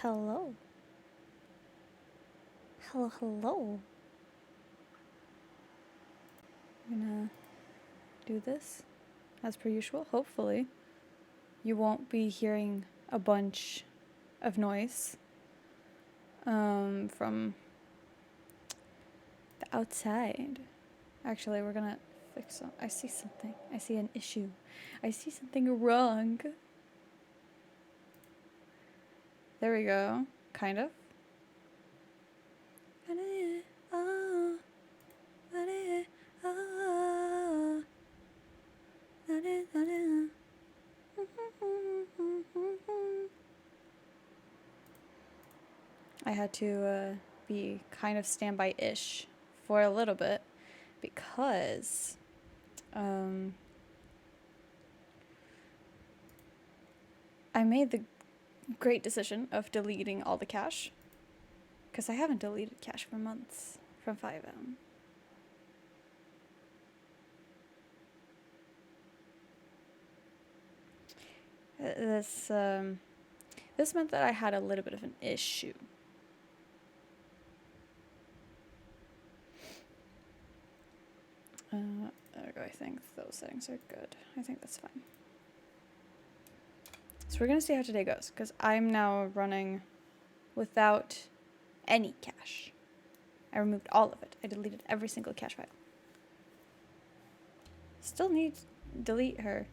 Hello. Hello, hello. I'm gonna do this as per usual. Hopefully, you won't be hearing a bunch of noise from the outside. Actually, we're gonna fix some. I see something. I see an issue. I see something wrong. There we go. Kind of. I had to be kind of standby-ish for a little bit because I made the great decision of deleting all the cache because I haven't deleted cache for months from 5M. This meant that I had a little bit of an issue. There we go. I think those settings are good. I think that's fine. So we're gonna see how today goes because I'm now running without any cache. I removed all of it. I deleted every single cache file. Still need to delete her.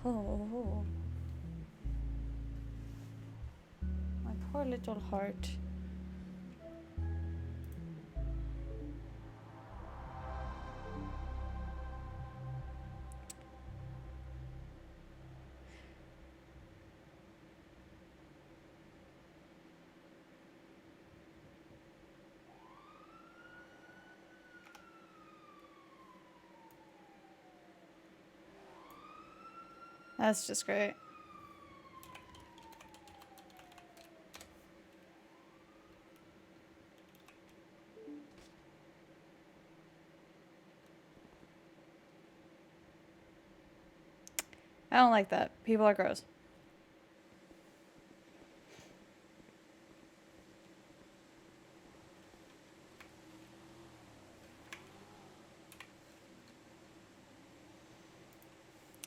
Oh, my poor little heart. That's just great. I don't like that. People are gross.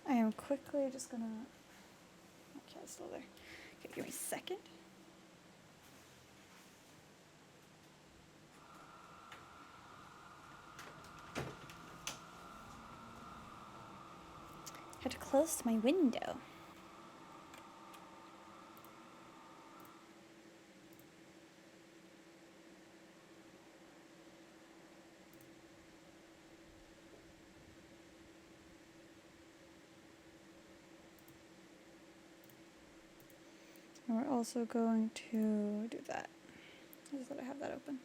I am quickly just gonna... Okay, it's still there. Okay, give me a second. Had to close my window. And we're also going to do that. Just that I have that open.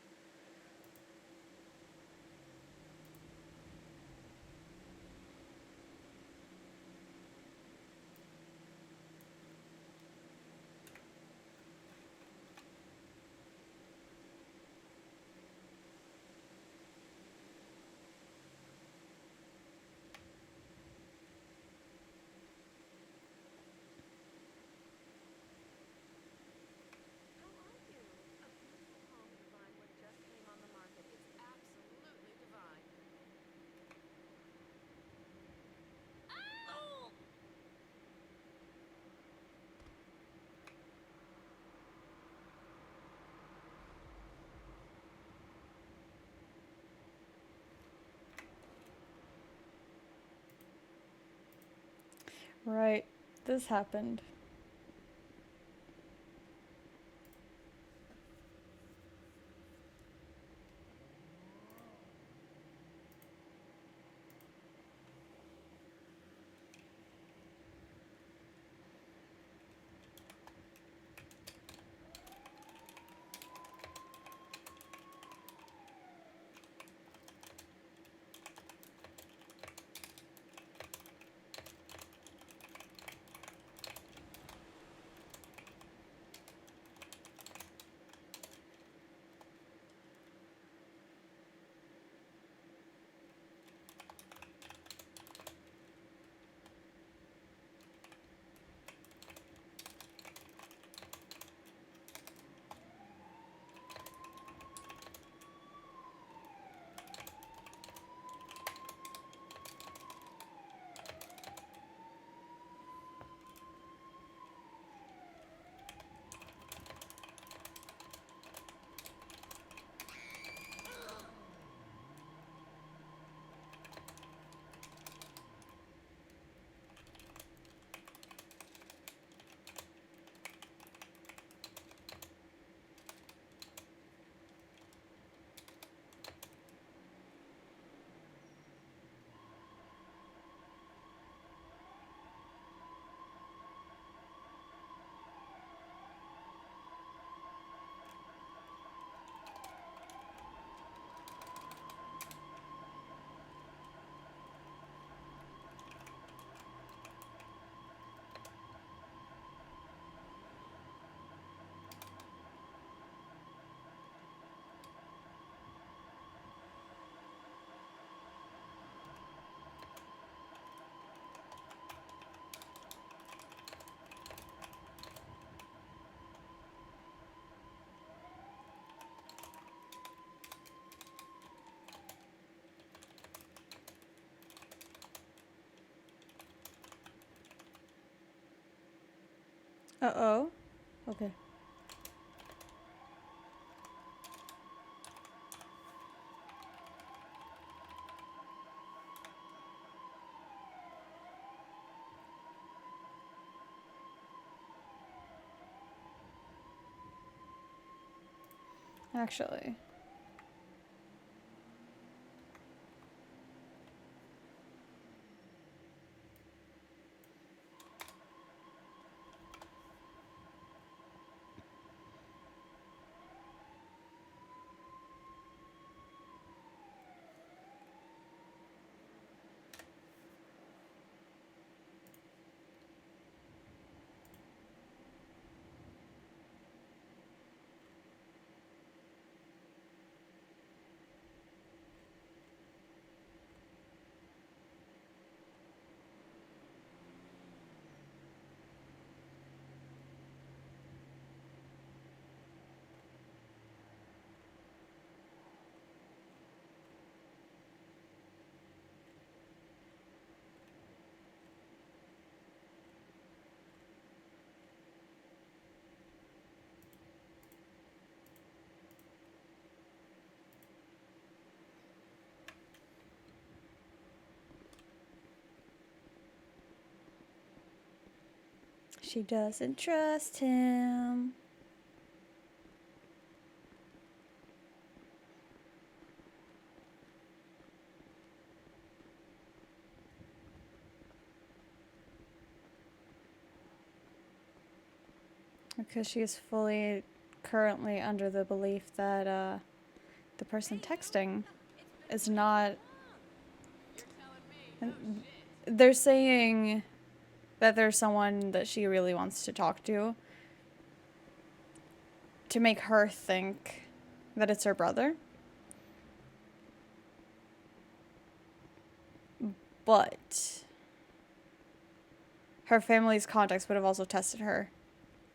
Right, this happened. Uh-oh. Okay. Actually. She doesn't trust him. Because she is fully currently under the belief that the person texting is not... They're saying that there's someone that she really wants to talk to make her think that it's her brother. But her family's contacts would have also tested her.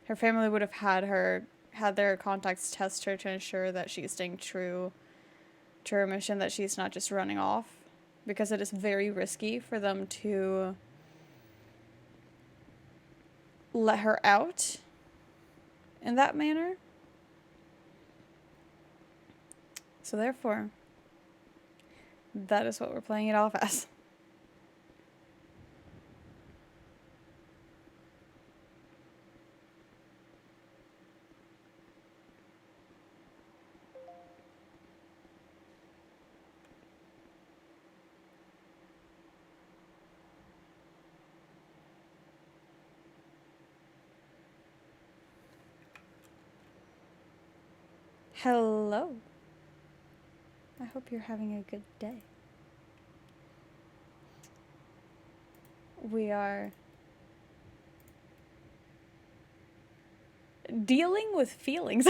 Her family would have had their contacts test her to ensure that she's staying true to her mission, that she's not just running off. Because it is very risky for them to let her out in that manner. So therefore, that is what we're playing it off as. Hello. I hope you're having a good day. We are dealing with feelings.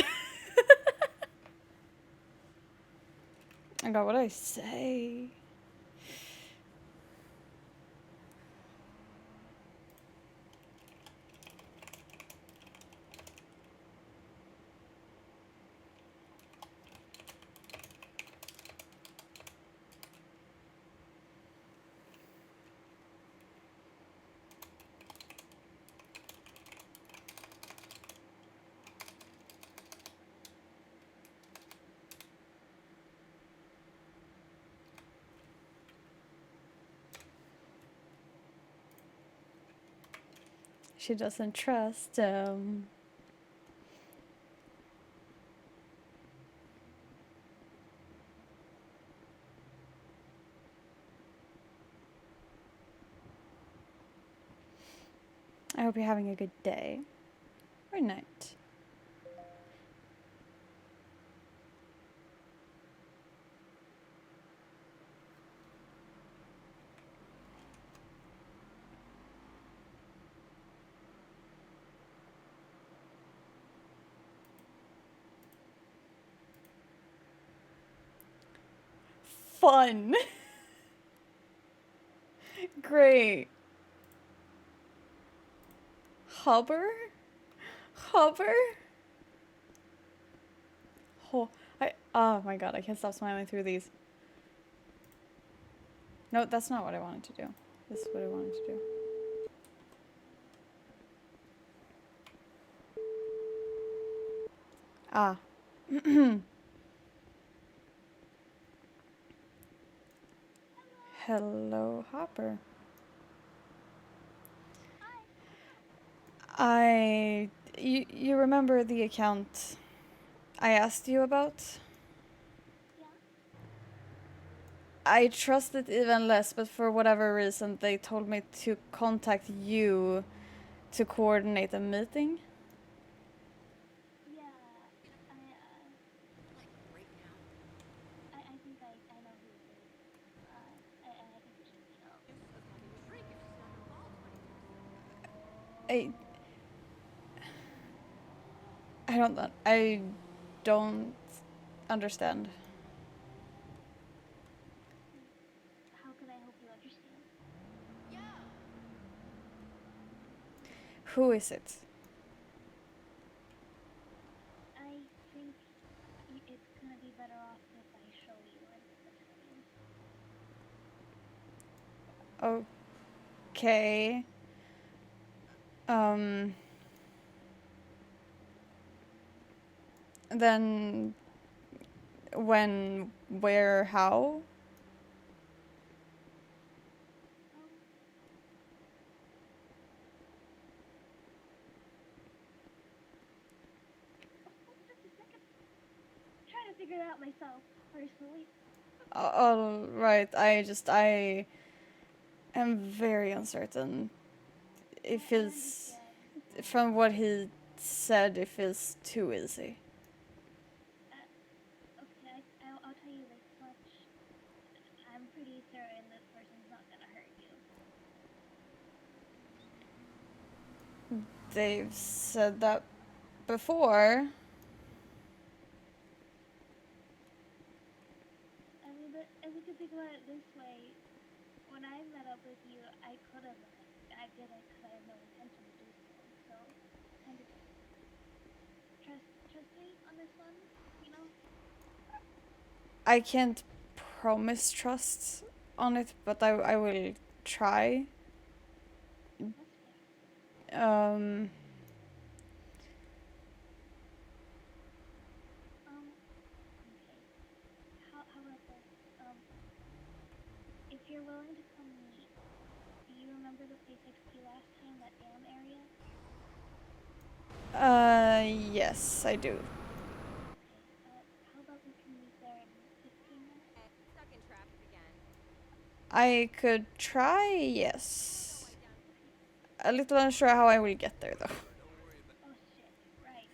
I got what I say. She doesn't trust I hope you're having a good day or night. Fun. Great. Hubber? Hubber? Oh my god, I can't stop smiling through these. No, that's not what I wanted to do. This is what I wanted to do. Ah. Hello, Hopper. You remember the account I asked you about? Yeah. I trust it even less, but for whatever reason they told me to contact you to coordinate a meeting. Yeah. I think I know who it is. I think we should meet up. I I don't understand. How can I help you understand? Who is it? I think it's gonna be better off if I show you and explain. Okay. Um then when, where, how? Just a second. I'm trying to figure it out myself, personally. All right. I am very uncertain. It feels, from what he said, it feels too easy. Okay, I'll tell you this much. I'm pretty certain this person's not gonna hurt you. They've said that before. I mean, but if you could think about it this way, when I met up with you, I could have, I didn't because I had no intention to do so. So, kind of trust me on this one, you know? I can't promise trust on it, but I will try. That's fair. Um, Okay. How about this? If you're willing to come meet, do you remember the place I took you last time, that dam area? yes, I do. Okay. How about we can meet there in 15 minutes? I could try, yes. Okay. A little unsure how I will get there, though. Oh shit. Right.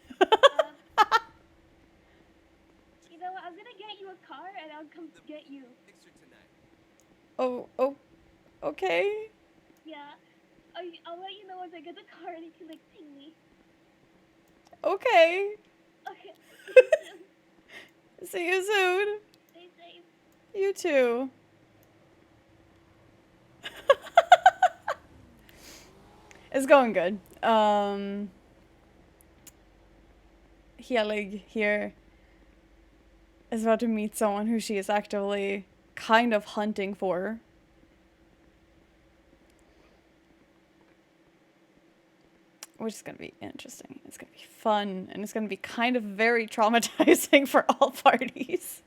You know what? I'm gonna get you a car and I'll come get you. Oh, okay. Yeah. I'll let you know once I get the car and you can like ping me. Okay. Okay. See you soon. See you soon. Stay safe. You too. It's going good. Helig here is about to meet someone who she is actively kind of hunting for. Which is going to be interesting. It's going to be fun, and it's going to be kind of very traumatizing for all parties.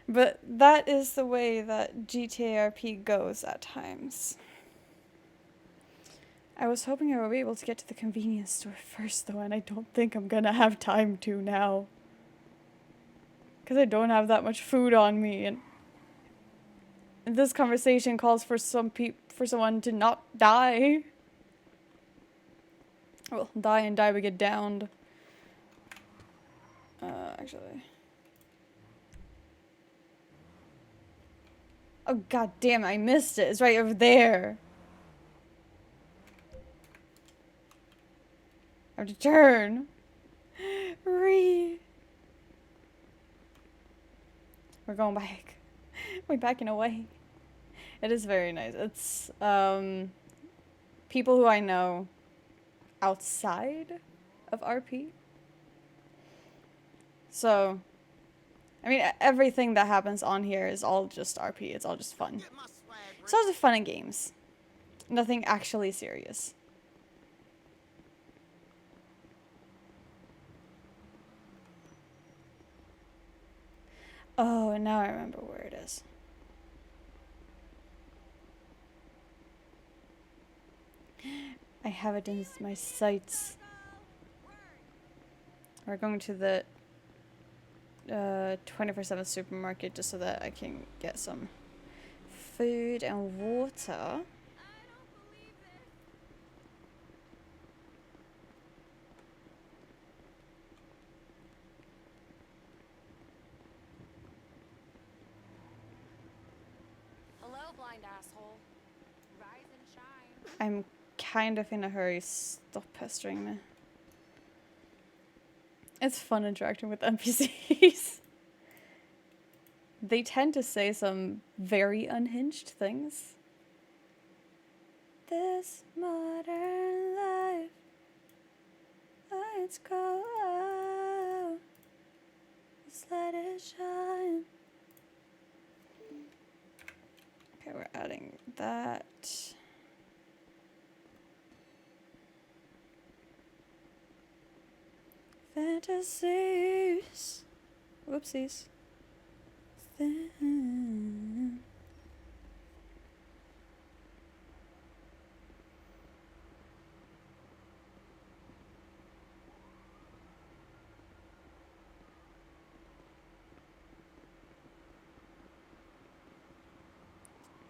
But that is the way that GTA-RP goes at times. I was hoping I would be able to get to the convenience store first, though, and I don't think I'm gonna have time to now. Because I don't have that much food on me, and this conversation calls for someone to not die. Well, die and die we get downed. Actually. Oh, god damn it, I missed it. It's right over there. I have to turn. We're going back. We're backing away. It is very nice. It's, people who I know outside of RP. So, I mean, everything that happens on here is all just RP. It's all just fun. It's all just fun and games. Nothing actually serious. Oh, now I remember where it is. I have it in my sights. We're going to the 24/7 supermarket just so that I can get some food and water. Hello, blind asshole. Rise and shine. I'm kind of in a hurry. Stop pestering me. It's fun interacting with NPCs. They tend to say some very unhinged things. This modern life, lights go out, just let it shine. Okay, we're adding that. Fantasies. Whoopsies.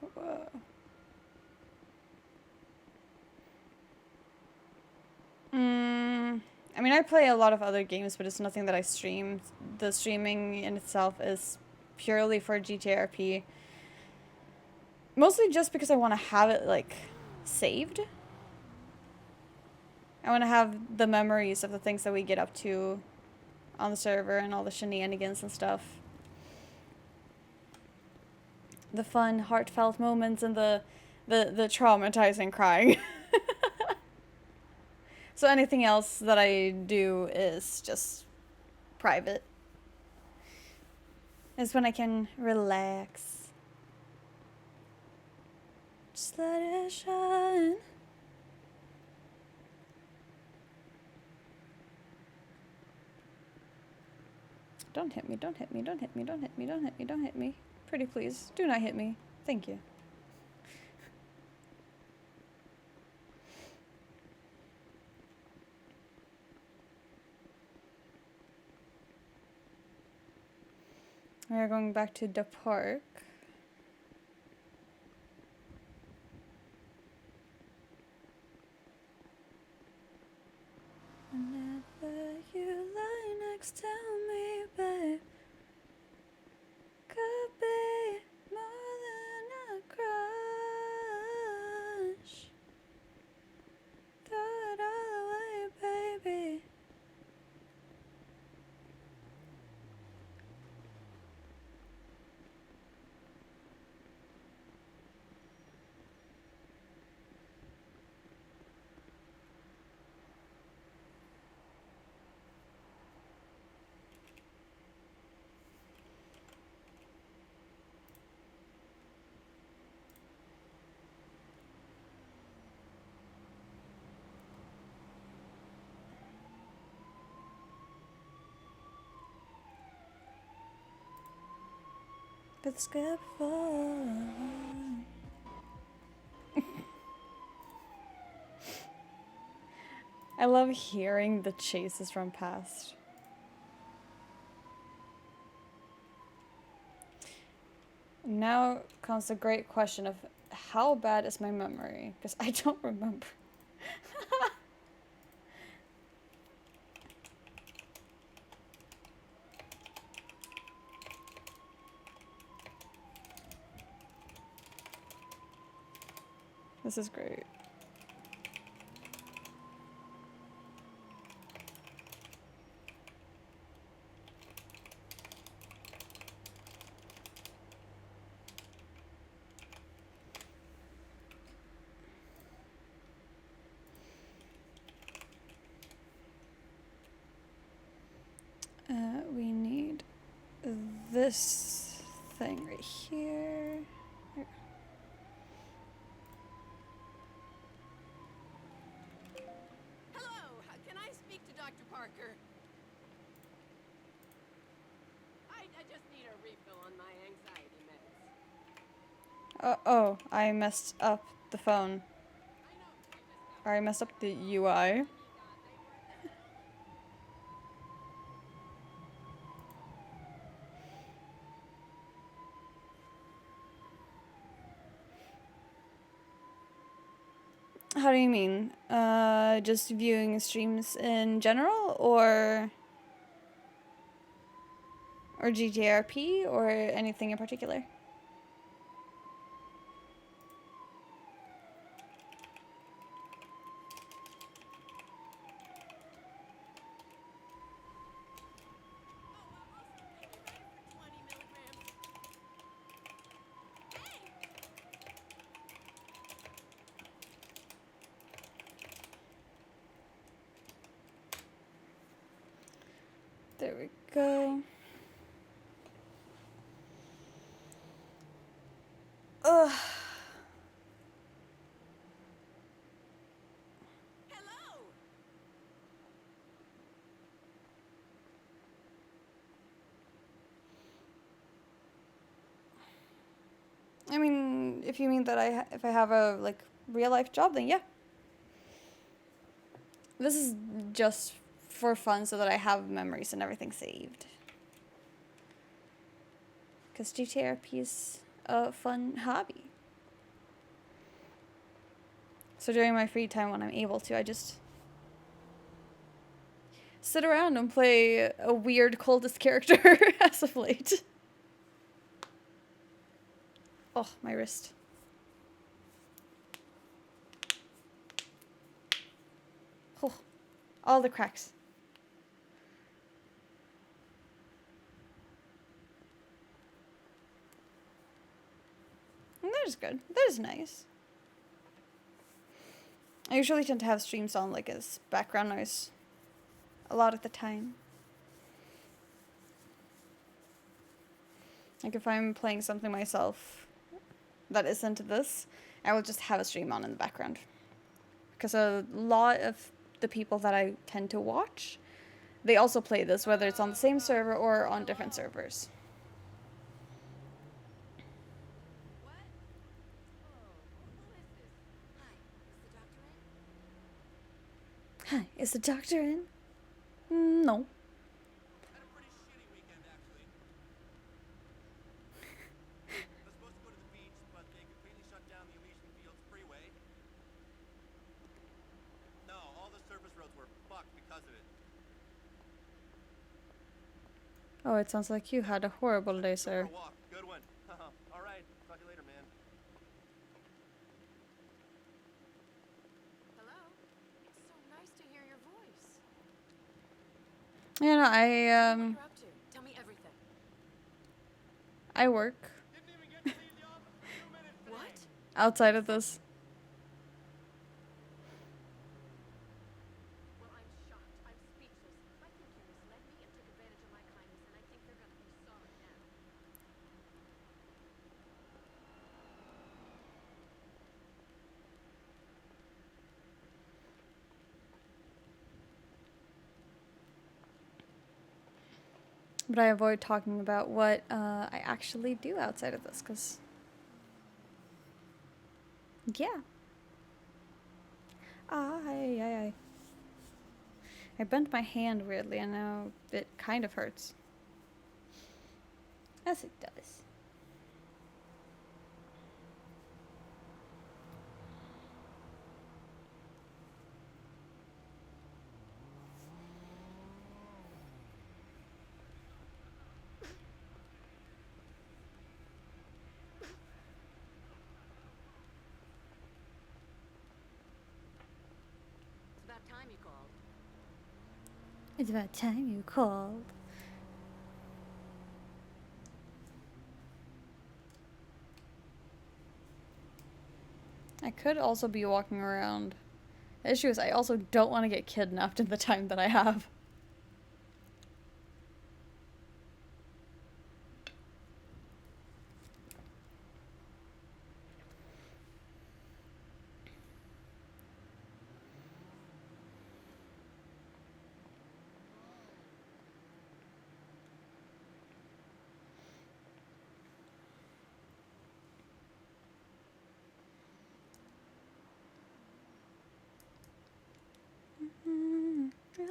Whoa. I mean, I play a lot of other games, but it's nothing that I stream. The streaming in itself is purely for GTRP. Mostly just because I want to have it, like, saved. I want to have the memories of the things that we get up to on the server and all the shenanigans and stuff. The fun, heartfelt moments and the traumatizing crying. So anything else that I do is just private. It's when I can relax. Just let it shine. Don't hit me, don't hit me, don't hit me, don't hit me, don't hit me, don't hit me. Pretty please, do not hit me. Thank you. We're going back to the park. Whenever you lie next to me, babe, could be more than a crush. Throw it all away, baby. But skip forward. I love hearing the chases from past. Now comes the great question of how bad is my memory? Because I don't remember. This is great. We need this thing right here. Hello, can I speak to Dr. Parker? I just need a refill still on my anxiety meds. Oh, I messed up the phone. I know, I messed up. Or I messed up the UI. How do you mean? Just viewing streams in general, or GTRP, or anything in particular? Oh, also, be ready for 20 milligrams. There we go. Ugh. Hello! I mean, if you mean that if I have a like real life job, then yeah. This is just for fun so that I have memories and everything saved. Because GTRP is a fun hobby. So during my free time when I'm able to, I just sit around and play a weird cultist character as of late. Oh, my wrist. Oh, all the cracks. And that is good. That is nice. I usually tend to have streams on like as background noise a lot of the time. Like if I'm playing something myself that isn't this, I will just have a stream on in the background. Because a lot of the people that I tend to watch, they also play this, whether it's on the same server or on different servers. What? Oh, who is this? Hi, is the doctor in? Hi, is the doctor in? No. Had a pretty shitty weekend, actually. I was supposed to go to the beach, but they completely shut down the Elysian Fields freeway. No, all the surface roads were fucked because of it. Oh, it sounds like you had a horrible day, For sir. a walk. Good one. All right. Talk to you later, man. Hello? It's so nice to hear your voice. Yeah, no, What you're up to? Tell me everything. I work Didn't even get to leave the office for 2 minutes today. What? outside of this. Well, I'm shocked. I'm speechless. I think you misled me and took advantage of my kindness, and I think you're gonna be sorry now. But I avoid talking about what I actually do outside of this, because, yeah. I bent my hand weirdly, and now it kind of hurts. As it does. It's about time you called. It's about time you called. I could also be walking around. The issue is I also don't want to get kidnapped in the time that I have.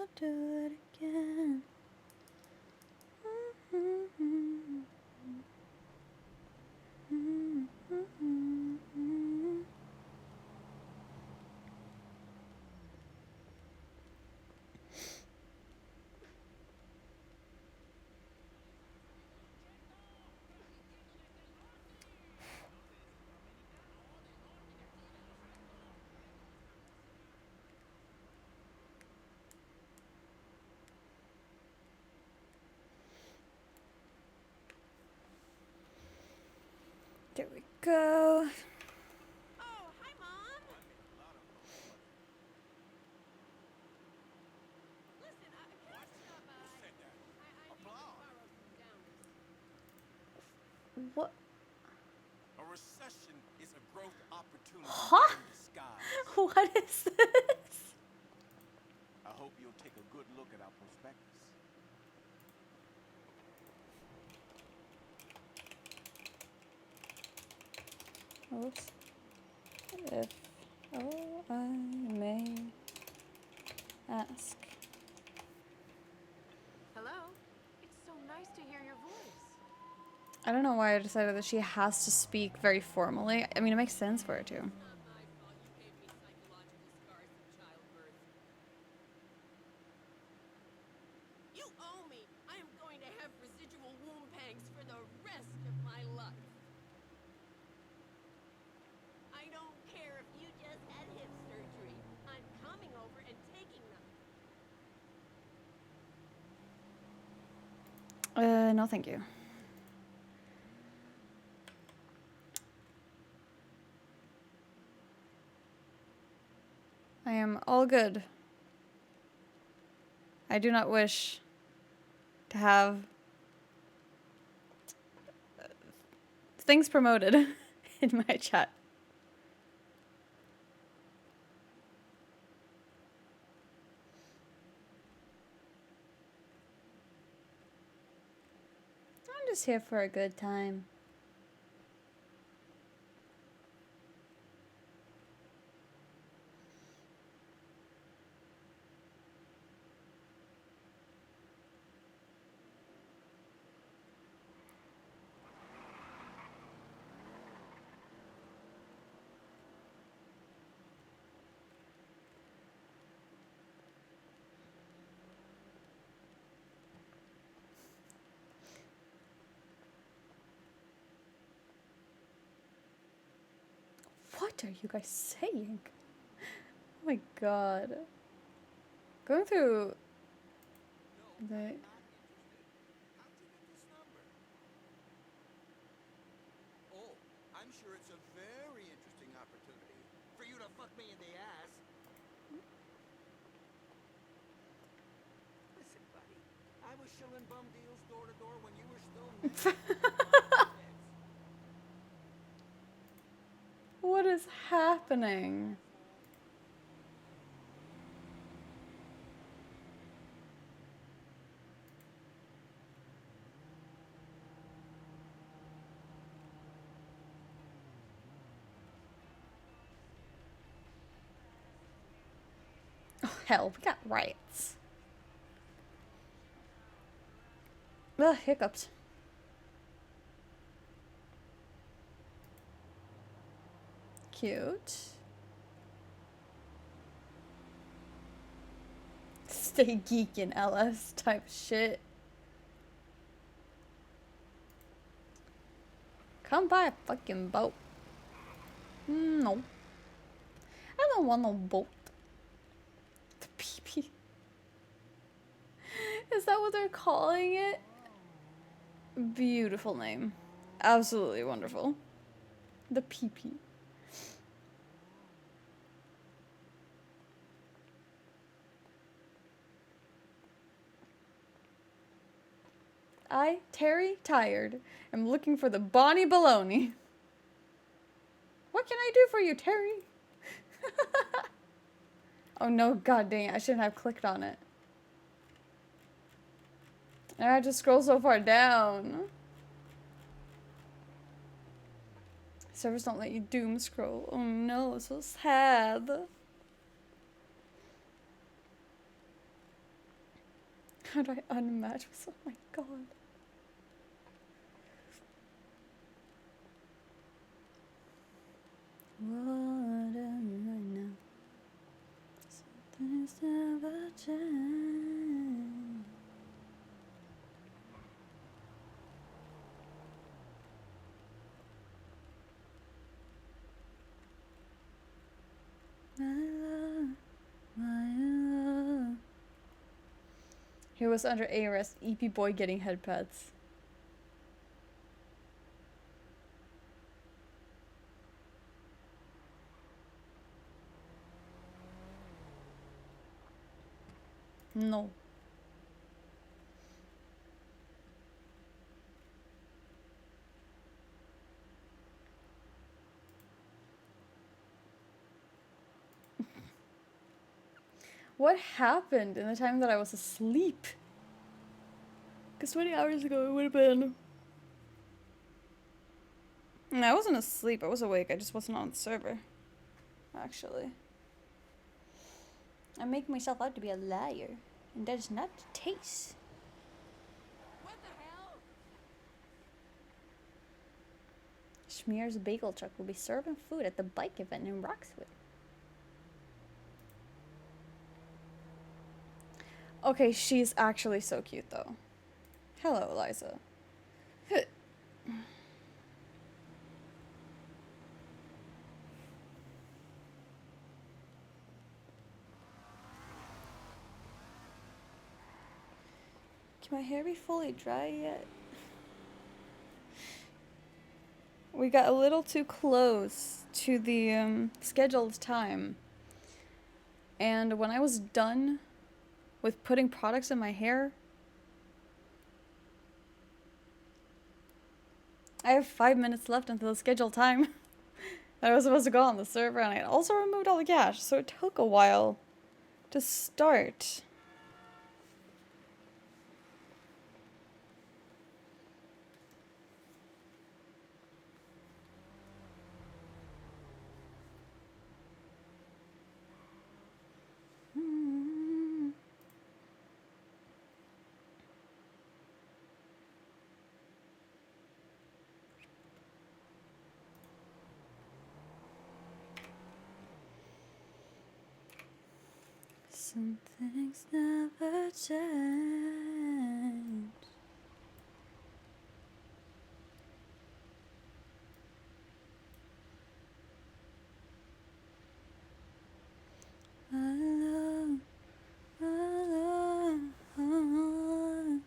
I'll do it again. There we go. Oh, hi, Mom. Listen, can I stop by? I need to borrow some downers. What? A recession is a growth opportunity Huh? in disguise. What is this? I hope you'll take a good look at our prospectus. Oops. If I may ask. Hello? It's so nice to hear your voice. I don't know why I decided that she has to speak very formally. I mean, it makes sense for her to. Not my fault you gave me psychological scars from childbirth. You owe me. I am going to have residual womb pangs for the rest of my life. I don't care if you just had hip surgery. I'm coming over and taking them. No, thank you. I am all good. I do not wish to have things promoted in my chat. I'm just here for a good time. What are you guys saying? Oh my god. Going through the... How'd you get this number? Oh, I'm sure it's a very interesting opportunity for you to fuck me in the ass. Listen, buddy, I was shilling bum deals door to door when you were still married. What is happening? Oh, hell, we got riots. Ugh, hiccups. Cute. Stay geeking, LS type shit. Come buy a fucking boat. No. I don't want no boat. The PP. Is that what they're calling it? Beautiful name. Absolutely wonderful. The PP. I, Terry Tired, am looking for the Bonnie Baloney. What can I do for you, Terry? Oh no, god dang it, I shouldn't have clicked on it. I had to scroll so far down. Servers don't let you doom scroll. Oh no, so sad. How do I unmatch? Oh my god. What do I know? Something's never changed. My love, my love. He was under arrest. EP boy getting head pats. No. What happened in the time that I was asleep? Because 20 hours ago it would have been... No, I wasn't asleep. I was awake. I just wasn't on the server. Actually. I make myself out to be a liar. And that is not the case. What the hell? Schmear's bagel truck will be serving food at the bike event in Roxwood. Okay, she's actually so cute though. Hello, Eliza. Can my hair be fully dry yet? We got a little too close to the scheduled time. And when I was done with putting products in my hair, I have 5 minutes left until the scheduled time. I was supposed to go on the server, and I had also removed all the cache, so it took a while to start. Some things never change. I love, I love, I love.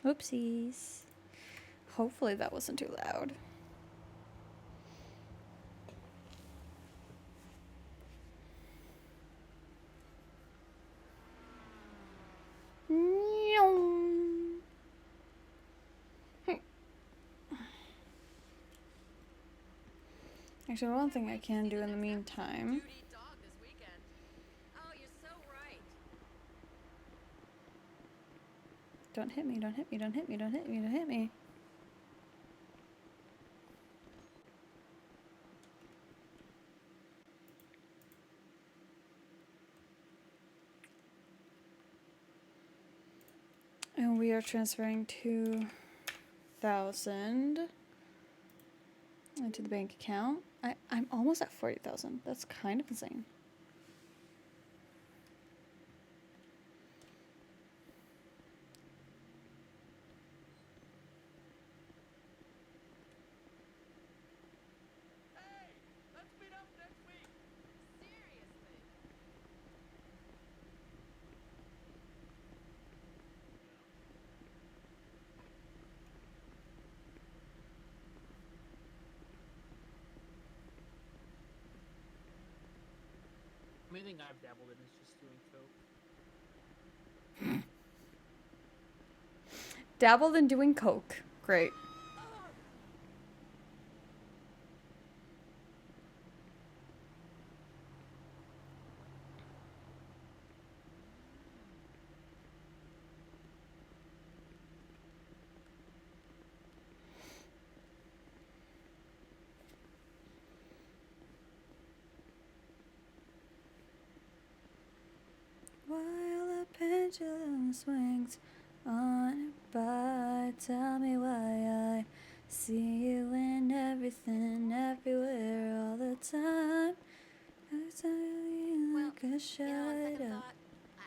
Oopsies. Hopefully that wasn't too loud. Actually, one thing I can do in the meantime. Duty dog this weekend. Oh, you're so right. Don't hit me, don't hit me, don't hit me, don't hit me, don't hit me. And we are transferring 2,000 into the bank account. I'm almost at 40,000. That's kind of insane. Hey, let's meet up next week. Seriously. The main thing I've dabbled in is just doing coke. Dabbled in doing coke. Great. While the pendulum swings on and by, tell me why I see you in everything, everywhere, all the time. I tell you like a You know, on shut second up. thought,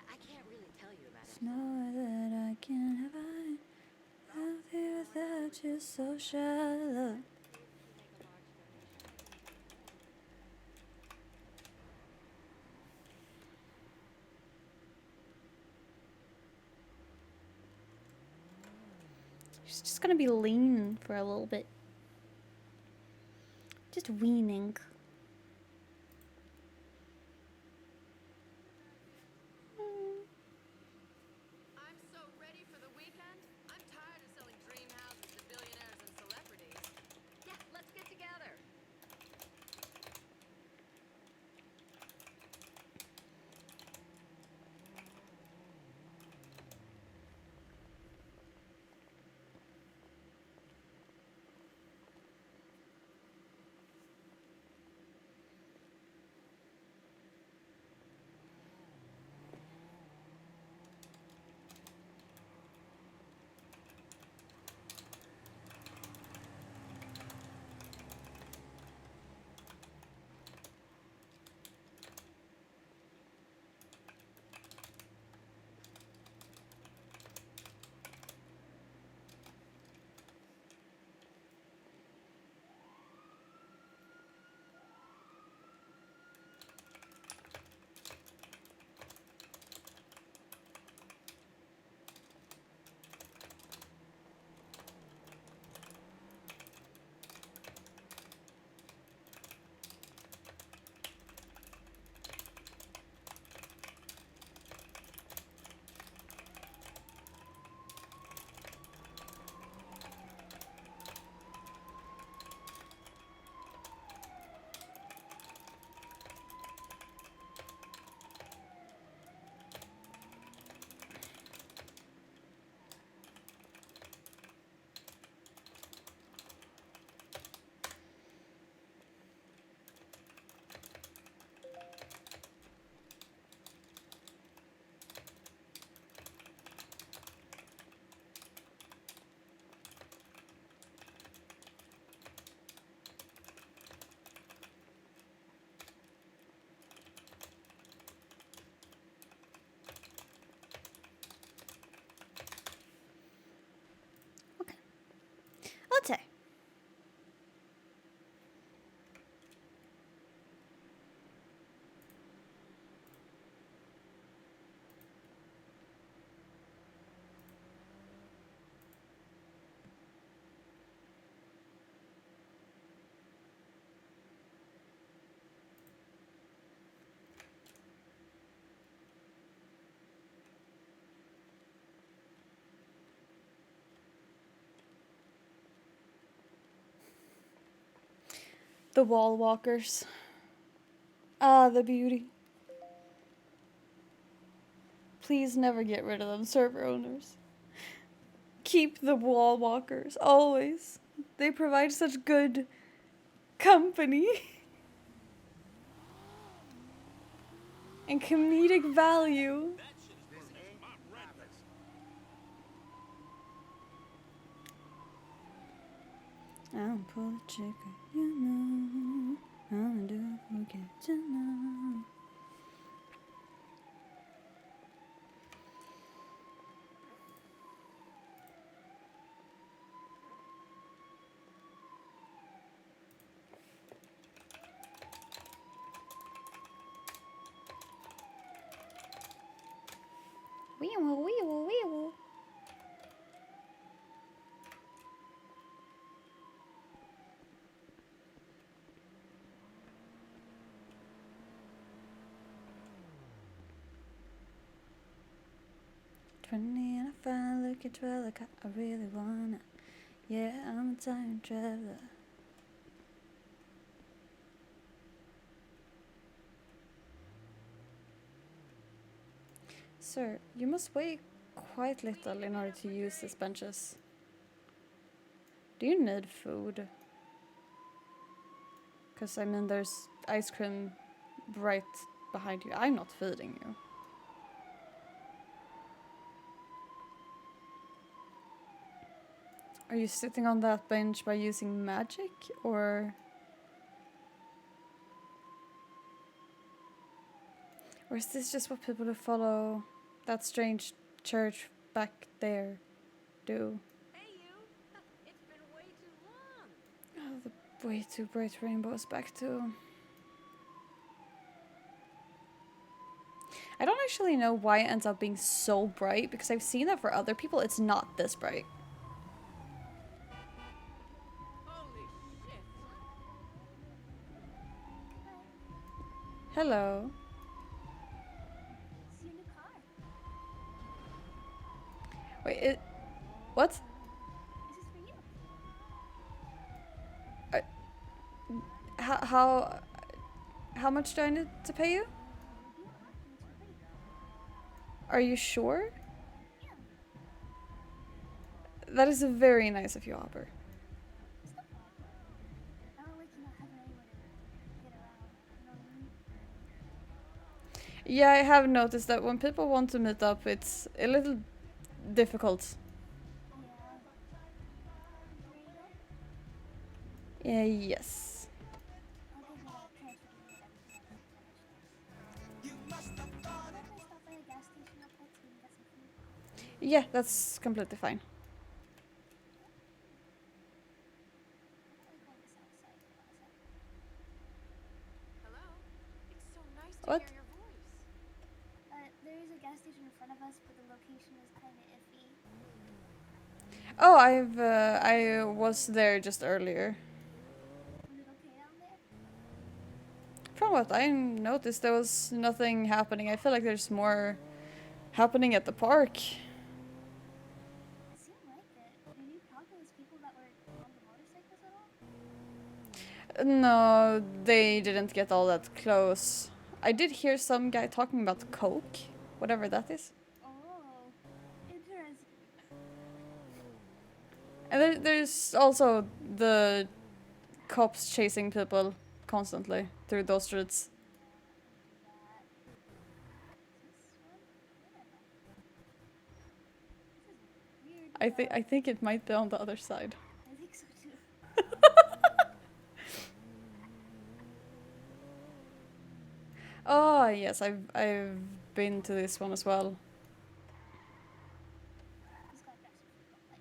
I can't really tell you about It's it. nowhere that I can have I healthy without you, so shut up. She's just gonna be lean for a little bit. Just weaning. I'm so ready for the weekend. I'm tired of selling dream houses to billionaires and celebrities. Yeah, let's get together. Latte. The wall walkers. Ah, the beauty. Please never get rid of them, server owners. Keep the wall walkers, always. They provide such good company and comedic value. I'll pull the trigger, you know. I'll do it, forget to know. Wee-woo, wee-woo, wee-woo. And I finally looking to like I really wanna. Yeah, I'm a time traveler. Sir, you must weigh quite little in order to use these benches. Do you need food? Because, I mean, there's ice cream right behind you. I'm not feeding you. Are you sitting on that bench by using magic, or... Or is this just what people who follow that strange church back there do? Hey, you! It's been way too long. Oh, the way too bright rainbow is back too. I don't actually know why it ends up being so bright, because I've seen that for other people, it's not this bright. Holy shit! Hello. See you in the car. Wait, it... What? This is for you. How much do I need to pay you? You are. It's for free. Are you sure? Yeah. That is very nice of you, Hopper. It's no problem. I don't like you not having anyone to get around. You know what I mean? Yeah, I have noticed that when people want to meet up, it's a little difficult. Yeah. There you go. Yes. I'll give you that transfer to you and everything when I finish this. Mind if I stop by a gas station real quick so we can get some food? Yeah, that's completely fine. Why don't we go on the south side? Hold on a second. Hello? It's so nice to What? hear your voice. There is a gas station in front of us, but the location is kind of iffy. Oh, I was there just earlier. Was it okay down there? From what I noticed, there was nothing happening. I feel like there's more happening at the park. It seemed like it. Did you talk to those people that were on the motorcycles at all? No, they didn't get all that close. I did hear some guy talking about coke, whatever that is. Oh, interesting. And there's also the cops chasing people constantly through those streets. That. Is this one? I don't know. This is weird. I think it might be on the other side. I think so too. Oh yes, I've been to this one as well. He's got grab some food, but, like,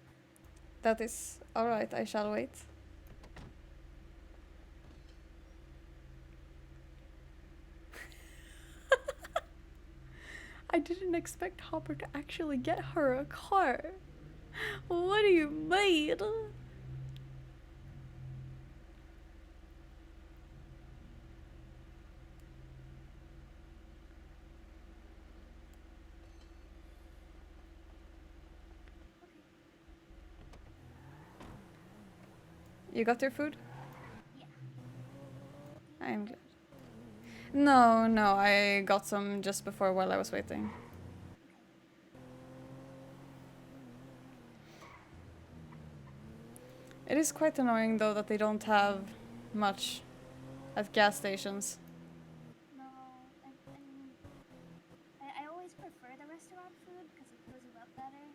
That is alright, I shall wait. I didn't expect Hopper to actually get her a car. What do you mean? You got your food? yeah. I'm glad. No, no, I got some just before while I was waiting. It is quite annoying though that they don't have much at gas stations. No, I mean, I always prefer the restaurant food because it fills you up better.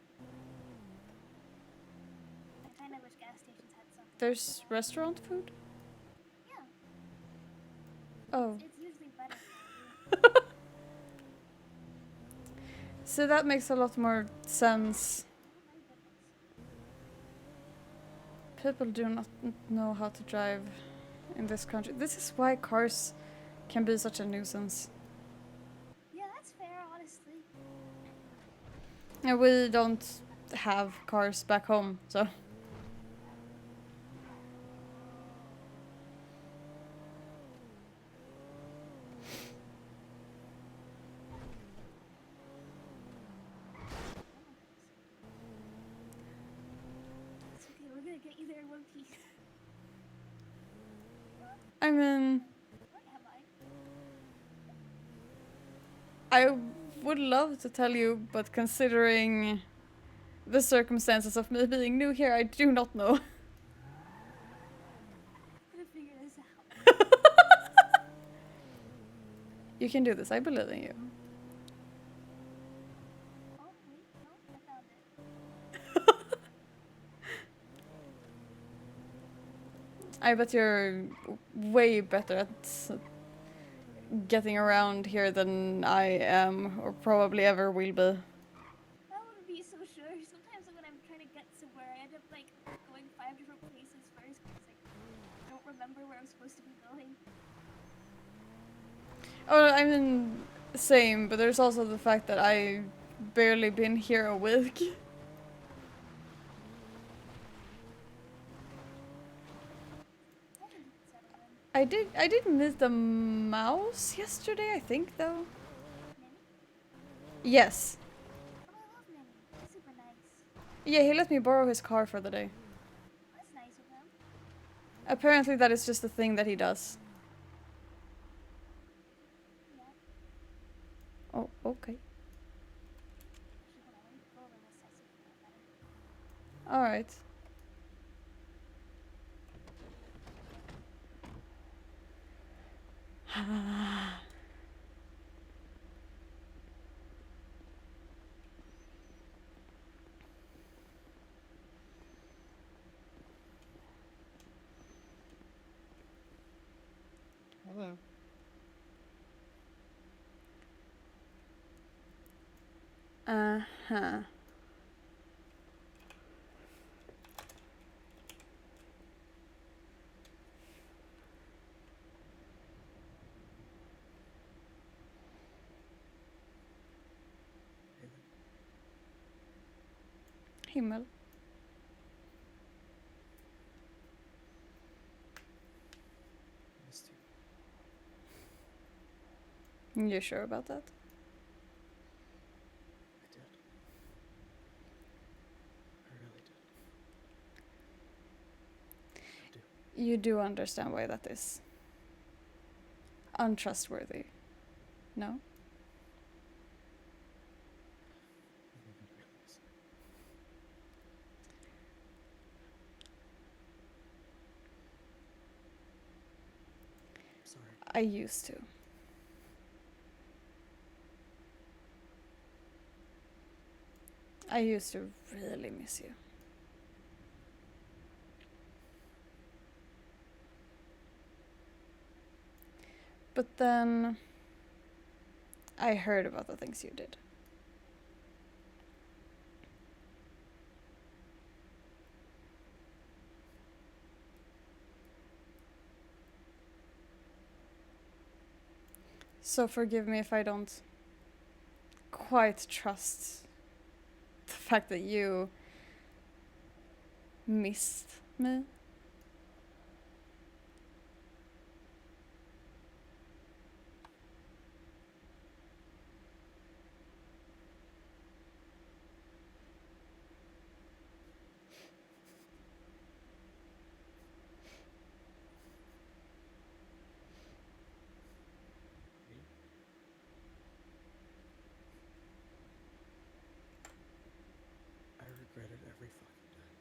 I kind of wish gas stations had something. There's like that. restaurant food? Yeah, Oh. it's usually better for you. So that makes a lot more sense. Oh my goodness. People do not know how to drive in this country. This is why cars can be such a nuisance. Yeah, that's fair, honestly. And we don't have cars back home, so. Oh my goodness. there in one piece. I mean, Where am I? I would love to tell you, but considering the circumstances of me being new here, I do not know. I'm gonna figure this out. You can do this, I believe in you. Oh, wait, no, I found it. I bet you're way better at getting around here than I am, or probably ever will be. I wouldn't be so sure. Sometimes when I'm trying to get somewhere, I end up like going 5 different places first because like I don't remember where I'm supposed to be going. Oh, I mean, same, but there's also the fact that I've barely been here a week. I think you can settle in. I did meet the mouse yesterday, I think, though. Minnie? Yes. Oh, I love Minnie. He's super nice. Yeah, he let me borrow his car for the day. That's nice of him. Apparently that is just a thing that he does. Yeah. Oh, okay. Actually, hold on. Let me go over this. I see if I better. Alright. Hello. Uh-huh. Himmel. Missed you. You sure about that? I did. I really did. I do. You do understand why that is untrustworthy, no? I didn't realize. I'm sorry. I used to. I used to really miss you. But then I heard about the things you did. So forgive me if I don't quite trust the fact that you missed me. Me? I regret it every fucking day.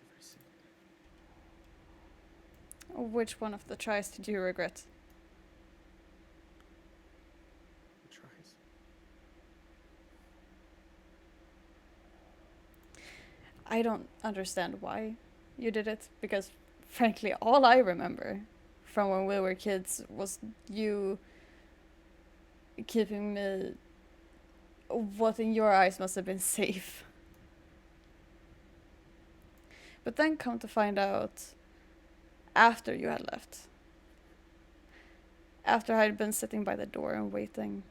Every single day. Which one of the tries did you regret? The tries. I don't understand why you did it, because frankly, all I remember from when we were kids was you keeping me what in your eyes must have been safe. But then come to find out, after you had left, after I had been sitting by the door and waiting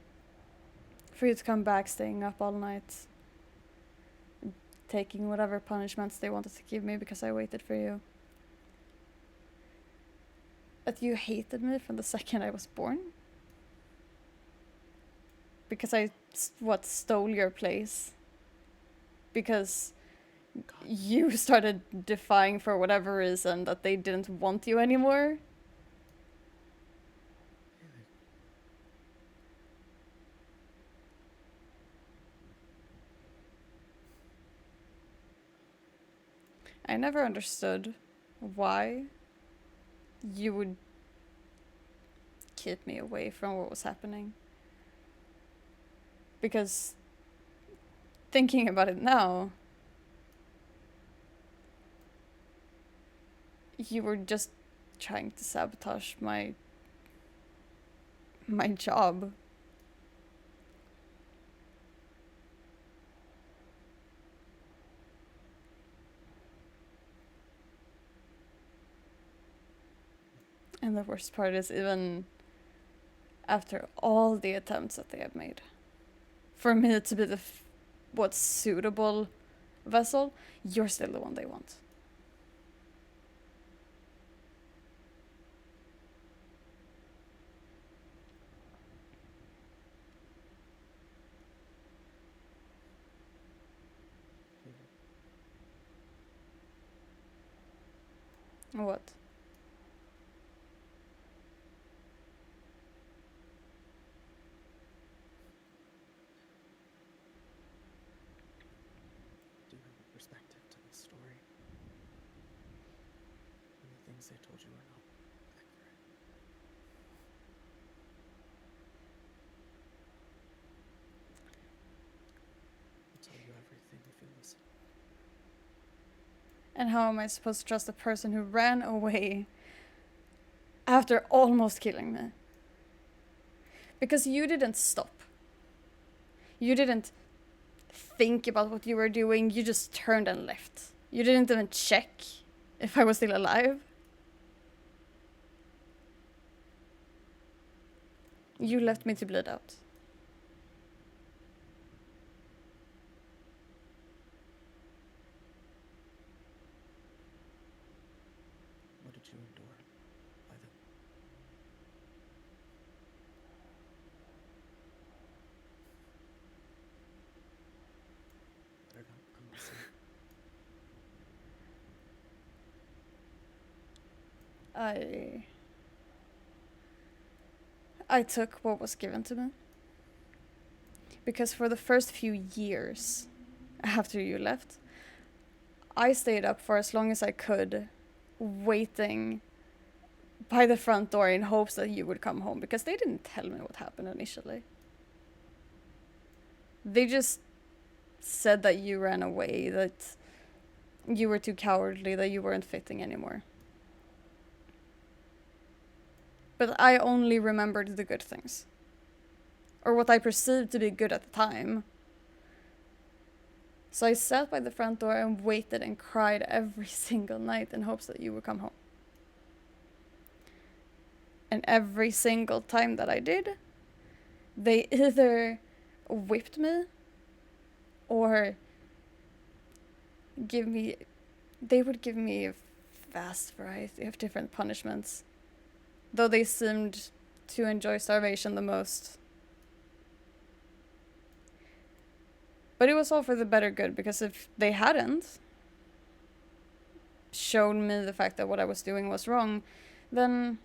for you to come back, staying up all night, taking whatever punishments they wanted to give me because I waited for you, that you hated me from the second I was born? Because I stole your place. Because God, you started defying for whatever reason that they didn't want you anymore. Helig. I never understood why you would keep me away from what was happening. Because thinking about it now, you were just trying to sabotage my job. And the worst part is, even after all the attempts that they have made for me to be the what's suitable vessel, you're still the one they want. Helig. What? Do you have a perspective to this story? And the things they told you are not accurate. I'll tell you everything if you listen. And how am I supposed to trust a person who ran away after almost killing me? Because you didn't stop. You didn't think about what you were doing, you just turned and left. You didn't even check if I was still alive. You left me to bleed out. What did you endure by them? Better not come listen. I took what was given to me. Because for the first few years after you left, I stayed up for as long as I could, waiting by the front door in hopes that you would come home, because they didn't tell me what happened initially. They just said that you ran away, that you were too cowardly, that you weren't fitting anymore. But I only remembered the good things. Or what I perceived to be good at the time. So I sat by the front door and waited and cried every single night in hopes that you would come home. And every single time that I did, they either whipped me or they would give me a vast variety of different punishments. Though they seemed to enjoy starvation the most. But it was all for the better good, because if they hadn't shown me the fact that what I was doing was wrong, then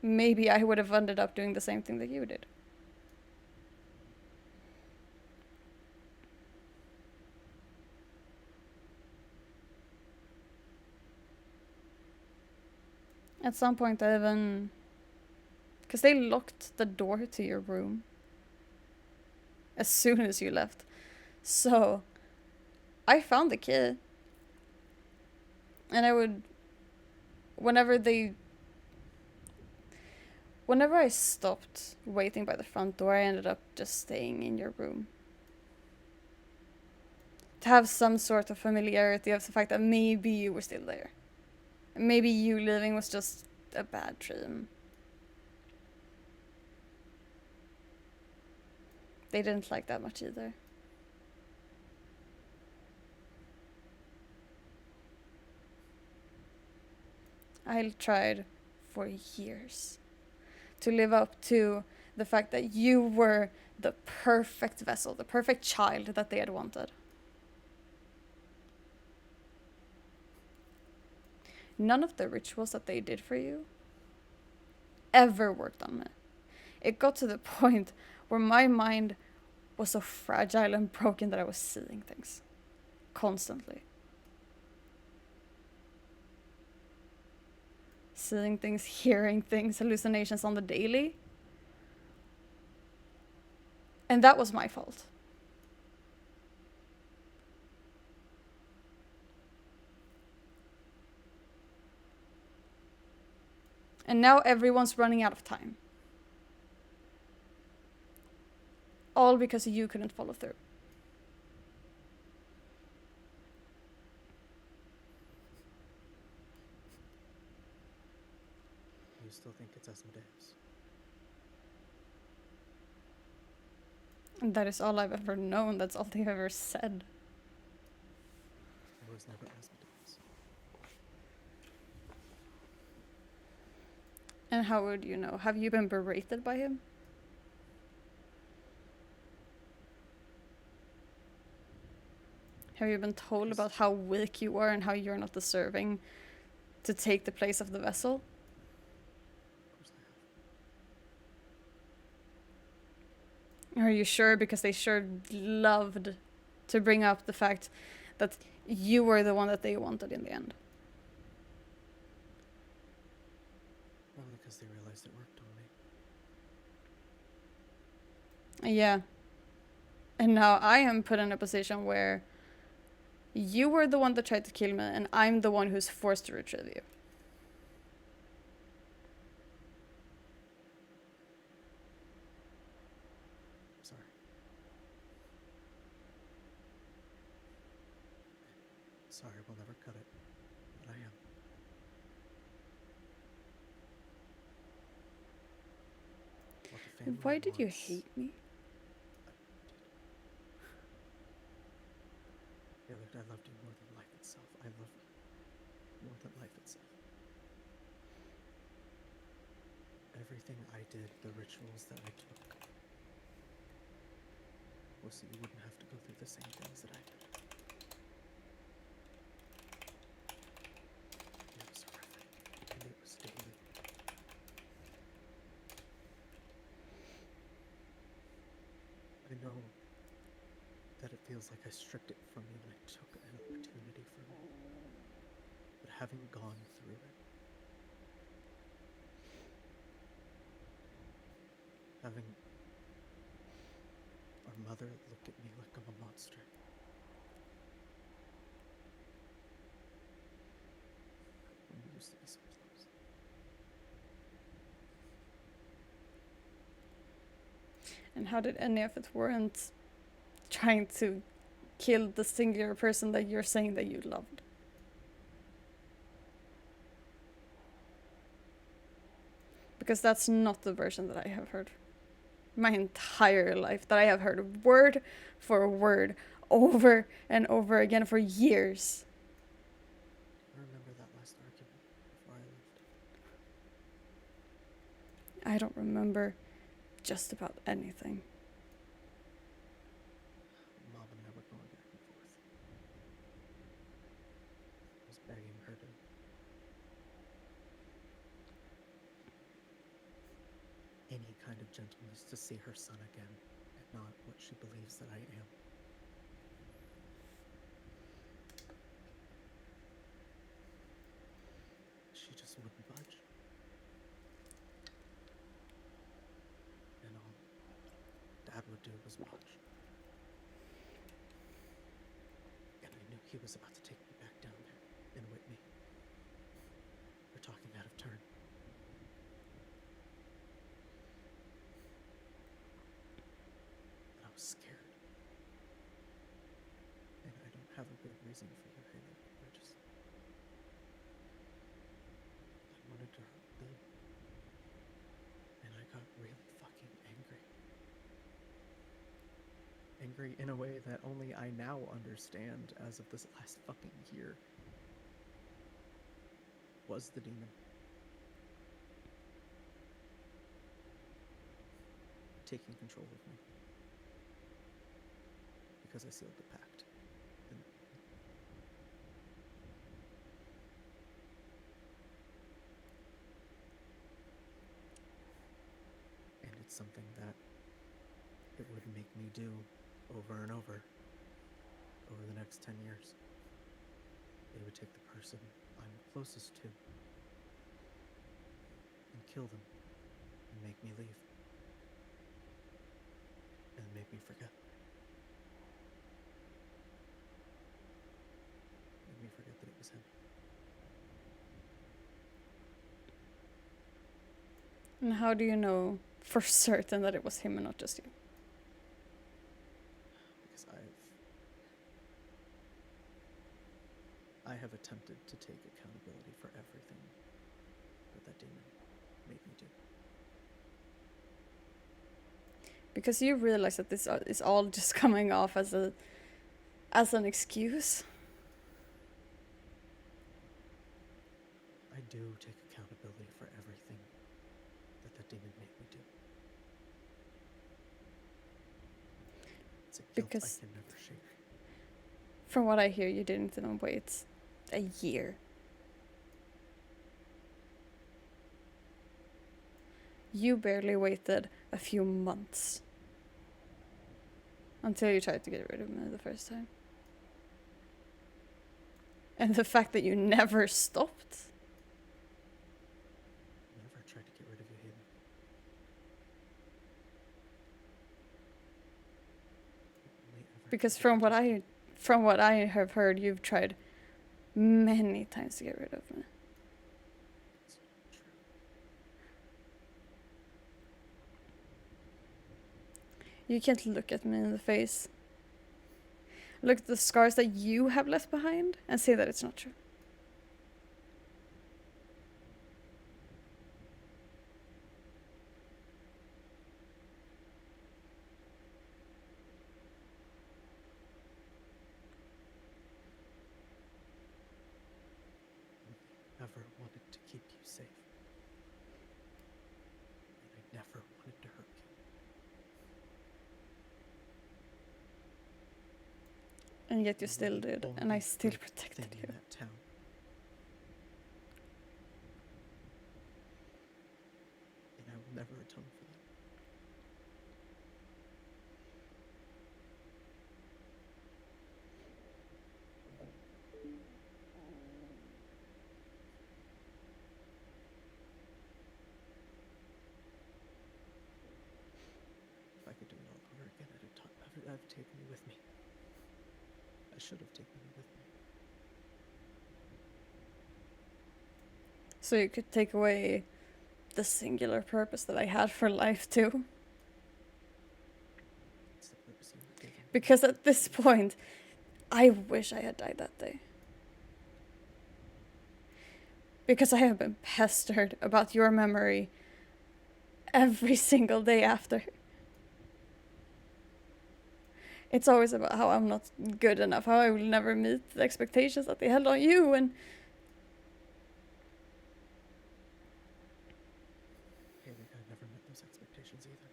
maybe I would have ended up doing the same thing that you did. At some point I even... Because they locked the door to your room as soon as you left. So I found the key. And I would... Whenever I stopped waiting by the front door, I ended up just staying in your room. To have some sort of familiarity of the fact that maybe you were still there. Maybe you leaving was just a bad dream. They didn't like that much either. I tried for years to live up to the fact that you were the perfect vessel, the perfect child that they had wanted. none of the rituals that they did for you ever worked on me. It got to the point where my mind was so fragile and broken that I was seeing things constantly. Seeing things, hearing things, hallucinations on the daily. And that was my fault. And now everyone's running out of time. All because you couldn't follow through. You still think it's Asmodeus? And that is all I've ever known. That's all they've ever said. It was never Asmodeus. And how would you know? Have you been berated by him? Have you been told about how weak you are and how you're not deserving to take the place of the vessel? Of course I have. Are you sure? Because they sure loved to bring up the fact that you were the one that they wanted in the end. Probably because they realized it worked on me. Yeah. And now I am put in a position where you were the one that tried to kill me, and I'm the one who's forced to retrieve you. Sorry. Sorry, we'll never cut it. But I am. What the family Why did you wants- hate me? Yeah, look, I loved you more than life itself. I love you more than life itself. Everything I did, the rituals that I took, was so you wouldn't have to go through the same things that I did. It was horrific, and it was daily. I know that it feels like I stripped it from you and I took an opportunity from you. But having gone through it, having our mother look at me like I'm a monster, when we used to be so close. And how did any of it warrant trying to kill the singular person that you're saying that you loved? Because that's not the version that I have heard my entire life, that I have heard word for word over and over again for years. I remember that last argument before I left. I don't remember just about anything. Mom and I were going back and forth. I was begging her to any kind of gentleness to see her son again, and not what she believes that I am. She just wouldn't budge. And all Dad would do was watch. And I knew he was about to take me back down there and whip me for talking out of turn. But I was scared. And I don't have a good reason for you, Haley. I wanted to hurt Lou. And I got really fucking angry. Angry in a way that only I now understand as of this last fucking year was the demon. Taking control of me. Because I sealed the pact. And something that it would make me do over and over the next 10 years. It would take the person I'm closest to and kill them and make me leave and make me forget. Make me forget that it was him. And how do you know for certain that it was him and not just you? Because I have attempted to take accountability for everything that demon made me do. Because you realize that this is all just coming off as an excuse. I do take accountability for everything that demon made me do. It's a guilt Because- I can never shake. From what I hear, you didn't even wait a year. You barely waited a few months until you tried to get rid of me the first time. And the fact that you never stopped. Never tried to get rid of you, Haley. Only ever Because tried from to what just- from what I have heard, you've tried many times to get rid of me. It's not true. You can't look at me in the face. Look at the scars that you have left behind and say that it's not true. Never wanted to keep you safe. And I never wanted to hurt you. And yet you You still were the did, and I only still good protected thing you. in that town. And I will never atone for that. If I could do it all over again, I'd have taken you with me. I should have taken you with me. So you could take away the singular purpose that I had for life too. It's the purpose you were given. Because at this point, I wish I had died that day. Because I have been pestered about your memory every single day after. It's always about how I'm not good enough, how I will never meet the expectations that they held on you, and Haley, I never met those expectations either.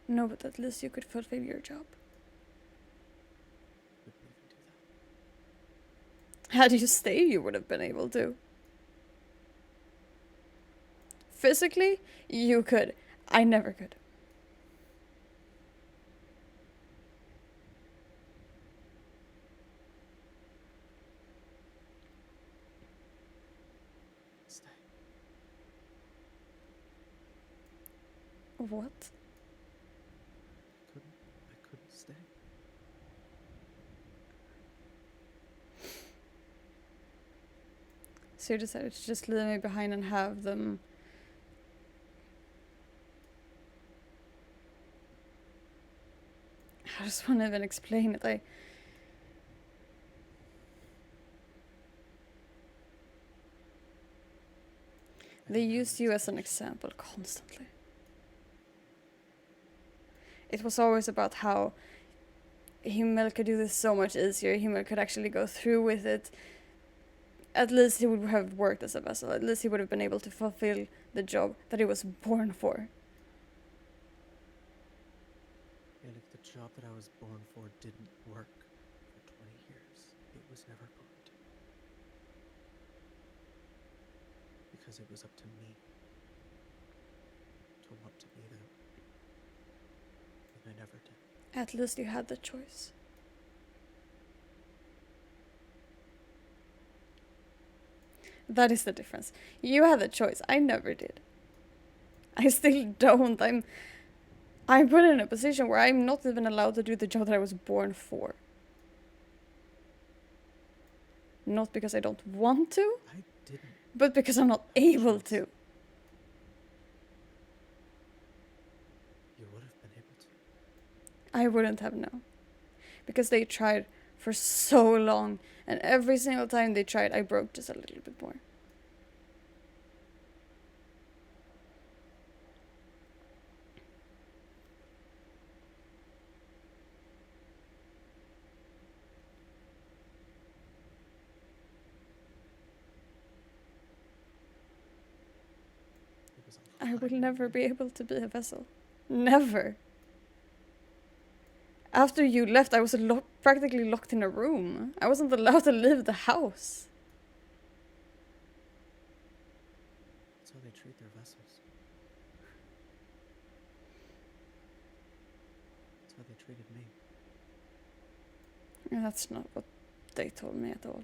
no, but at least you could fulfill your job. Couldn't even do that. Had you stayed, you would have been able to. Physically, you could. I never could. Stay. What? I couldn't stay. So you decided to just leave me behind and have them. I just won't even explain it. They didn't have used you as an expectations. example constantly. It was always about how Himmel could do this so much easier. Himmel could actually go through with it. At least he would have worked as a vessel. At least he would have been able to fulfill the job that he was born for. And if the job that I was born for didn't work for 20 years, it was never going to. because it was up to me to want to be there. And I never did. At least you had the choice. That is the difference. You had the choice. I never did. I still don't. I'm put in a position where I'm not even allowed to do the job that I was born for. Not because I don't want to, I didn't. but because I'm not able to. You would have been able to. I wouldn't have known. Because they tried for so long, and every single time they tried, I broke just a little bit more. It was I will unfair. never be able to be a vessel. Never. After you left, I was practically locked in a room. I wasn't allowed to leave the house. That's how they treat their vessels. That's how they treated me. And that's not what they told me at all.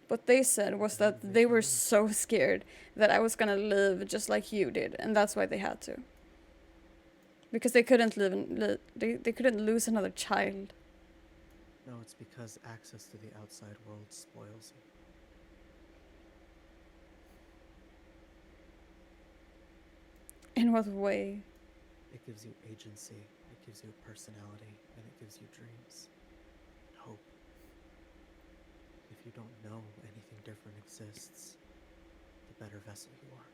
What they said was that they were so scared that I was gonna live just like you did, and that's why they had to. Because they couldn't they couldn't lose another child. No, it's because access to the outside world spoils you. In what way? It gives you agency, it gives you a personality, and it gives you dreams. And hope. If you don't know anything different exists, the better vessel you are.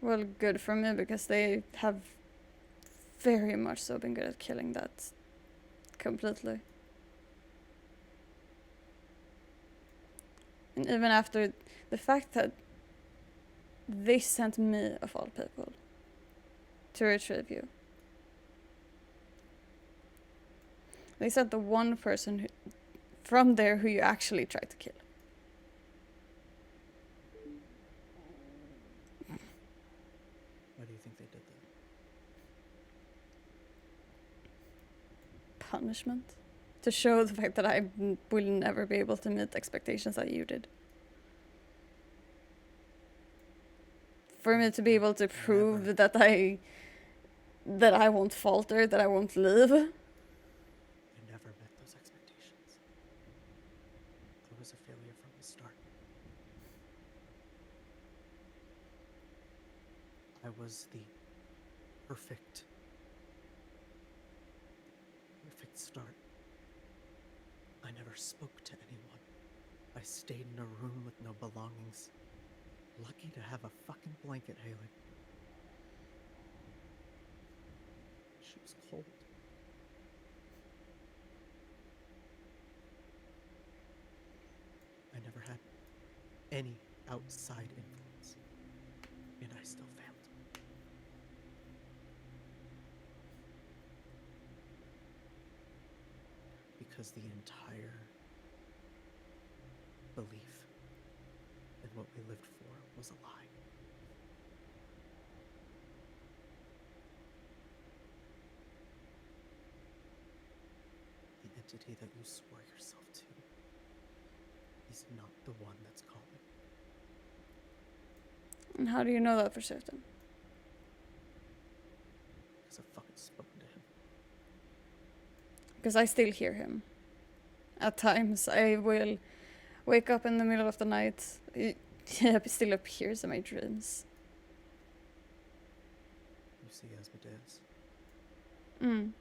Well, good for me, because they have very much so been good at killing that completely. And even after the fact that they sent me, of all people, to retrieve you. They sent the one person from there who you actually tried to kill. Why do you think they did that? Punishment. To show the fact that I will never be able to meet expectations that you did. For me to be able to prove Never. that I won't falter, that I won't leave. I never met those expectations. I was a failure from the start. I was the perfect start. I never spoke to anyone. I stayed in a room with no belongings. Lucky to have a fucking blanket, Helig. She was cold. I never had any outside influence, and I still failed. Because the entire belief in what we lived for was a lie. The entity that you swore yourself to is not the one that's calling. And how do you know that for certain? Because I've fucking spoken to him. Because I still hear him. At times I will wake up in the middle of the night. He still appears in my dreams. You see Asmodeus. Mm.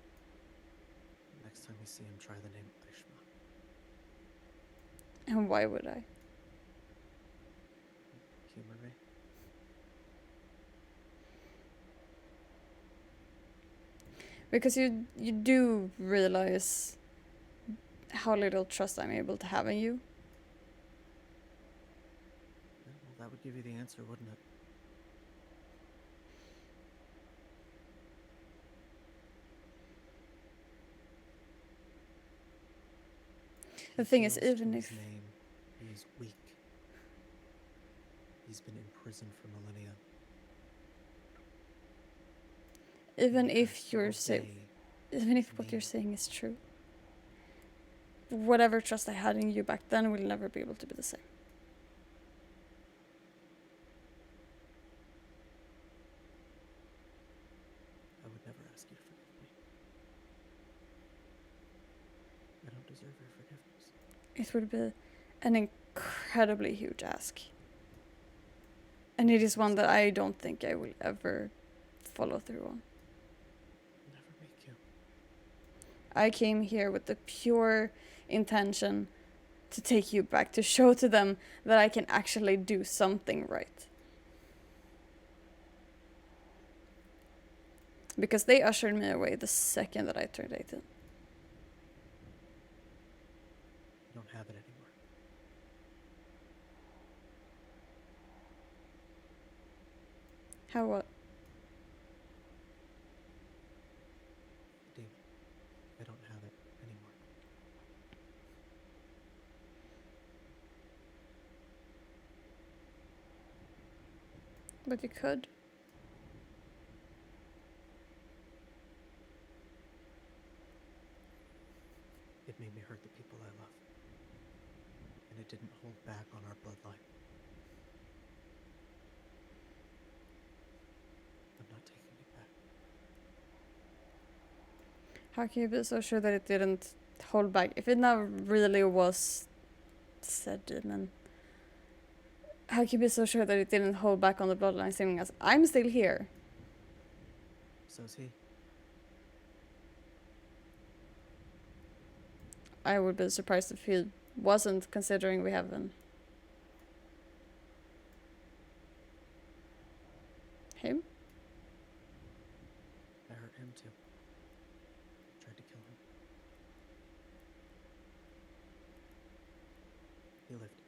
Next time you see him, try the name Aishma. And why would I? Humor me. Because you do realize how little trust I'm able to have in you. Yeah, well, that would give you the answer, wouldn't it? The He thing is, feels to even his if name, he is weak. He's been imprisoned for millennia. even And if has to you're obey even if his what you're name. saying is true, whatever trust I had in you back then will never be able to be the same. I would never ask you to forgive me. I don't deserve your forgiveness. It would be an incredibly huge ask. And it is one that I don't think I will ever follow through on. Never make you. I came here with the pure intention to take you back, to show to them that I can actually do something right. Because they ushered me away the second that I turned 18. You don't have it anymore. How what? Dean, I don't have it anymore. But you could. It made me hurt the people I love. And it didn't hold back on our bloodline. I'm not taking it back. How can you be so sure that it didn't hold back? If it now really was said demon, how can you be so sure that it didn't hold back on the bloodline, saying as I'm still here? So's he. I would be surprised if he wasn't, considering we haven't. Him? I hurt him too. Tried to kill him. He lived.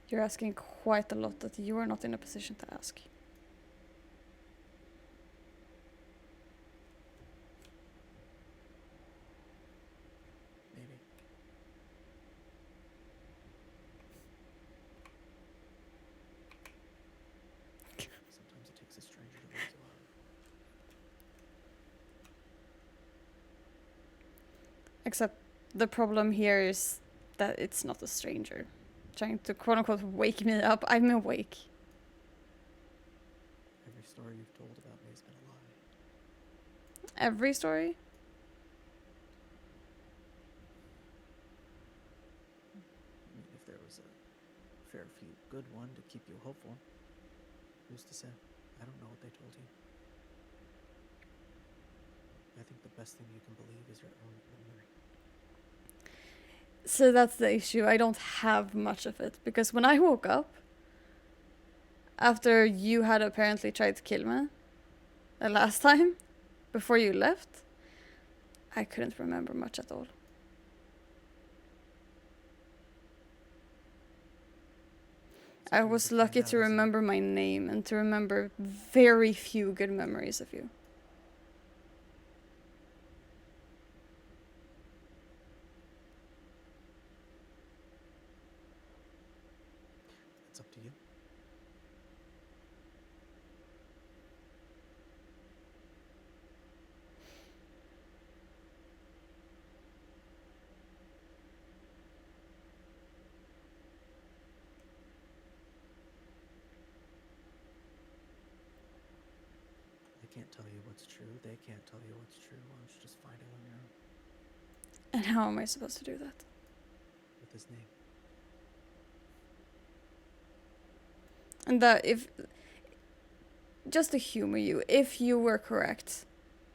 You're asking quite a lot that you are not in a position to ask. Maybe. Sometimes it takes a stranger to wake you up. Except the problem here is that it's not a stranger trying to quote unquote wake me up. I'm awake. Every story you've told about me has been a lie. Every story? I mean, if there was a fair few good one to keep you hopeful, who's to say? I don't know what they told you. I think the best thing you can believe is your own memory. So that's the issue. I don't have much of it. Because when I woke up, after you had apparently tried to kill me the last time, before you left, I couldn't remember much at all. So I easy was find lucky out, to isn't it? remember my name and to remember very few good memories of you. It's up to you. I can't tell you what's true. They can't tell you what's true. Why don't you just find it on your own And how am I supposed to do that? with his name? And that if, just to humor you, if you were correct,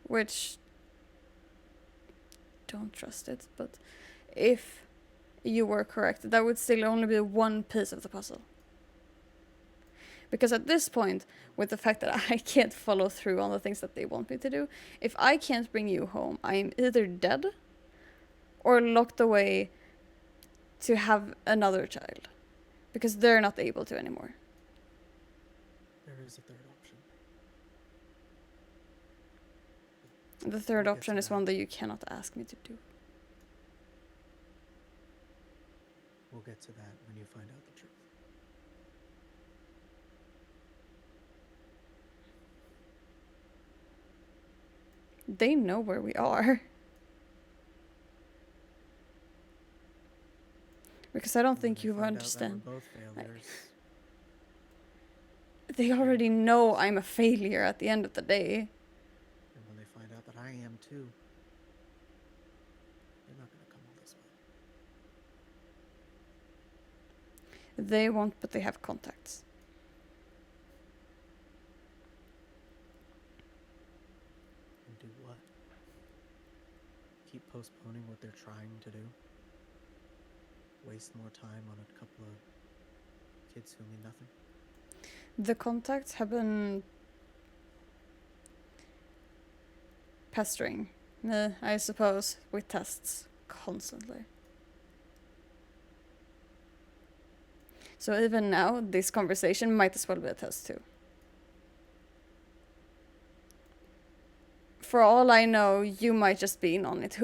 which, don't trust it, but if you were correct, that would still only be one piece of the puzzle. Because at this point, with the fact that I can't follow through on the things that they want me to do, if I can't bring you home, I'm either dead or locked away to have another child because they're not able to anymore. There is a third option. The third We'll get option to is that. one that you cannot ask me to do. We'll get to that when you find out the truth. They know where we are. Because I don't And when think they you find out that understand. we're both failures, They already know I'm a failure at the end of the day. and when they find out that I am too, they're not gonna come all this way. They won't, but they have contacts. And do what? Keep postponing what they're trying to do? Waste more time on a couple of kids who mean nothing? The contacts have been pestering me, I suppose, with tests constantly. So even now, this conversation might as well be a test too. For all I know, you might just be in on it.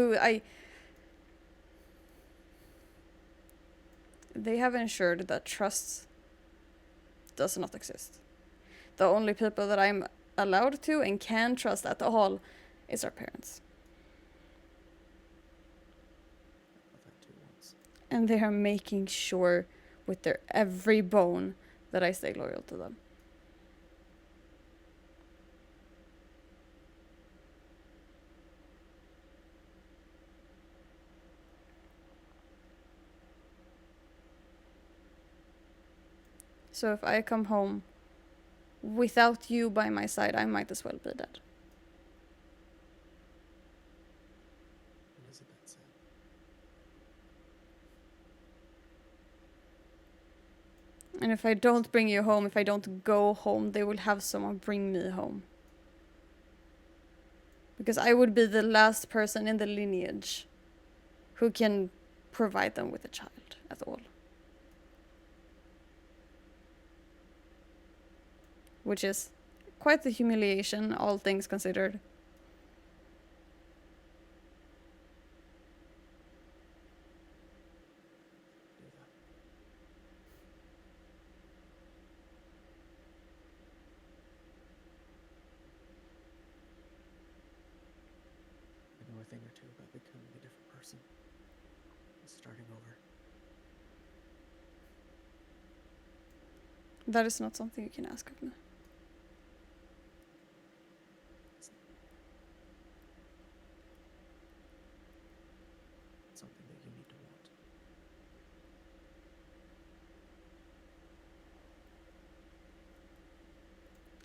They have ensured that trust does not exist. The only people that I'm allowed to and can trust at all is our parents. I thought that too once. And they are making sure with their every bone that I stay loyal to them. So if I come home without you by my side, I might as well be dead. It is a bit sad. And if I don't bring you home, if I don't go home, they will have someone bring me home. Because I would be the last person in the lineage who can provide them with a child at all. Which is quite the humiliation, all things considered. Do that. I know a thing or two about becoming a different person and starting over. That is not something you can ask of me. It's something that you need to want.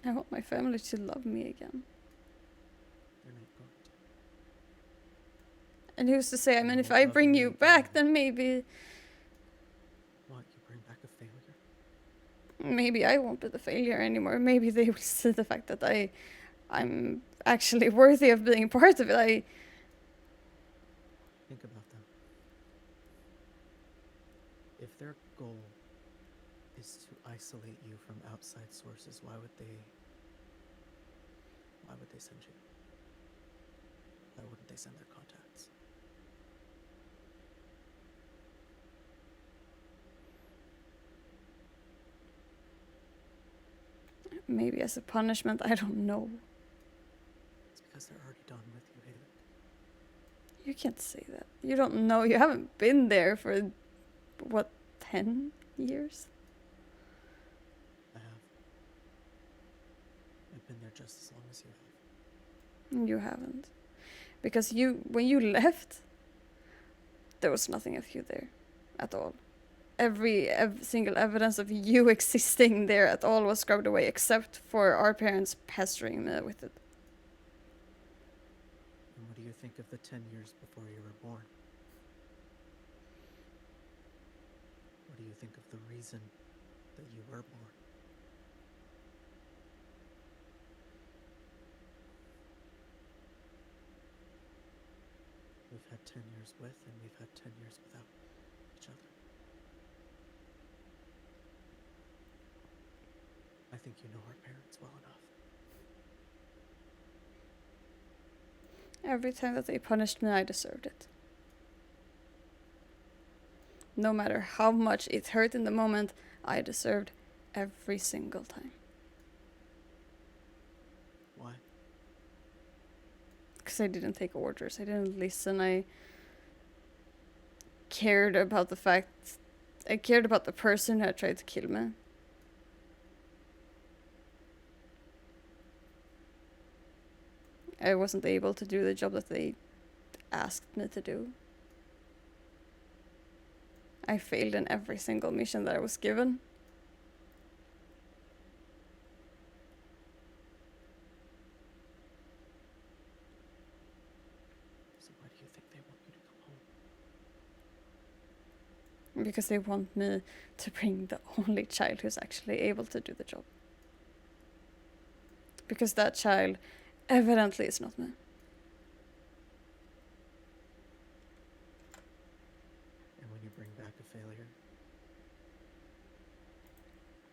I want my family to love me again. They're not going to. And who's to say, I They mean, if won't I love bring me you again. back, then maybe What, you bring back a failure? maybe I won't be the failure anymore. Maybe they will see the fact that I'm actually worthy of being part of it. Think about them. If their goal is to isolate you from outside sources, why would they send you? Why wouldn't they send their contacts? Maybe as a punishment, I don't know. It's because they're already done with you, Helig. You can't say that. You don't know. You haven't been there for, what, 10 years? I have. I've been there just as long as you have. You haven't. Because when you left, there was nothing of you there at all. Every single evidence of you existing there at all was scrubbed away, except for our parents pestering me with it. And what do you think of the 10 years before you were born? What do you think of the reason that you were born? we've had 10 years with, and we've had 10 years without each other. I think you know our parents well enough. Every time that they punished me, I deserved it. No matter how much it hurt in the moment, I deserved every single time. Why? Because I didn't take orders. I didn't listen. I cared about the person who had tried to kill me. I wasn't able to do the job that they asked me to do. I failed in every single mission that I was given. So why do you think they want you to come home? Because they want me to bring the only child who's actually able to do the job. Because that child evidently is not me. And when you bring back a failure,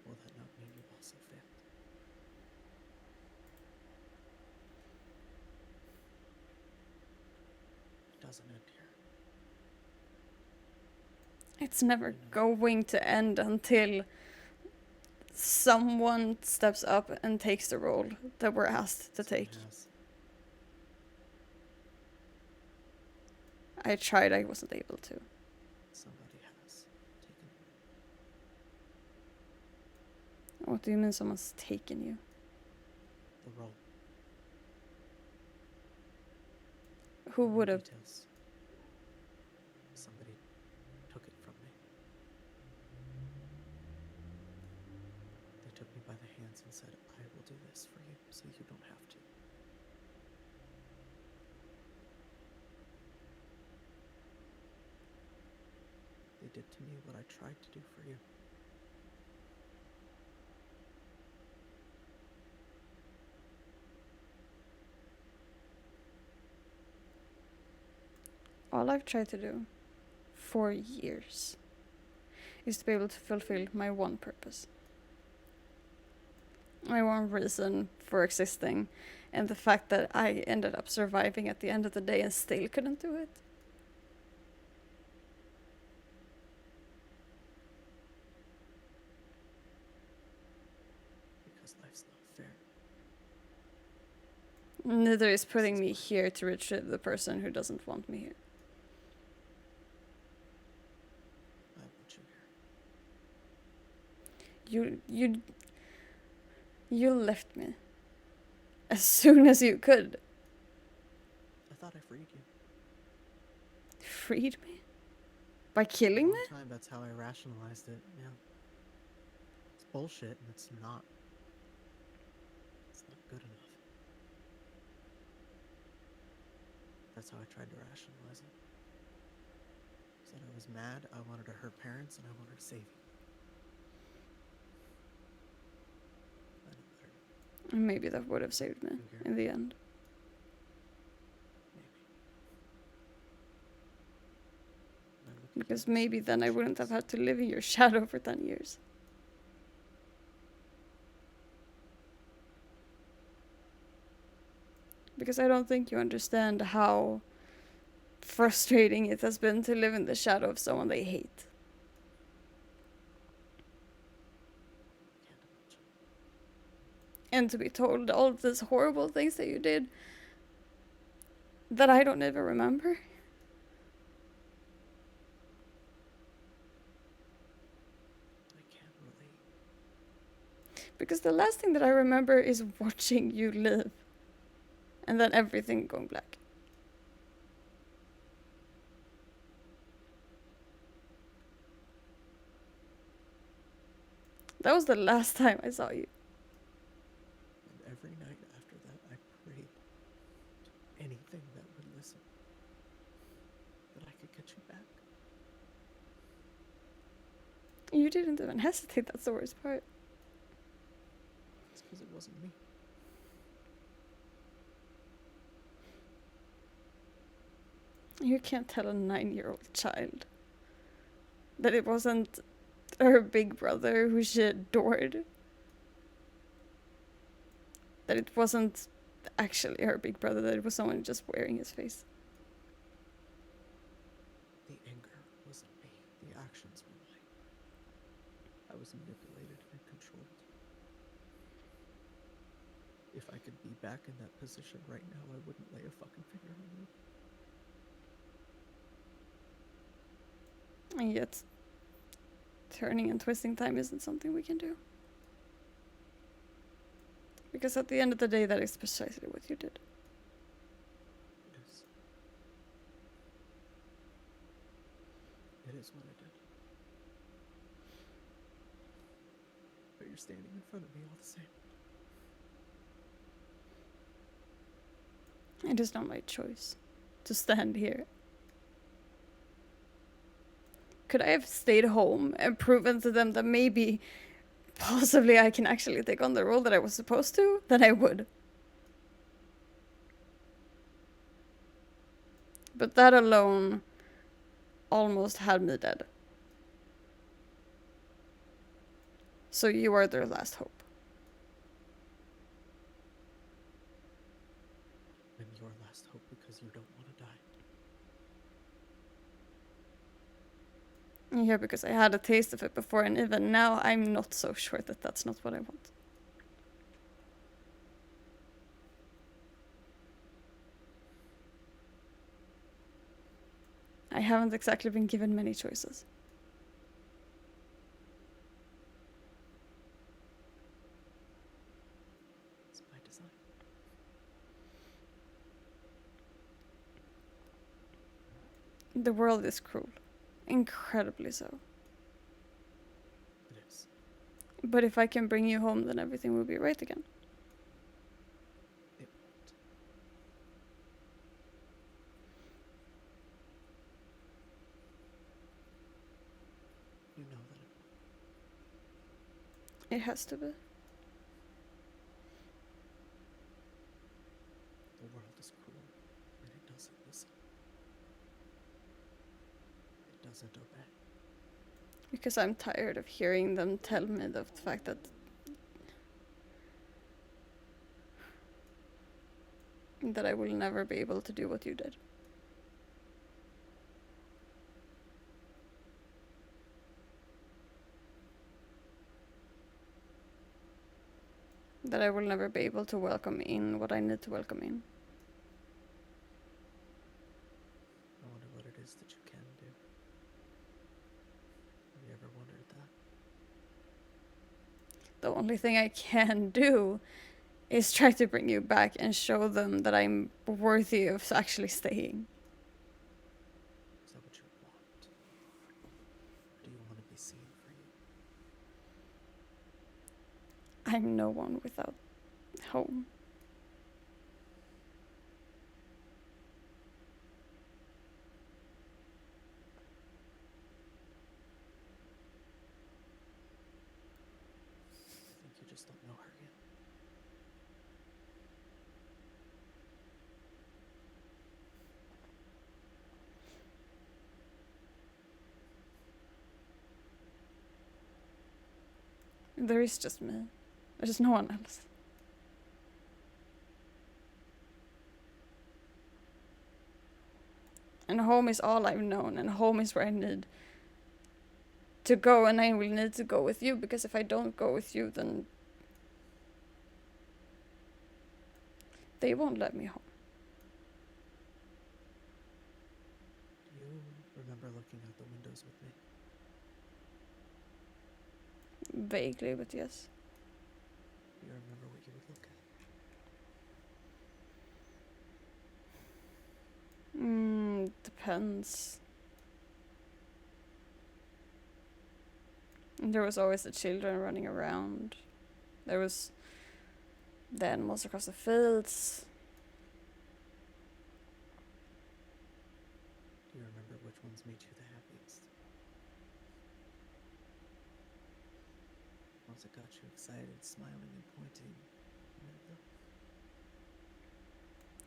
will that not mean you've also failed? It doesn't end here. It's never going to end until someone steps up and takes the role that we're asked to take. Someone has. I tried, I wasn't able to. Somebody has taken the What do you mean someone's taken you? role. Who would have? Details. Somebody took it from me. They took me by the hands and said, I will do this for you so you don't have to. They did to me what I tried to do for you. All I've tried to do for years is to be able to fulfill my one purpose. My one reason for existing, and the fact that I ended up surviving at the end of the day and still couldn't do it. Because life's not fair. Neither is putting me here to retrieve the person who doesn't want me here. I want you here. You left me as soon as you could. I thought I freed you. Freed me? By killing me? For a long time, that's how I rationalized it, yeah. It's bullshit, and it's not good enough. That's how I tried to rationalize it. Said I was mad, I wanted to hurt parents, and I wanted to save you. I know better. Maybe that would have saved me in the end. Maybe. Now look at Because you, maybe then I wouldn't have choice. had to live in your shadow for 10 years. Because I don't think you understand how frustrating it has been to live in the shadow of someone they hate. Can't imagine. And to be told all of these horrible things that you did that I don't even remember. I can't relate. Because the last thing that I remember is watching you live. And then everything going black. That was the last time I saw you. And every night after that, I prayed to anything that would listen, that I could get you back. You didn't even hesitate, that's the worst part. It's because it wasn't me. You can't tell a 9-year-old child that it wasn't her big brother who she adored. That it wasn't actually her big brother, that it was someone just wearing his face. The anger wasn't me. The actions were mine. I was manipulated and controlled. If I could be back in that position right now, I wouldn't lay a fucking finger on you. And yet, turning and twisting time isn't something we can do. Because at the end of the day, that is precisely what you did. It is. It is what I did. But you're standing in front of me all the same. It is not my choice to stand here. Could I have stayed home and proven to them that maybe, possibly I can actually take on the role that I was supposed to? Then I would. But that alone almost had me dead. So you are their last hope. I'm your last hope because you don't want to die. Yeah, because I had a taste of it before, and even now I'm not so sure that that's not what I want. I haven't exactly been given many choices. It's by design. The world is cruel. Incredibly so. It is. But if I can bring you home, then everything will be right again. It won't. You know that it won't. It has to be. The world is cruel, and it doesn't listen. It doesn't obey. Because I'm tired of hearing them tell me the fact that I will never be able to do what you did. That I will never be able to welcome in what I need to welcome in. I wonder what it is that you can do. Have you ever wondered that? The only thing I can do is try to bring you back and show them that I'm worthy of actually staying. Is that what you want? Or do you want to be seen for you? I'm no one without home. I think you just don't know her yet. There is just me. There's no one else. And home is all I've known, and home is where I need to go, and I will need to go with you, because if I don't go with you, then they won't let me home. Do you remember looking out the windows with me? Vaguely, but yes. Do you remember what you would look at? Depends. There was always the children running around. There was the animals across the fields. Do you remember which ones made you the happiest? Ones that got you excited, smiling and pointing. You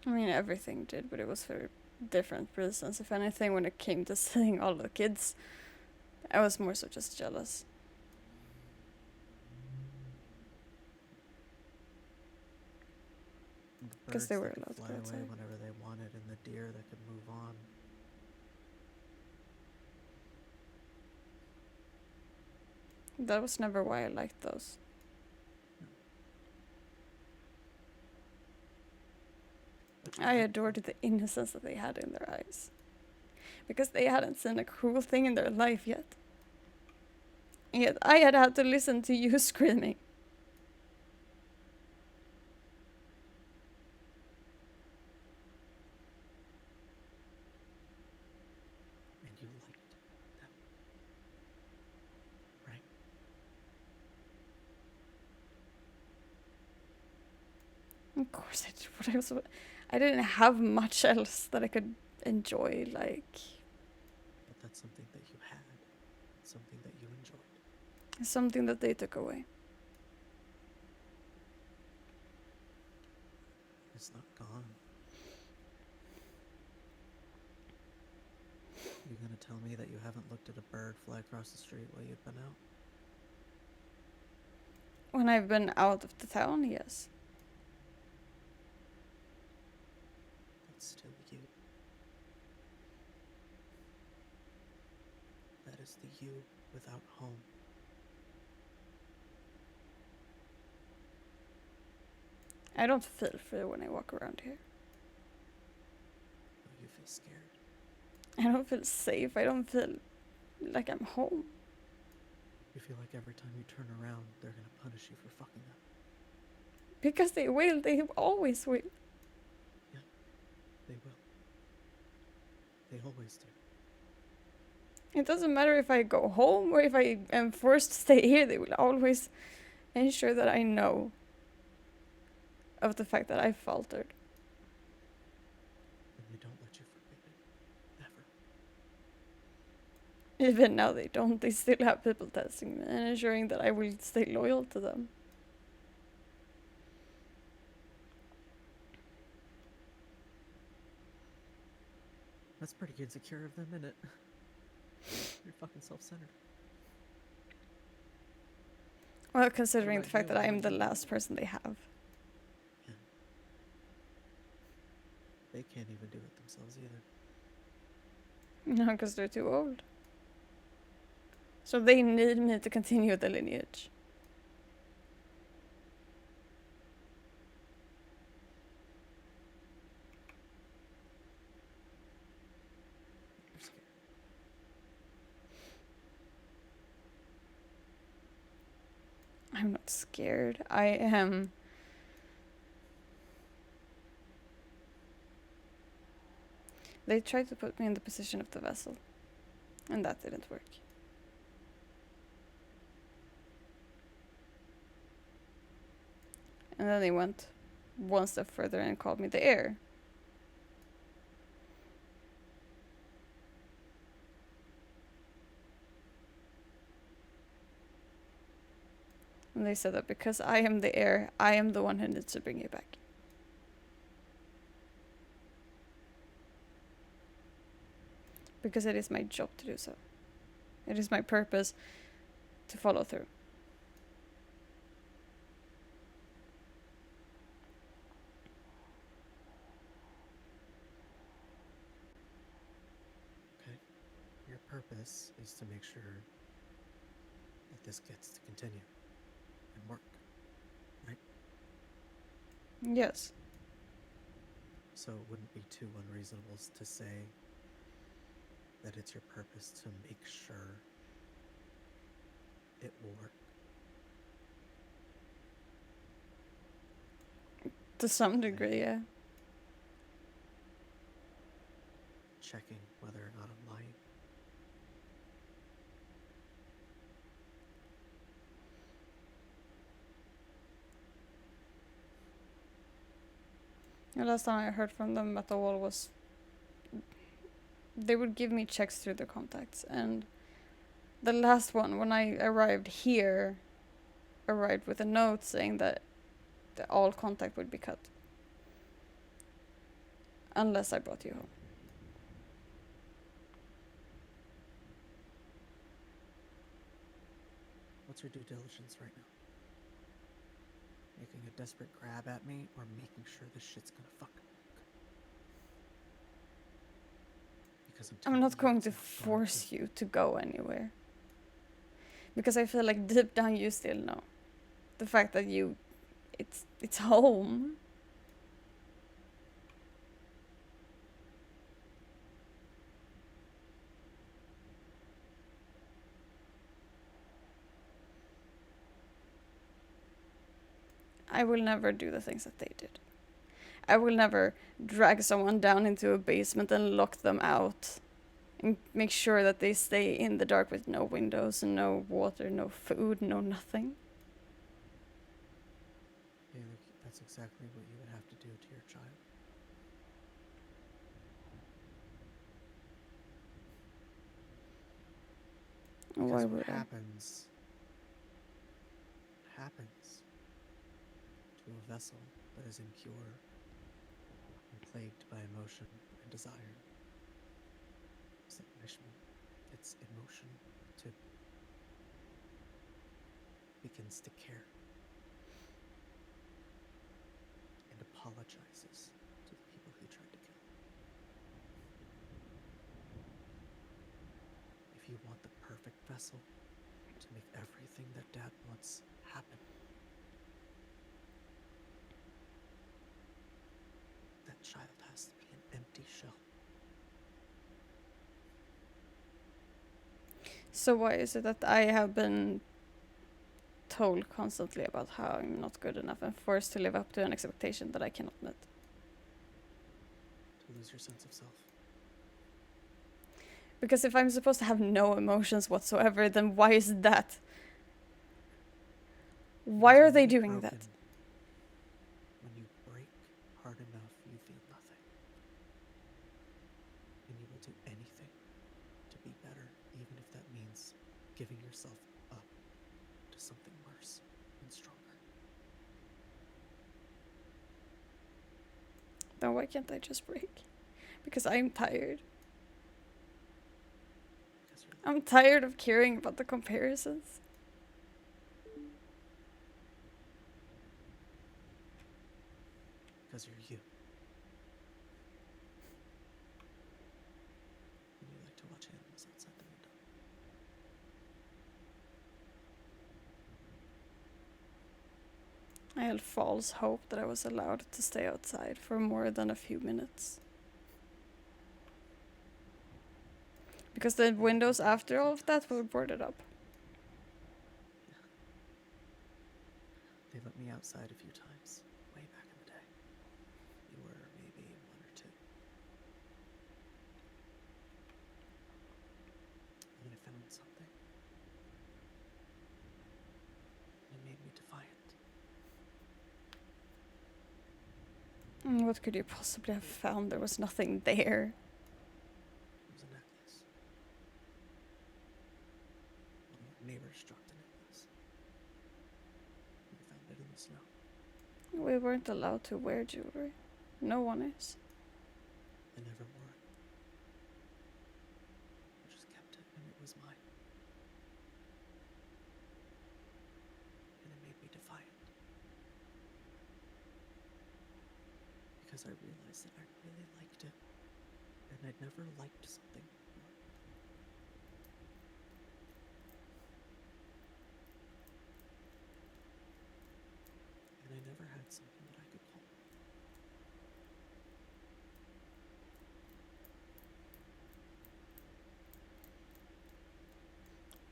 know, I mean, everything did, but it was very different reasons. If anything, when it came to seeing all the kids, I was more so just jealous. The 'Cause they birds were that could allowed to fly go away outside. whenever they wanted, and the deer that could move on. That was never why I liked those. But you I liked adored them. the innocence that they had in their eyes. Because they hadn't seen a cruel thing in their life yet. And yet I had had to listen to you screaming. And you liked them. Right? Of course I did. What else? I didn't have much else that I could enjoy, like But that's something that you had. Something that you enjoyed. something that they took away. It's not gone. You gonna tell me that you haven't looked at a bird fly across the street while you've been out? When I've been out of the town, yes. That's still you. That is the you without home. I don't feel free when I walk around here. Oh, you feel scared. I don't feel safe. I don't feel like I'm home. You feel like every time you turn around, they're gonna punish you for fucking up. Because they will. They always will. They will. They always do. It doesn't matter if I go home or if I am forced to stay here. They will always ensure that I know of the fact that I faltered. And they don't let you forget it. Ever. Even now they don't. They still have people testing me and ensuring that I will stay loyal to them. That's pretty insecure of them, isn't it? You're fucking self-centered. Well, considering about the fact you? that I What am about the you? last person they have. Yeah. They can't even do it themselves either. No, because they're too old. So they need me to continue the lineage. You're scared. I'm not scared. I am. They tried to put me in the position of the vessel, and that didn't work. And then they went one step further and called me the heir. And they said that because I am the heir, I am the one who needs to bring you back. Because it is my job to do so. It is my purpose to follow through. Okay? Your purpose is to make sure that this gets to continue and work. Yes. So it wouldn't be too unreasonable to say that it's your purpose to make sure it will work. To some degree, yeah. Checking whether or not I'm lying. The last time I heard from them at the wall was they would give me checks through their contacts, and the last one, when I arrived here, arrived with a note saying that all contact would be cut unless I brought you home. What's your due diligence right now? Making a desperate grab at me, or making sure this shit's gonna fucking work? Because I'm telling not you going it's to not going force you to go anywhere. Because I feel like deep down you still know. The fact that it's home. I will never do the things that they did. I will never drag someone down into a basement and lock them out and make sure that they stay in the dark with no windows and no water, no food, no nothing. Yeah, like, that's exactly what you would have to do to your child. Because Why what would I? happens to a vessel that is impure and plagued by emotion and desire is that its emotion to begins to care and apologizes to the people he tried to kill. If you want the perfect vessel to make everything that Dad wants happen, that child has to be an empty shell. So why is it that I have been told constantly about how I'm not good enough and forced to live up to an expectation that I cannot meet? To lose your sense of self. Because if I'm supposed to have no emotions whatsoever, then why is that? Why Because are when they you're doing that? broken, when you break hard enough, you feel nothing. And you will do anything to be better, even if that means giving yourself up to something worse and stronger. Then why can't I just break? Because I'm tired. Because you're I'm tired of caring about the comparisons. because you're you. And you like to watch animals outside the window. I had false hope that I was allowed to stay outside for more than a few minutes. Because the windows after all of that were boarded up. They let me outside a few times, way back in the day. You were maybe 1 or 2. And then I found something. And it made me defiant. What could you possibly have found? There was nothing there. It was a necklace. One of our neighbors dropped a necklace. We found it in the snow. We weren't allowed to wear jewelry. No one is. I never wore it. I just kept it, and it was mine. And it made me defiant. Because I realized that I really liked it, and I'd never liked something before. And I never had something that I could call.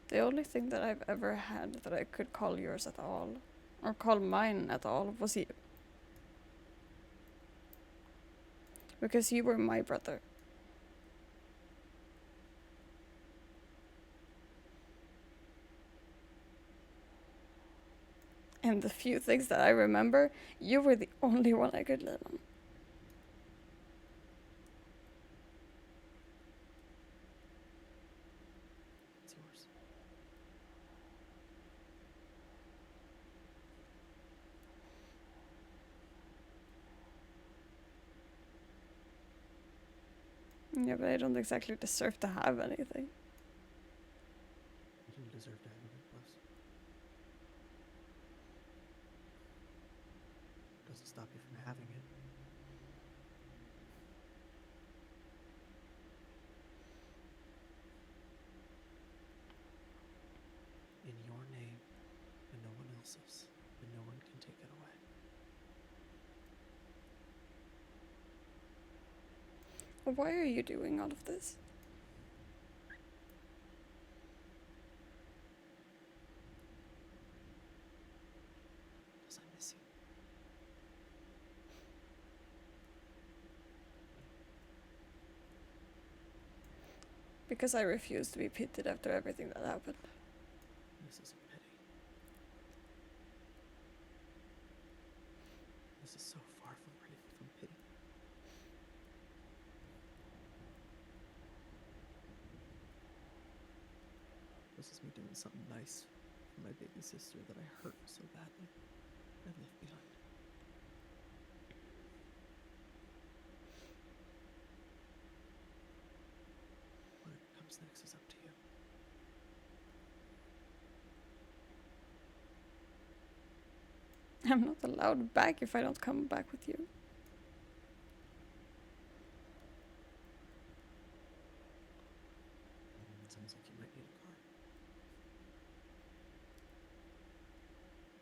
The only thing that I've ever had that I could call yours at all, or call mine at all, was you. Because you were my brother. And the few things that I remember, you were the only one I could lean on. It's yours. Yeah, but I don't exactly deserve to have anything. You didn't deserve to have a necklace. doesn't stop you from having it. In your name, and no one else's, and no one can take it away. Why are you doing all of this? Because I miss you. Because I refuse to be pitied after everything that happened. This isn't pity. This is so far from pity. This is me doing something nice for my baby sister that I hurt so badly and left behind. What comes next is up to you. I'm not allowed back if I don't come back with you. Sounds like you might need a car.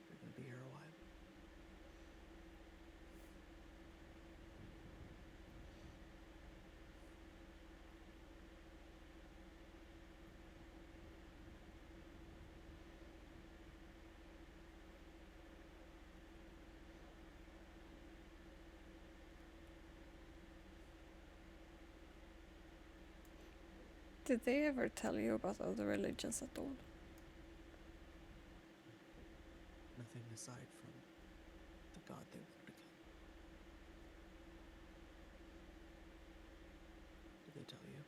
You're gonna be here a while. Did they ever tell you about other religions at all? Nothing aside from the god they wanted to kill. Did they tell you?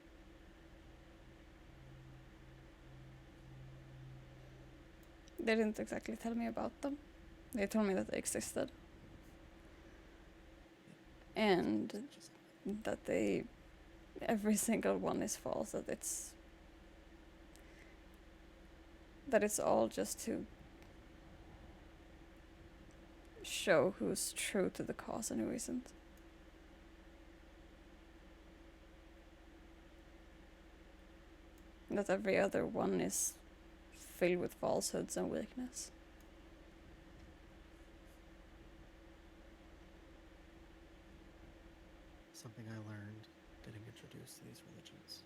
They didn't exactly tell me about them. They told me that they existed. And Just that every single one is false, that it's all just to show who's true to the cause and who isn't. That every other one is filled with falsehoods and weakness. something I learned getting introduced to these religions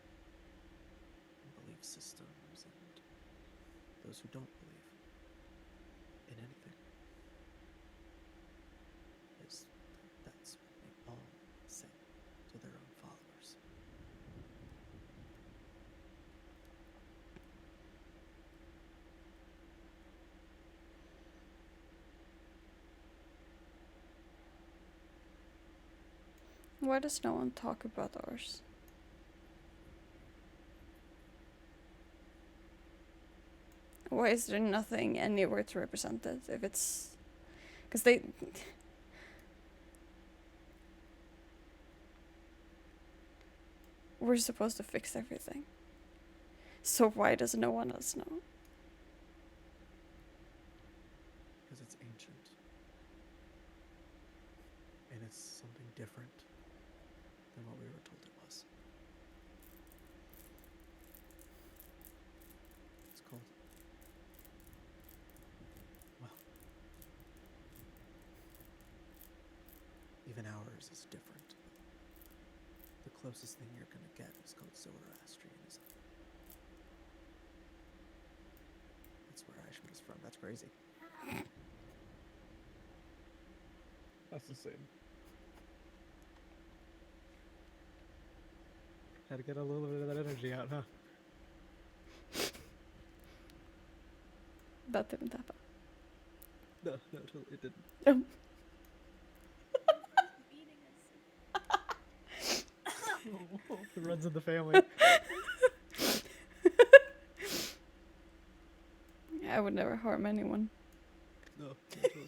and belief systems and those who don't believe in anything is that's what they all say to their own followers. Why does no one talk about ours? Why is there nothing anywhere to represent it if it's... Because they... We're supposed to fix everything. So why does no one else know? Because it's ancient. And it's something different than what we were told it was. It's called... well... even ours is different. The closest thing you're gonna get is called Zoroastrianism. That's where Ashman is from. That's crazy. That's insane. Had to get a little bit of that energy out, huh? That didn't happen. No, totally it didn't. Beating us. It runs in the family. I would never harm anyone. No, totally.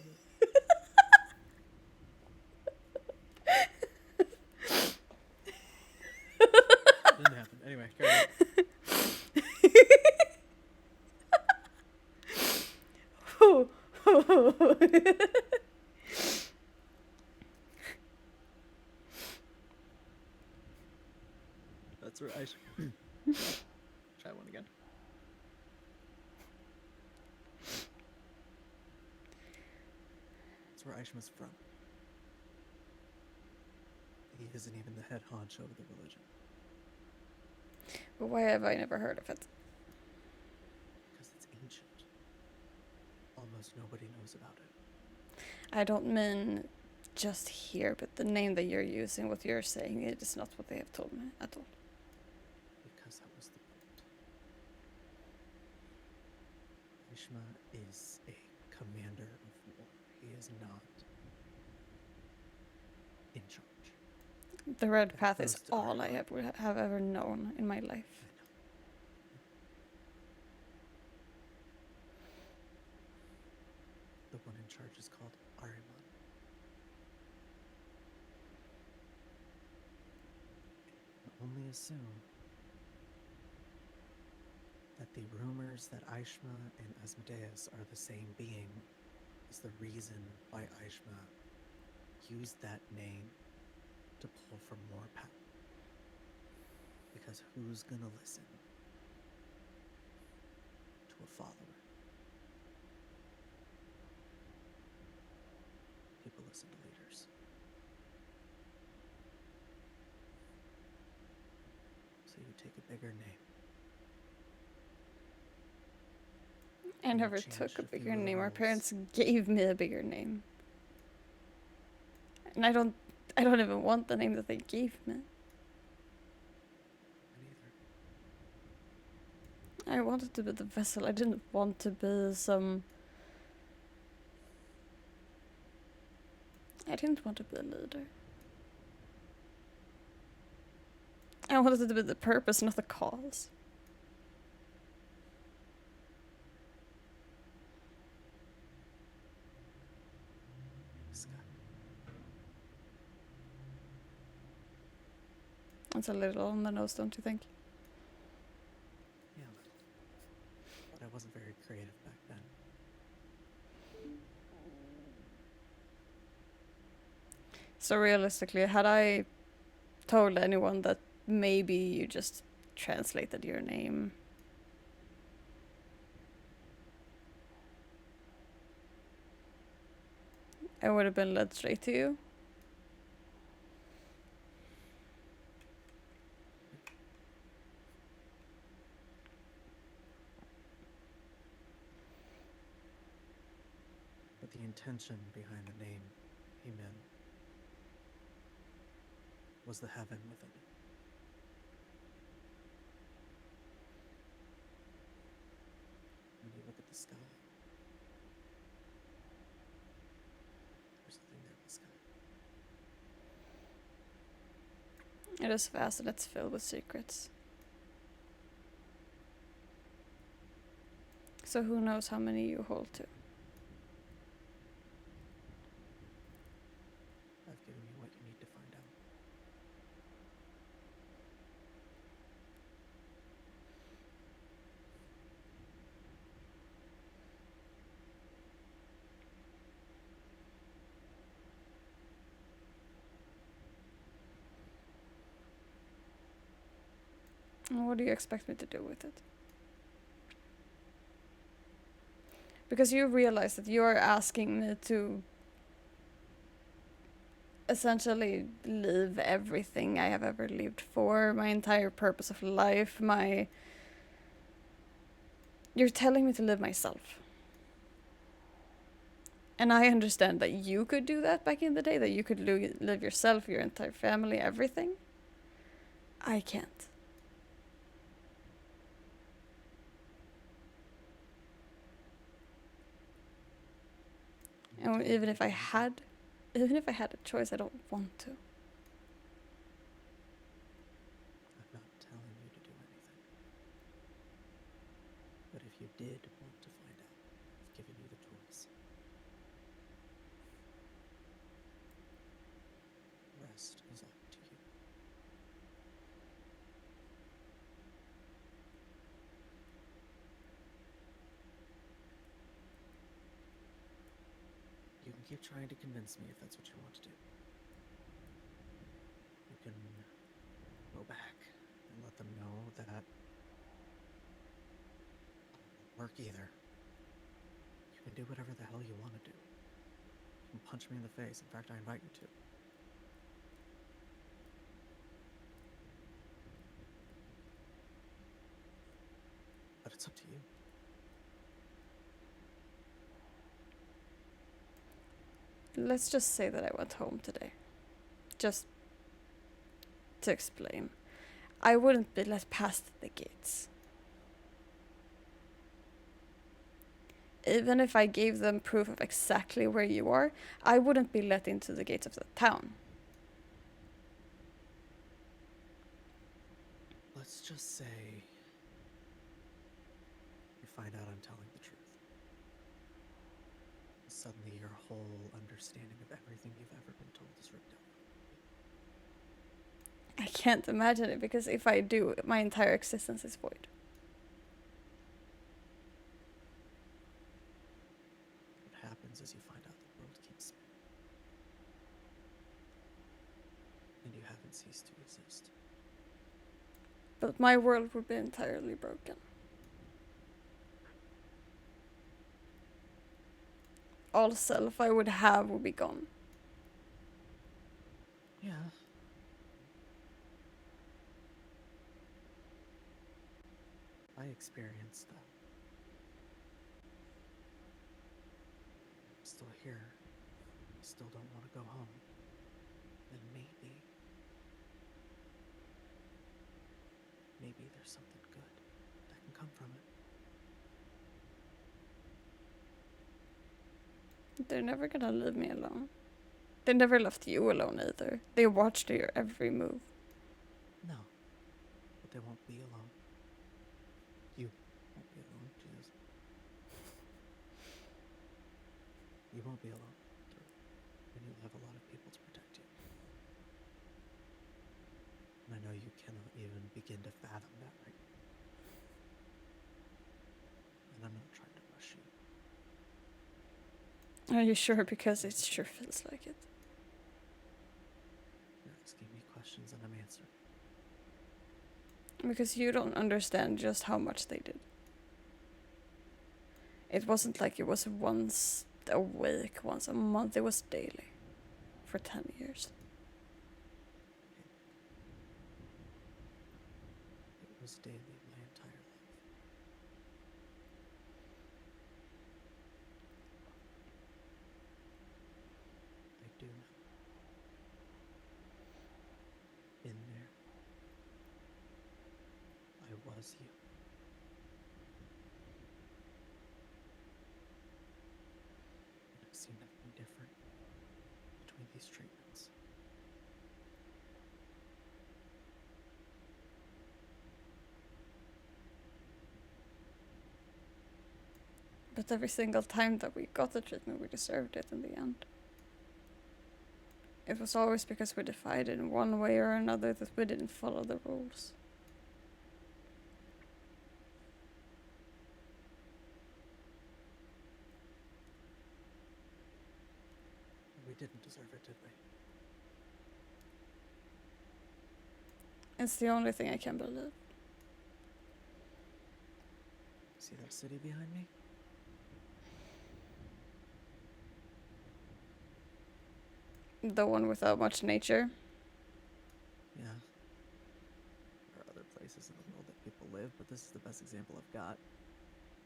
Didn't happen. Anyway, carry on. where I try one again. That's where Aishma's from. He isn't even the head honcho of the religion. But why have I never heard of it? Because it's ancient. Almost nobody knows about it. I don't mean just here, but the name that you're using, what you're saying, it is not what they have told me at all. Because that was the point. Aishma is a commander of war. He is not in charge. The Red That Path is goes to all I Arima. have ever known in my life. I know. The one in charge is called Ariman. I only assume that the rumors that Aishma and Asmodeus are the same being is the reason why Aishma used that name to pull for more power. Because who's gonna listen to a follower? People listen to leaders. So you take a bigger name. I You never change took a a few bigger little name. Our rules. parents gave me a bigger name. And I don't even want the name that they gave me. Me neither. I wanted to be the vessel. I didn't want to be some... I didn't want to be a leader. I wanted to be the purpose, not the cause. Scott. That's a little on the nose, don't you think? Yeah, a little. But I wasn't very creative back then. So realistically, had I told anyone that maybe you just translated your name, I would have been led straight to you. But the intention behind the name he meant was the heaven within it. When you look at the sky, there's nothing there but sky. It is vast and it's filled with secrets. So who knows how many you hold to? I've given you what you need to find out. And what do you expect me to do with it? Because you realize that you're asking me to essentially leave everything I have ever lived for, my entire purpose of life, You're telling me to live myself. And I understand that you could do that back in the day, that you could live yourself, your entire family, everything. I can't. And even if I had a choice, I don't want to. I'm not telling you to do anything. But if you did want to find out, I've given you the tools. The rest is up to you. You can keep trying to convince me if that's what you want to do. You can go back and let them that won't work either. You can do whatever the hell you want to do. You can punch me in the face. In fact, I invite you to. But it's up to you. Let's just say that I went home today. Just to explain. I wouldn't be let past the gates. Even if I gave them proof of exactly where you are, I wouldn't be let into the gates of the town. Let's just say you find out I'm telling the truth. Suddenly your whole understanding of everything you've ever been told is ripped out. I can't imagine it, because if I do, my entire existence is void. What happens is you find out the world keeps spinning. And you haven't ceased to exist. But my world would be entirely broken. All self I would have would be gone. Yeah. I experienced that. I'm still here. I still don't want to go home. And maybe there's something good that can come from it. They're never gonna leave me alone. They never left you alone either. They watched your every move. No. But they won't be alone. You won't be alone, Jesus. You won't be alone. And you'll have a lot of people to protect you. And I know you cannot even begin to fathom that right now. And I'm not trying to rush you. Are you sure? Because it sure feels like it. You're asking me questions and I'm answering. Because you don't understand just how much they did. It wasn't like it was once a week, once a month. It was daily. For 10 years. It was daily my entire life. I do know. In there, I was you. And I've seen nothing different between these treatments. But every single time that we got the treatment, we deserved it in the end. It was always because we defied in one way or another that we didn't follow the rules. We didn't deserve it, did we? It's the only thing I can believe. See that city behind me? The one without much nature. Yeah. There are other places in the world that people live, but this is the best example I've got.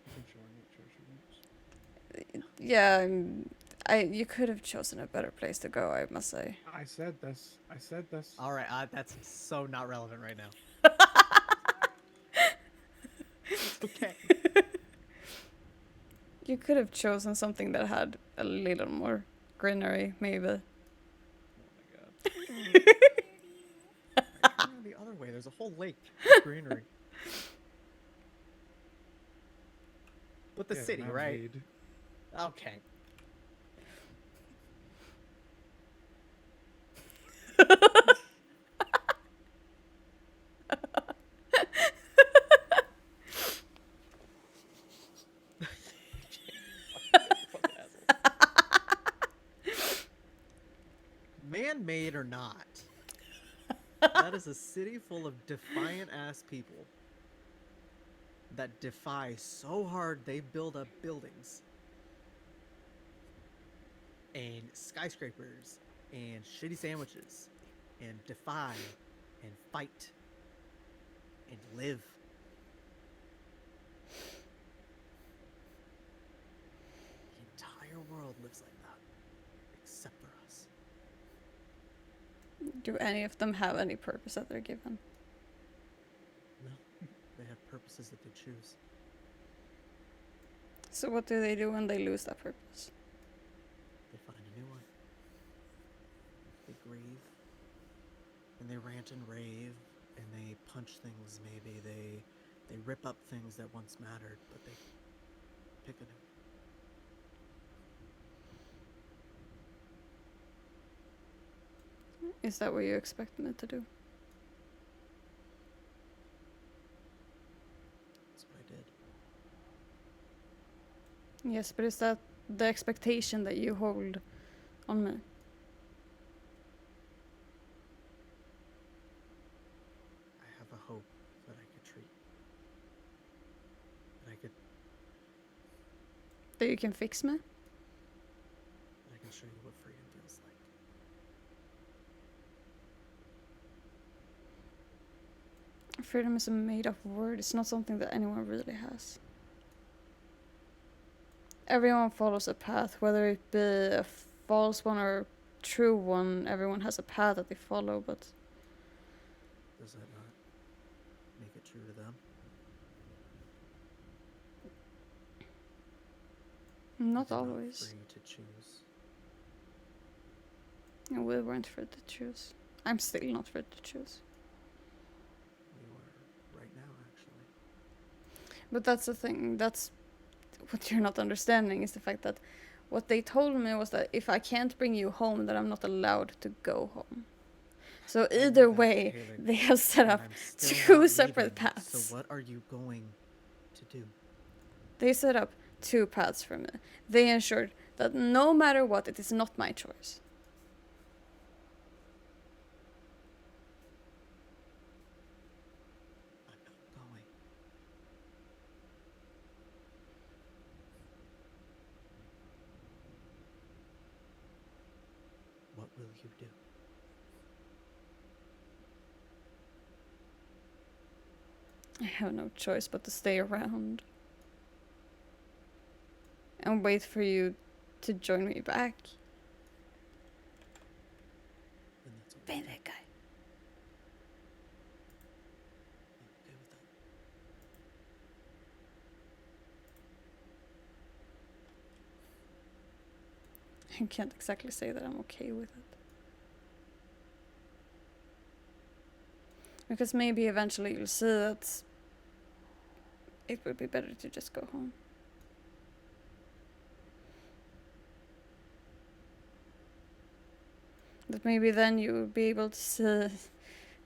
You can show me what treasure is. Yeah, you could have chosen a better place to go, I must say. I said this. I said this. Alright, that's so not relevant right now. Okay. You could have chosen something that had a little more greenery, maybe. Oh my god. Turn the other way, there's a whole lake of greenery. With the Yeah, city, now right? read. Okay. Man-made or not, That is a city full of defiant ass people that defy so hard they build up buildings and skyscrapers and shitty sandwiches and defy and fight and live. The entire world lives like that, except for us. Do any of them have any purpose that they're given? No, they have purposes that they choose. So what do they do when they lose that purpose? They find a new one. They grieve, and they rant and rave, and they punch things. Maybe they rip up things that once mattered, but they pick a new. Is that what you expect me to do? That's what I did. Yes, but is that the expectation that you hold on me? I have a hope that I could treat. That I could. That you can fix me? That I can show you what freedom feels like. Freedom is a made-up word. It's not something that anyone really has. Everyone follows a path, whether it be a false one or a true one. Everyone has a path that they follow, but Does that not make it true to them? not They're always. free to choose. And we weren't free to choose. I'm still not free to choose. You are right now, actually. But that's the thing. That's what you're not understanding is the fact that what they told me was that if I can't bring you home, then I'm not allowed to go home. So I know either that, way, Helig, they have set and up I'm still two not separate leaving. paths. So what are you going to do? They set up two paths for me. They ensured that no matter what, it is not my choice. I'm not going. What will you do? I have no choice but to stay around. And wait for you to join me back. Then that's what Be we'll do. that guy. I'm okay with that. I can't exactly say that I'm okay with it. Because maybe eventually you'll see that it would be better to just go home. That maybe then you will be able to see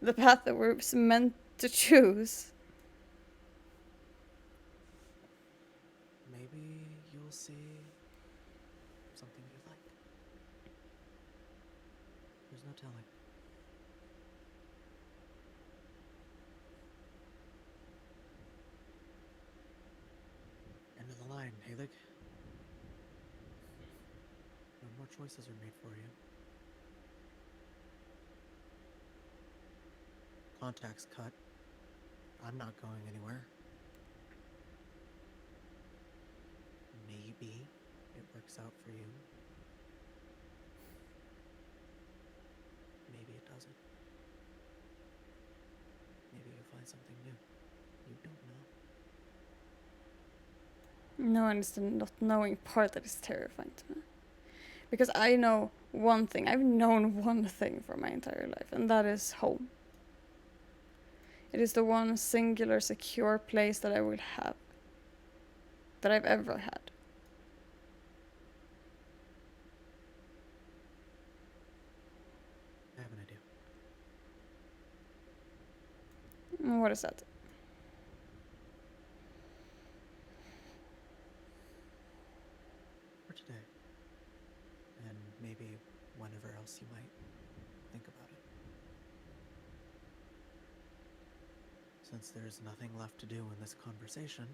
the path that we're meant to choose. Maybe you'll see something you like. There's no telling. End of the line, Helig. No more choices are made for you. Contact's cut. I'm not going anywhere. Maybe it works out for you. Maybe it doesn't. Maybe you'll find something new. You don't know. No, and it's the not knowing part that is terrifying to me. Because I know one thing. I've known one thing for my entire life, and that is home. It is the one singular, secure place that I will have. That I've ever had. I have an idea. And what is that? For today. And maybe whenever else you might think about it. Since there's nothing left to do in this conversation,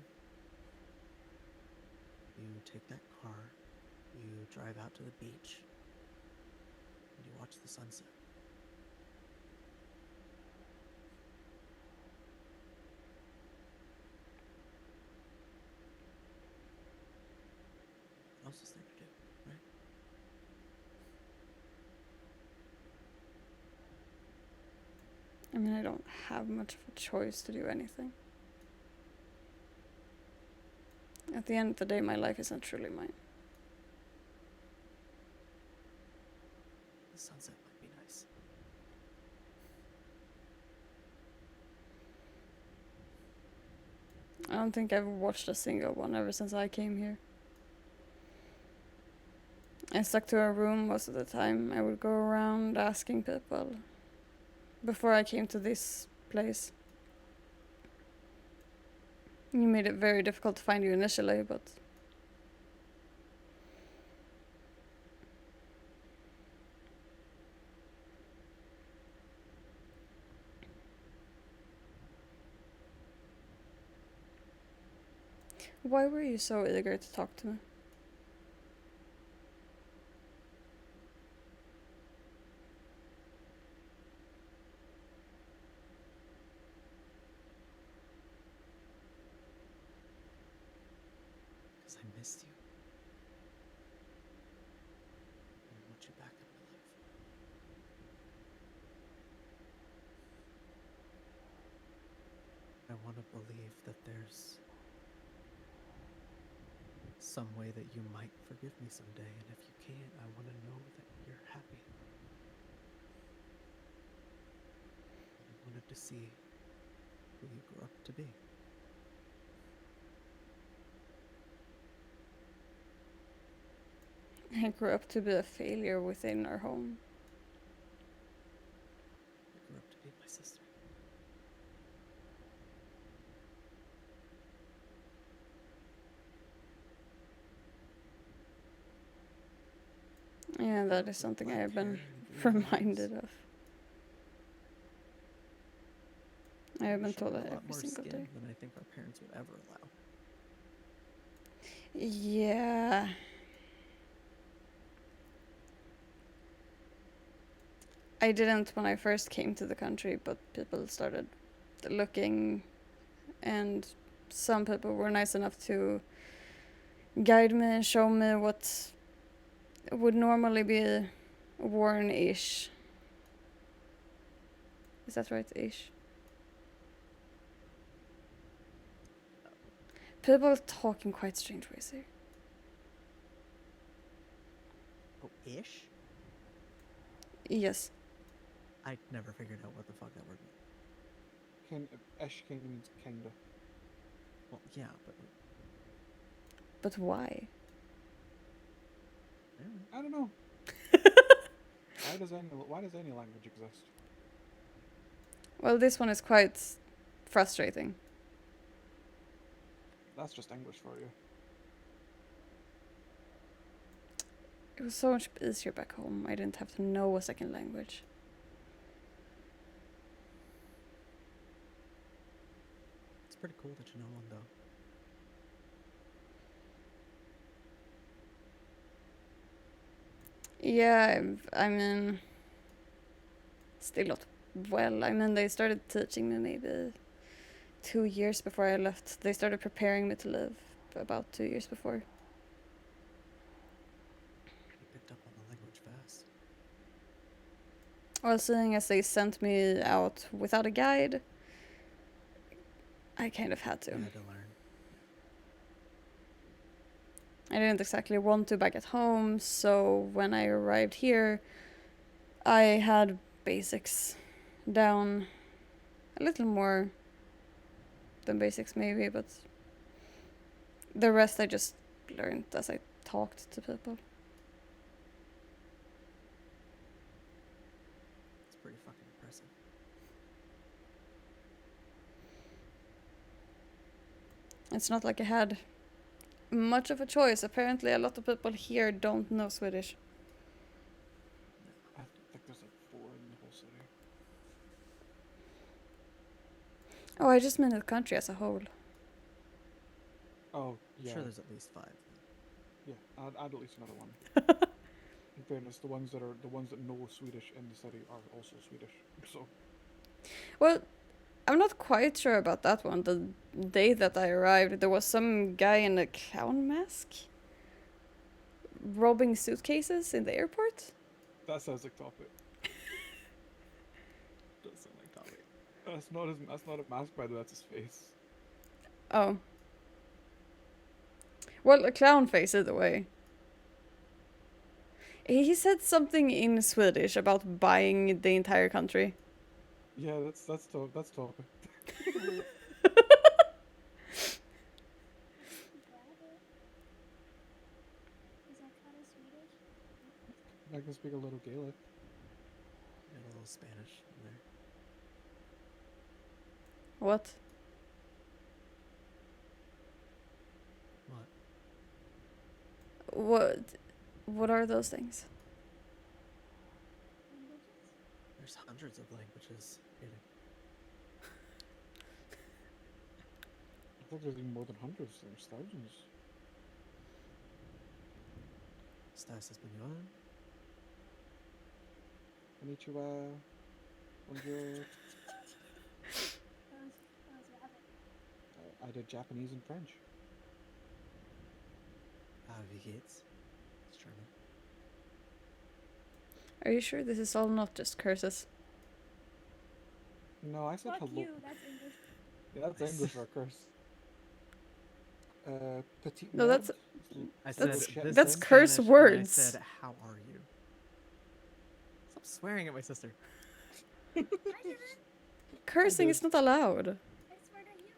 you take that car, you drive out to the beach, and you watch the sunset. What else is there to do, right? I mean, I don't have much of a choice to do anything. At the end of the day, my life isn't truly mine. The sunset might be nice. I don't think I've watched a single one ever since I came here. I stuck to a room most of the time. I would go around asking people before I came to this place. You made it very difficult to find you initially, but why were you so eager to talk to me? Because I missed you. I want you back in my life. I want to believe that there's some way that you might forgive me someday, and if you can't, I want to know that you're happy. I wanted to see who you grew up to be. I grew up to be a failure within our home. You grew up to be my sister. Yeah, that is something I have been reminded of. I have been told that a lot every more single skin day. than I think our parents would ever allow. Yeah. I didn't when I first came to the country, but people started looking, and some people were nice enough to guide me and show me what would normally be worn-ish. Is that right, ish? People talk in quite strange ways here. Oh, ish? Yes. I never figured out what the fuck that word meant. Ish kind of means kinda. Well, yeah, but But why? I don't know. Why does any language exist? Well, this one is quite frustrating. That's just English for you. It was so much easier back home. I didn't have to know a second language. It's pretty cool that you know one, though. Yeah, I mean, still not well. I mean, they started teaching me maybe 2 years before I left. They started preparing me to live about 2 years before. You picked up on the language fast. Well, seeing as they sent me out without a guide, I kind of had to. You had to learn. I didn't exactly want to back at home, so when I arrived here, I had basics down a little more than basics maybe, but the rest I just learned as I talked to people. It's pretty fucking impressive. It's not like I had much of a choice. Apparently a lot of people here don't know Swedish. I think there's like 4 in the whole city. Oh, I just meant the country as a whole. Oh, I'm yeah. sure there's at least 5. Yeah, add at least another one. In fairness, the ones that know Swedish in the city are also Swedish. So Well, I'm not quite sure about that one. The day that I arrived, there was some guy in a clown mask robbing suitcases in the airport. that sounds like topic. Does sound like Tommy. That's not a mask, by the way. That's his face. Oh. Well, a clown face either way. He said something in Swedish about buying the entire country. Yeah, that's topic. Grab it. Is that kind of Swedish? I can speak a little Gaelic. And a little Spanish in there. What? What? What are those things? Languages? There's hundreds of languages. Really. I think there's even more than hundreds. There's thousands. ¿Estás español? Konnichiwa. Bonjour. That was rabbit. I did Japanese and French. Wie geht's? It's German. Are you sure this is all not just curses? No, I said Fuck hello. you, that's English. Yeah, that's English for a curse. Petit No, that's- merde. I said That's- this that's in curse Spanish, words. And I said, how are you? Stop swearing at my sister. I didn't. Cursing is not allowed. I swear to you.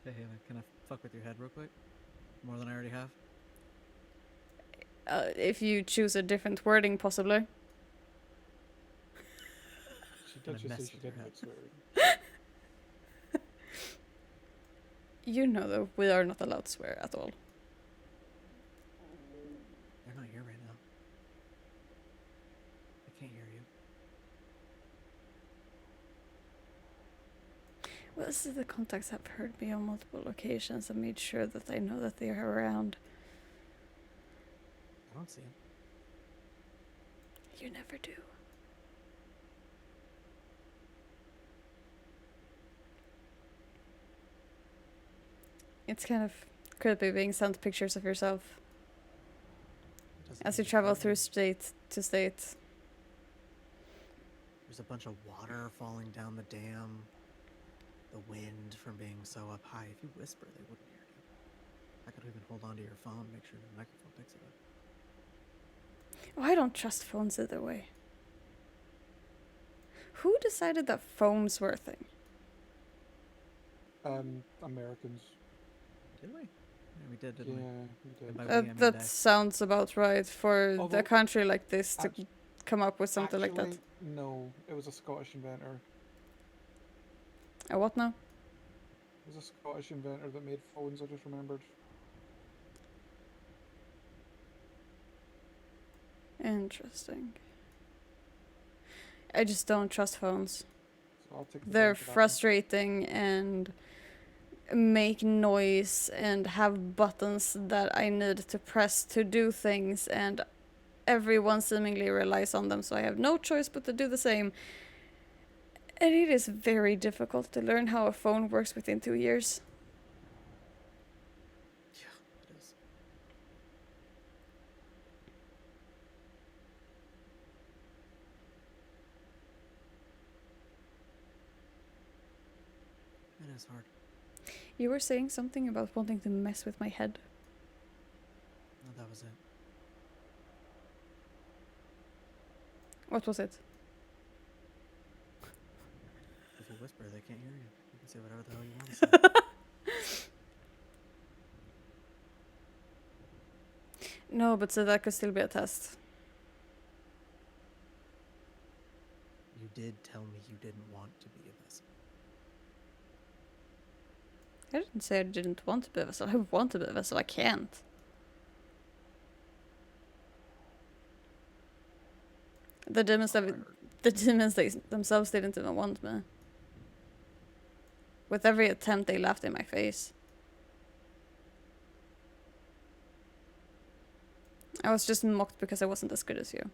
Hey, Hannah, can I fuck with your head real quick? More than I already have? If you choose a different wording, possibly. She Gonna did just mess say she with your didn't head. get swearing. You know that we are not allowed to swear at all. They're not here right now. I can't hear you. Well, this is the contacts have heard me on multiple occasions and made sure that I know that they are around. I don't see him. You never do. It's kind of creepy being sent pictures of yourself Doesn't as you mean travel find through him. state to state. There's a bunch of water falling down the dam. The wind from being so up high. If you whisper, they wouldn't hear you. I could even hold onto your phone, make sure the microphone picks it up. Oh, I don't trust phones either way. Who decided that phones were a thing? Americans. Did we? Yeah, we did, Yeah, didn't we? we did. And by we, I mean That they. sounds about right for Although- a country like this to Actu- come up with something like that. Actually, no, it was a Scottish inventor. A what now? It was a Scottish inventor that made phones, I just remembered. Interesting. I just don't trust phones. So I'll take the They're blame for that one. frustrating and make noise and have buttons that I need to press to do things, and everyone seemingly relies on them, so I have no choice but to do the same. And it is very difficult to learn how a phone works within 2 years. Yeah, it is. It is hard. You were saying something about wanting to mess with my head. No, that was it. What was it? If you whisper, they can't hear you. You can say whatever the hell you want to say. No, but so that could still be a test. You did tell me you didn't want to be a vessel. I didn't say I didn't want to be a vessel. I want to be a vessel. I can't. The demons, Hard. themselves didn't even want me. With every attempt, they laughed in my face. I was just mocked because I wasn't as good as you.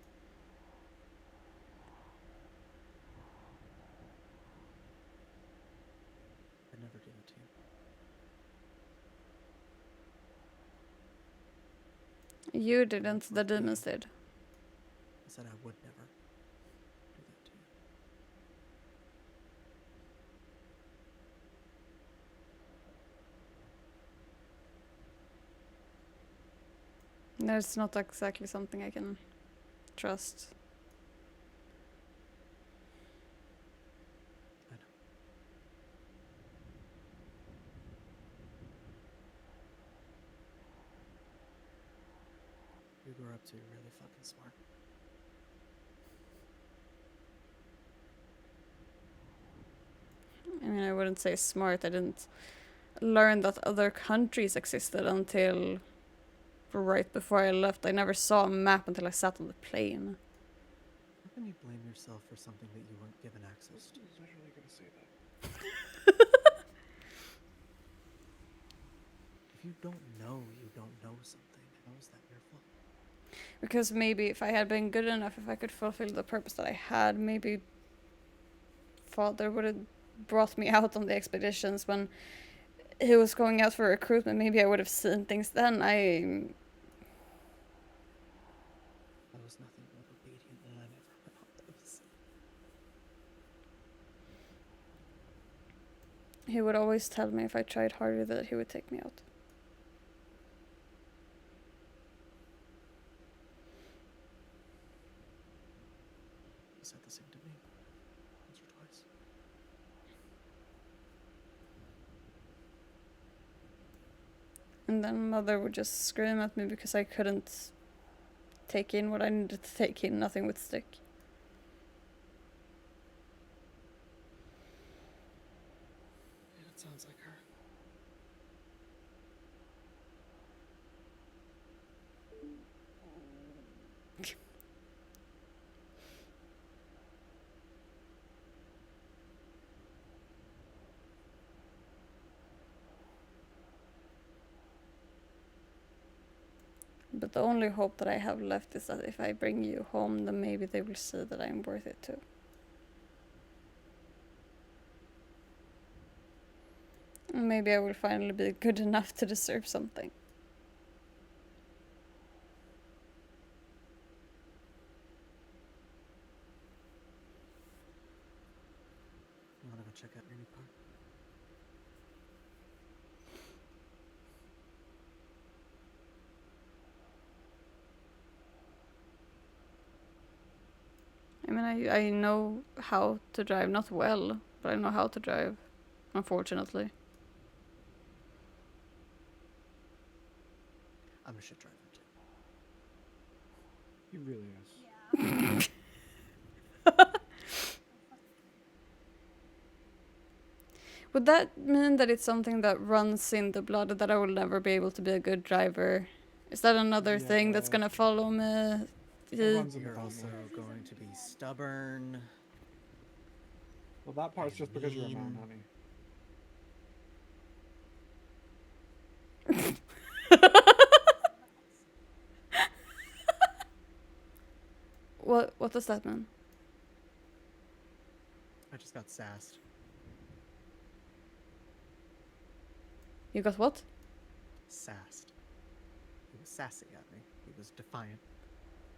I'd never do that to you. You didn't, the demons did. I said I would never do that to you. That's not exactly something I can trust. I know. You grew up to be really fucking smart. I mean, I wouldn't say smart. I didn't learn that other countries existed until right before I left. I never saw a map until I sat on the plane. How can you blame yourself for something that you weren't given access to? I was literally gonna say that. If you don't know something, how is that your fault? Because maybe if I had been good enough, if I could fulfill the purpose that I had, maybe Father would have brought me out on the expeditions when he was going out for recruitment. Maybe I would have seen things then. I was nothing but obedient and I never went on those. He would always tell me if I tried harder that he would take me out. He said the same to me. Once or twice. And then Mother would just scream at me because I couldn't take in what I needed to take in. Nothing would stick. Yeah, it sounds like her. But the only hope that I have left is that if I bring you home, then maybe they will see that I'm worth it too. Maybe I will finally be good enough to deserve something. You wanna go check out your new car? I mean, I know how to drive, not well, but I know how to drive, unfortunately. I'm a shit driver too. He really is. Yeah. Would that mean that it's something that runs in the blood, that I will never be able to be a good driver? Is that another thing that's Yeah. gonna follow me? It runs in the You're also family. going to be stubborn. Well, that part's just because you're a man, mean. honey. What does that mean? I just got sassed. You got what? Sassed. He was sassy at me. He was defiant.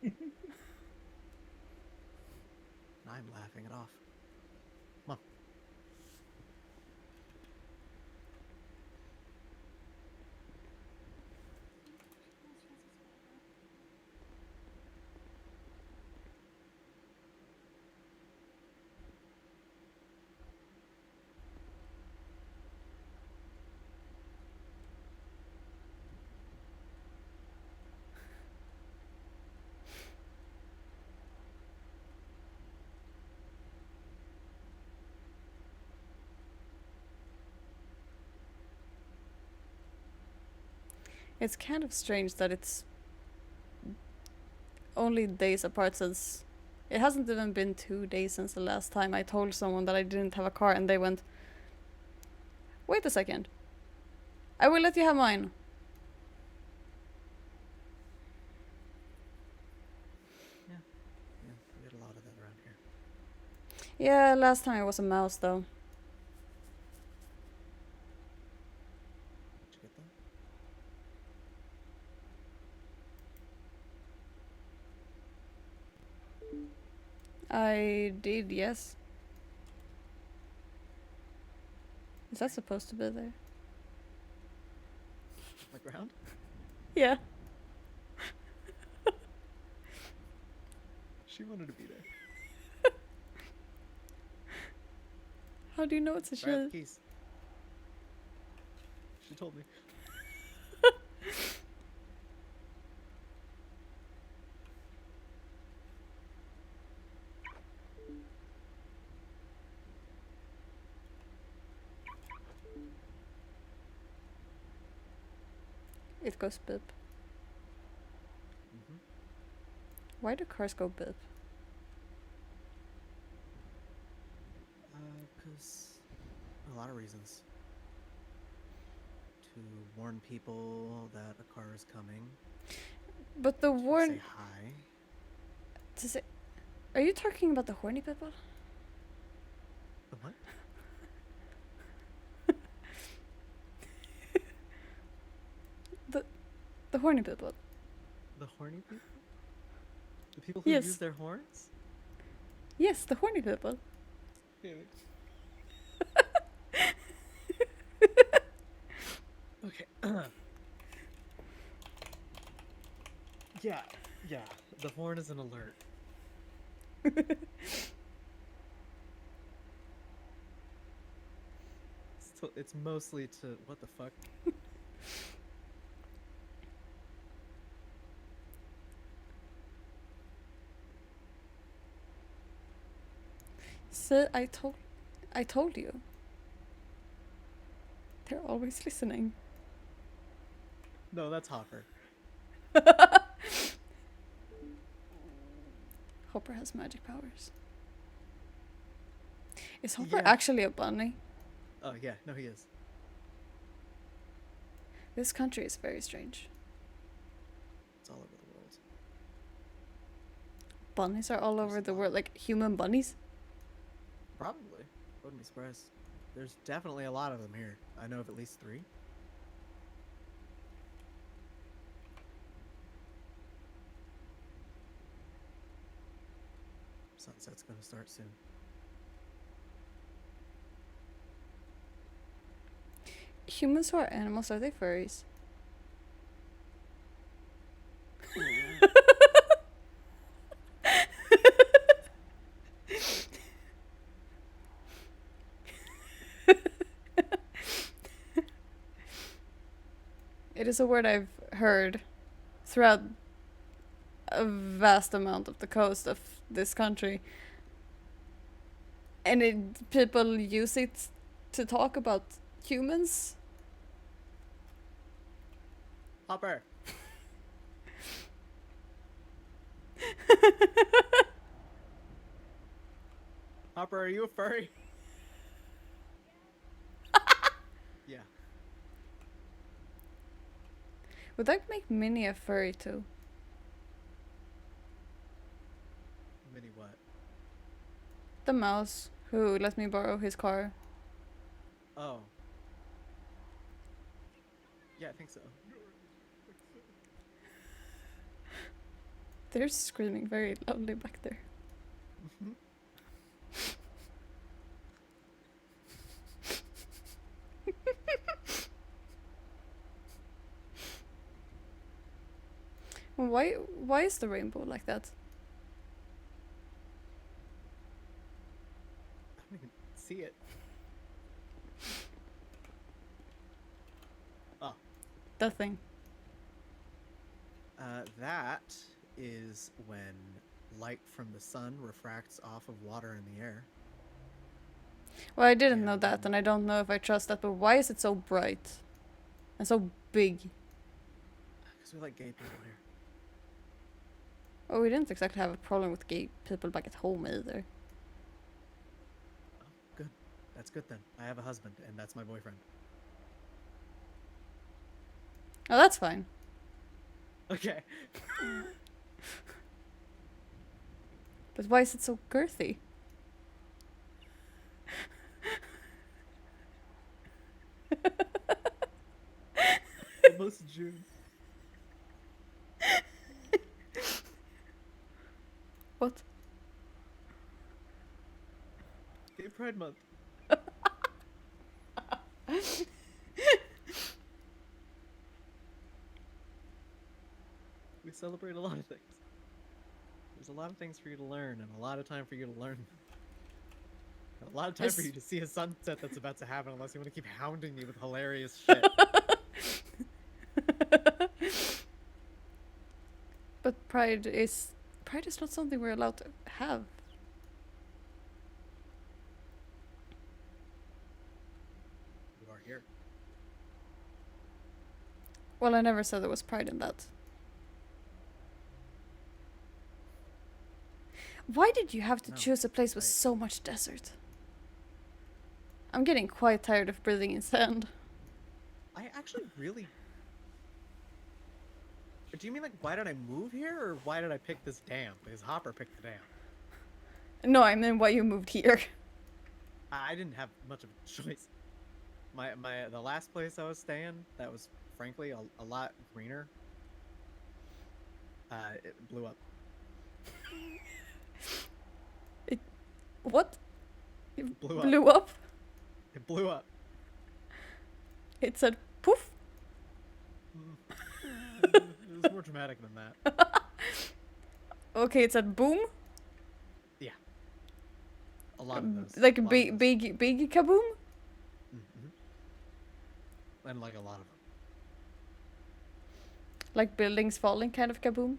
And I'm laughing it off. Come on. It's kind of strange that it's only days apart since... It hasn't even been 2 days since the last time I told someone that I didn't have a car and they went, Wait a second. I will let you have mine. Yeah, we get a lot of that around here. Yeah, last time it was a mouse though. Did you get that? I did, yes. Is that supposed to be there? On the ground? Yeah. She wanted to be there. How do you know it's a Grab shit? the keys. She told me. It goes bip. Mm-hmm. Why do cars go bip? Because a lot of reasons. To warn people that a car is coming. But the To warn... say hi. To say... Are you talking about the horny people? The what? The horny people. The horny people? The people who Yes. use their horns? Yes, the horny people. Felix. Okay. Yeah. The horn is an alert. It's mostly to what the fuck? See, I told you. They're always listening. No, that's Hopper. Hopper has magic powers. Is Hopper Yeah. actually a bunny? Oh yeah, no, he is. This country is very strange. It's all over the world. Bunnies are all There's over a the lot. world, like human bunnies. Probably. Wouldn't be surprised. There's definitely a lot of them here. I know of at least 3. Sunset's gonna start soon. Humans who are animals, are they furries? It is a word I've heard throughout a vast amount of the coast of this country. And people use it to talk about humans. Hopper! Hopper, are you a furry? Yeah. Would that make Minnie a furry too? Mini what? The mouse who let me borrow his car. Oh. Yeah, I think so. They're screaming very loudly back there. Mhm. Why is the rainbow like that? I don't even see it. Oh. That thing. That is when light from the sun refracts off of water in the air. Well, I didn't Yeah, know that, then- and I don't know if I trust that, but why is it so bright? And so big? Because we like gay people here. Oh, we didn't exactly have a problem with gay people back at home either. Oh, good. That's good then. I have a husband, and that's my boyfriend. Oh, that's fine. Okay. But why is it so girthy? Almost June. What? Gay Pride Month. We celebrate a lot of things. There's a lot of things for you to learn, and a lot of time for you to learn them. And a lot of time for It's- you to see a sunset that's about to happen, unless you want to keep hounding me with hilarious shit. But pride is not something we're allowed to have. You are here. Well, I never said there was pride in that. Why did you have to No, choose a place with right. so much desert? I'm getting quite tired of breathing in sand. I actually really. Do you mean like why did I move here, or why did I pick this dam? Because Hopper picked the dam. No, I mean why you moved here. I didn't have much of a choice. The last place I was staying, that was frankly a lot greener. It blew up. What? It Blew up. blew up? It blew up. It said poof? It was more dramatic than that. Okay, it said boom? Yeah. A lot of those. Like a lot of big, those. big kaboom? And like a lot of them. Like buildings falling kind of kaboom?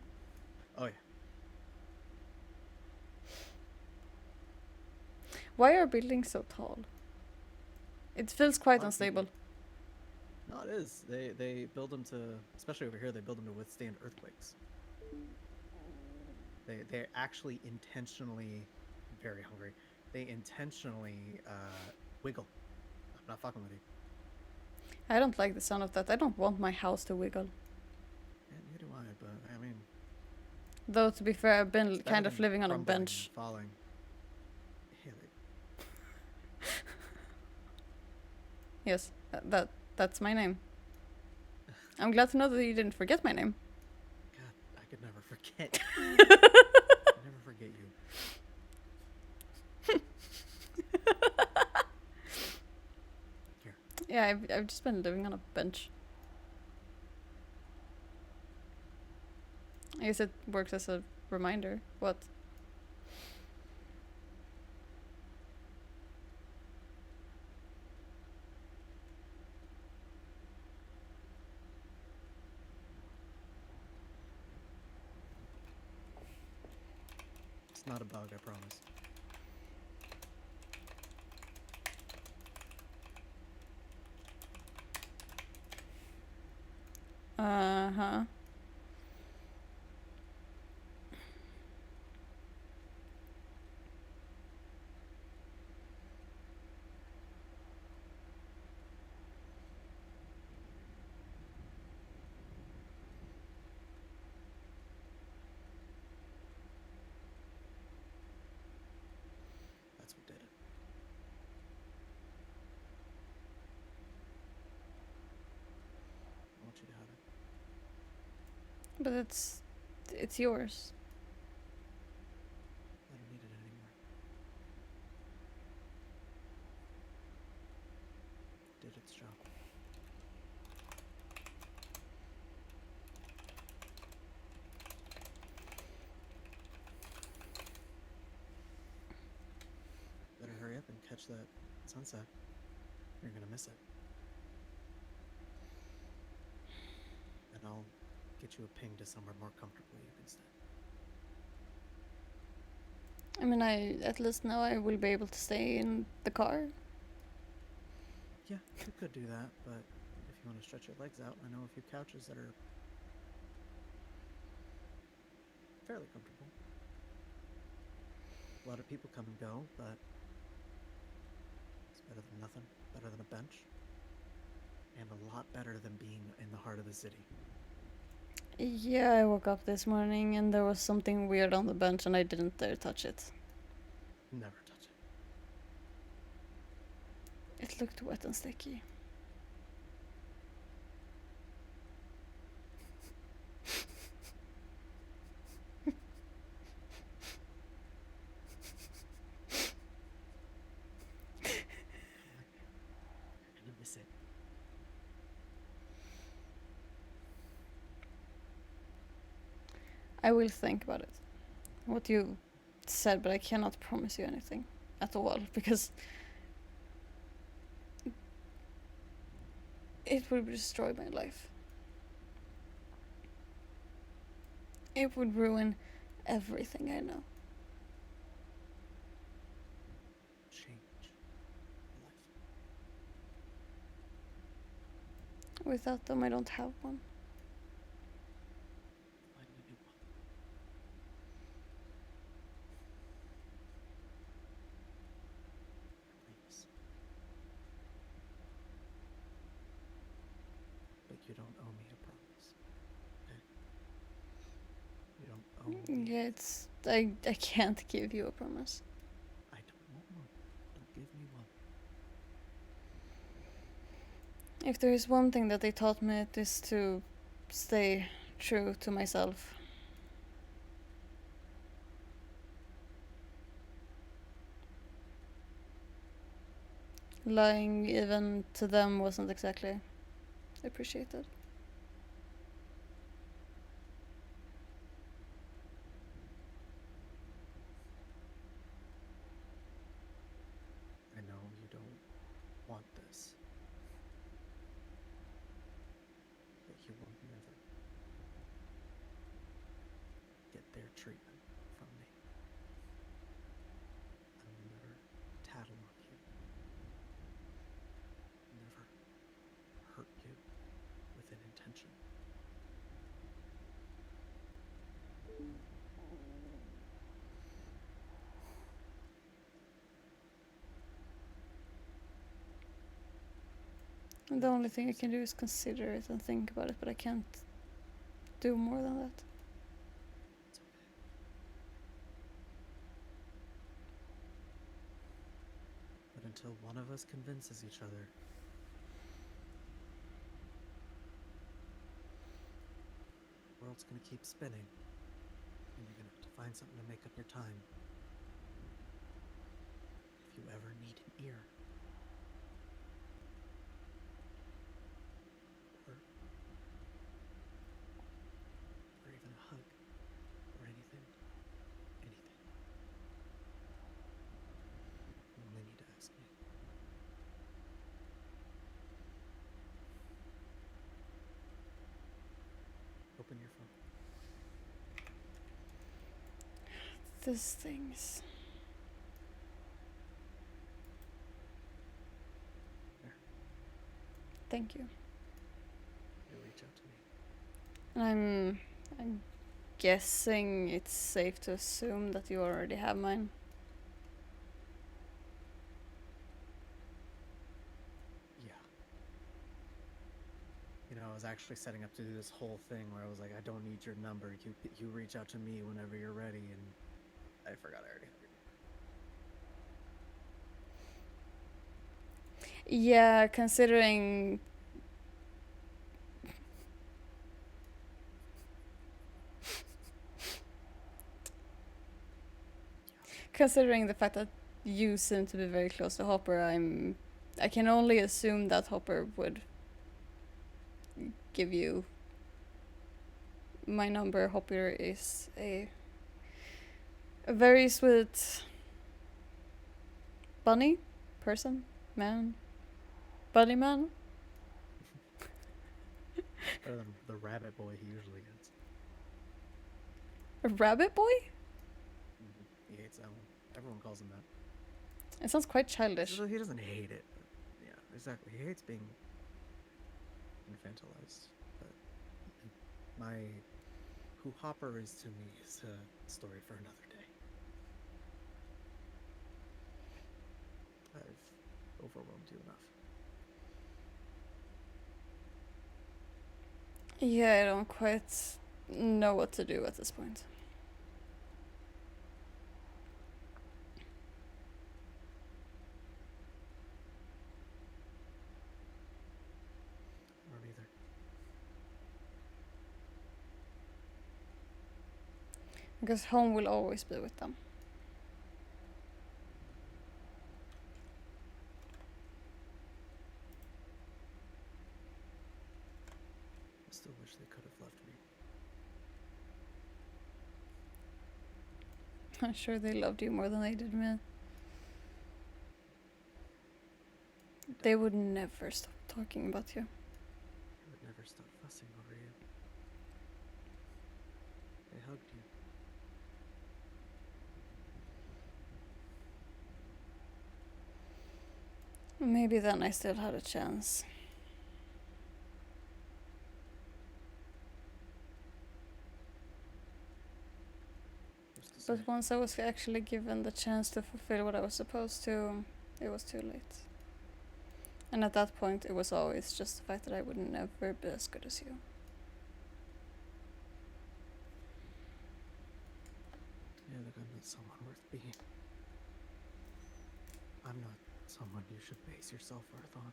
Oh yeah. Why are buildings so tall? It feels quite lot of people- unstable. No, it is. They build them to, especially over here, they build them to withstand earthquakes. They're actually intentionally very hungry. They intentionally wiggle. I'm not fucking with you. I don't like the sound of that. I don't want my house to wiggle. Yeah, neither do I, but I mean. Though, to be fair, I've been it's better kind of than living on a crumbling and bench. Falling. Helig. Yes, that's my name. I'm glad to know that you didn't forget my name. God, I could never forget. I'd never forget you. Here. Yeah, I've just been living on a bench. I guess it works as a reminder. What? It's not a bug, I promise. Uh-huh. That's what did it. I want you to have it. But it's yours. I don't need it anymore. It did its job. Better hurry up and catch that sunset. You're gonna miss it. And I'll get you a ping to somewhere more comfortable you can stay. I mean, I at least know I will be able to stay in the car. Yeah, you could do that, but if you want to stretch your legs out, I know a few couches that are fairly comfortable. A lot of people come and go, but it's better than nothing. Better than a bench. And a lot better than being in the heart of the city. Yeah, I woke up this morning and there was something weird on the bench and I didn't dare touch it. Never touch it. It looked wet and sticky. I'm gonna miss it. I will think about it. What you said, but I cannot promise you anything at all because it would destroy my life. It would ruin everything I know. Change life. Without them, I don't have one. Find a new one. Please. But you don't owe me a promise. Okay? You don't owe me. Yeah, it's I can't give you a promise. I don't want one. Don't give me one. If there is one thing that they taught me, it is to stay true to myself. Lying even to them wasn't exactly appreciated. I know you don't want this. But you will never get their treatment from me. I will never tattle on you. Never hurt you with an intention. And the only thing I can do is consider it and think about it, but I can't do more than that. It's okay. But until one of us convinces each other, the world's gonna keep spinning. And you're gonna have to find something to make up your time. If you ever need an ear. Or even a hug. Or anything. Anything. You only need to ask me. Open your phone. These things. There. Thank you. You reach out to me. And I'm guessing it's safe to assume that you already have mine. Yeah. You know, I was actually setting up to do this whole thing where I was like, I don't need your number. You reach out to me whenever you're ready, and I forgot I already have your number. Yeah, considering the fact that you seem to be very close to Hopper, I can only assume that Hopper would give you my number. Hopper is a very sweet bunny person, man, bunny man. Better than the rabbit boy he usually gets. A rabbit boy? He hates that one. Everyone calls him that. It sounds quite childish. He doesn't hate it, but yeah, exactly. He hates being infantilized. But who Hopper is to me is a story for another day. I've overwhelmed you enough. Yeah, I don't quite know what to do at this point. I don't either. Because home will always be with them. I still wish they could have left me. I'm sure they loved you more than they did me. They would never stop talking about you. They would never stop fussing over you. They hugged you. Maybe then I still had a chance. Who's to say? But once I was actually given the chance to fulfill what I was supposed to, it was too late. And at that point, it was always just the fact that I would never be as good as you. Yeah, look, I'm not someone worth being. I'm not someone you should base your self-worth on.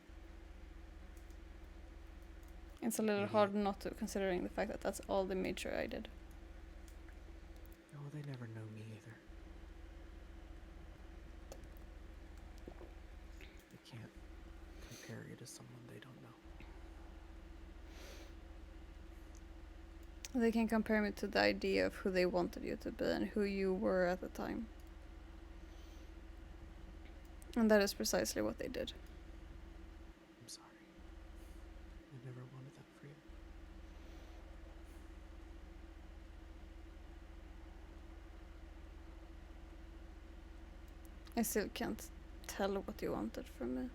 It's a little Maybe- hard not to, considering the fact that that's all they made sure I did. No, they never know me either. They can't compare you to someone they don't know. They can compare me to the idea of who they wanted you to be and who you were at the time. And that is precisely what they did. I'm sorry. I never wanted that for you. I still can't tell what you wanted from me.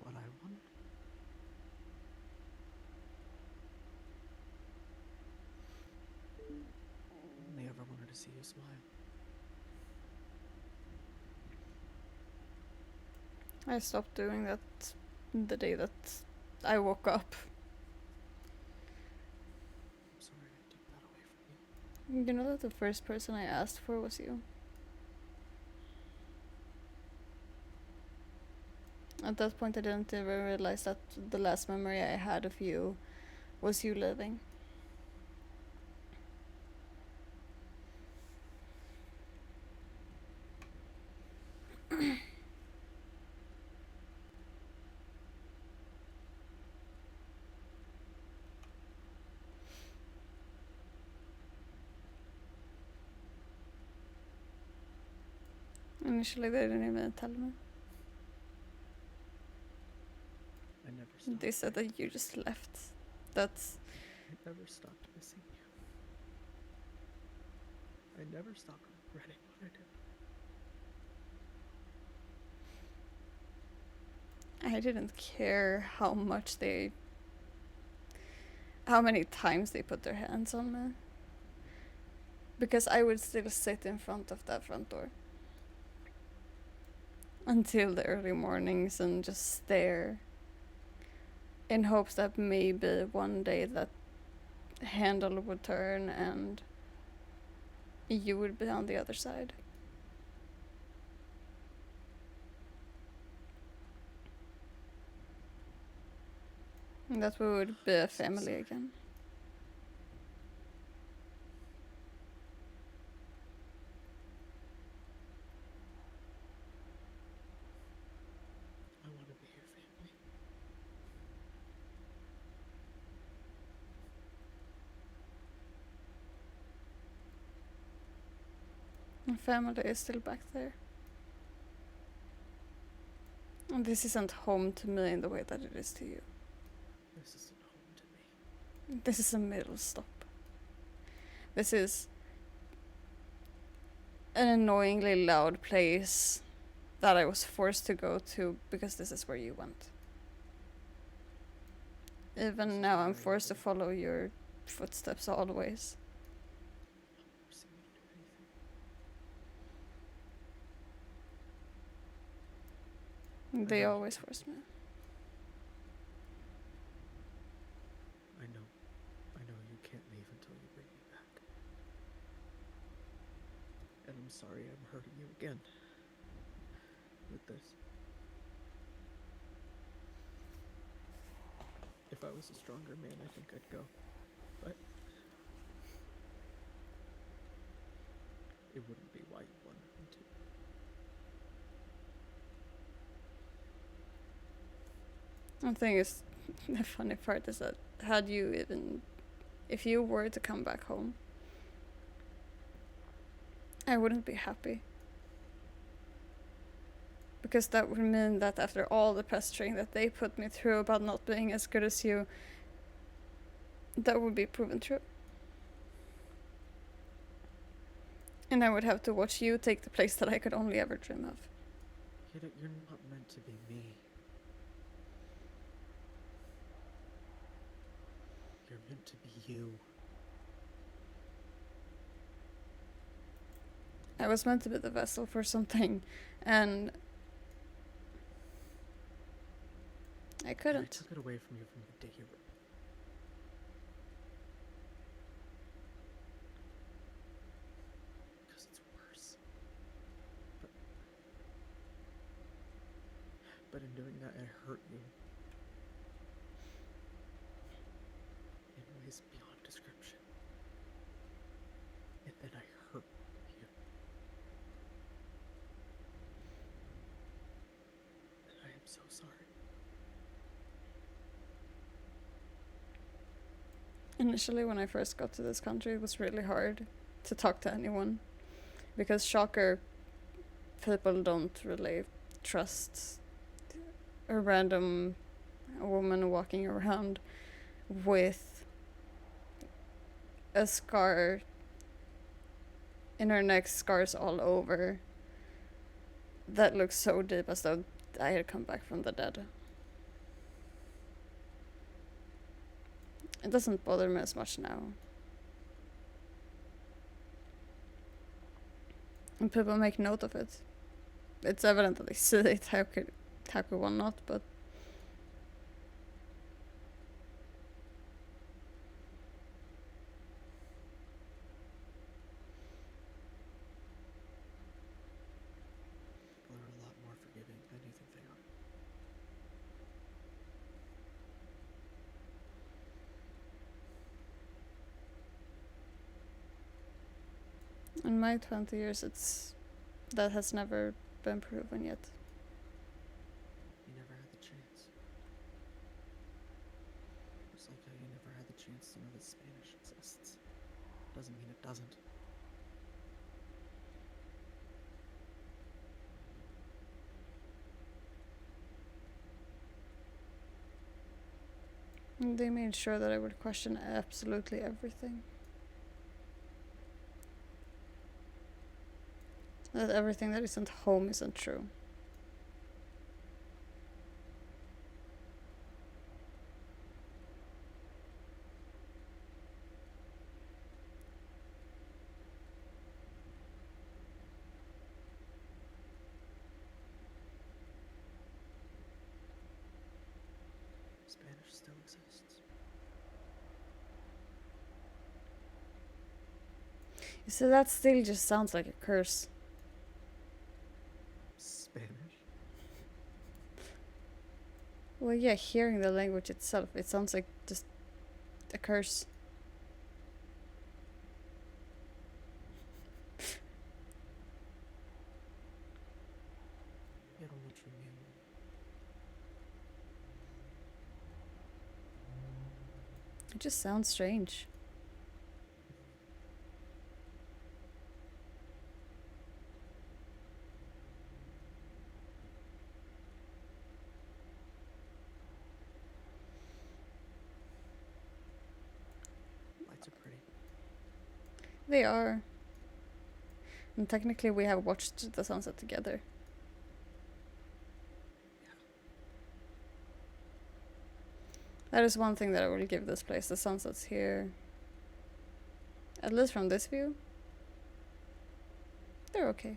What I wanted? I only ever wanted to see you smile. I stopped doing that the day that I woke up. I'm sorry I took that away from you. You know that the first person I asked for was you. At that point, I didn't even realize that the last memory I had of you was you living. Initially, they didn't even tell me. I never stopped. They said that you just left. That's... I never stopped missing you. I never stopped regretting what I did. I didn't care how much they... how many times they put their hands on me. Because I would still sit in front of that front door. Until the early mornings and just stare. In hopes that maybe one day that handle would turn and you would be on the other side. And that we would be a family again. I want to be your family. And family is still back there. And this isn't home to me in the way that it is to you. This isn't home to me. This is a middle stop. This is an annoyingly loud place that I was forced to go to because this is where you went. This Even is now where I'm I forced to live. follow your footsteps always. I've never seen you do anything. They know you always can't forced be. me. sorry I'm hurting you again with this. If I was a stronger man, I think I'd go. But it wouldn't be why you wanted me to. The thing is, the funny part is that if you were to come back home, I wouldn't be happy. Because that would mean that after all the pestering that they put me through about not being as good as you, that would be proven true. And I would have to watch you take the place that I could only ever dream of. You're not meant to be me. You're meant to be you. I was meant to be the vessel for something, and I I couldn't. took it away from you from the day you were. Because it's worse. But in doing that, I hurt you. In ways beyond description. And then I hurt you. And I am so sorry. Initially, when I first got to this country, it was really hard to talk to anyone. Because shocker, people don't really trust a random woman walking around with a scar in her neck, scars all over, that looks so deep as though I had come back from the dead. It doesn't bother me as much now. And people make note of it. It's evident that they see it, how could one not, but People are a lot more forgiving than you think they are. in my 20 years that has never been proven yet. You never had the chance. Just like how you never had the chance to know that Spanish exists. Doesn't mean it doesn't. And they made sure that I would question absolutely everything. That everything that isn't home isn't true. Spanish still exists. You see, that still just sounds like a curse. Spanish? Well, yeah, hearing the language itself, it sounds like just a curse. You don't know what you mean. It just sounds strange. Lights are pretty. They are. And technically we have watched the sunset together. That is one thing that I will give this place. The sunsets here, at least from this view, they're okay.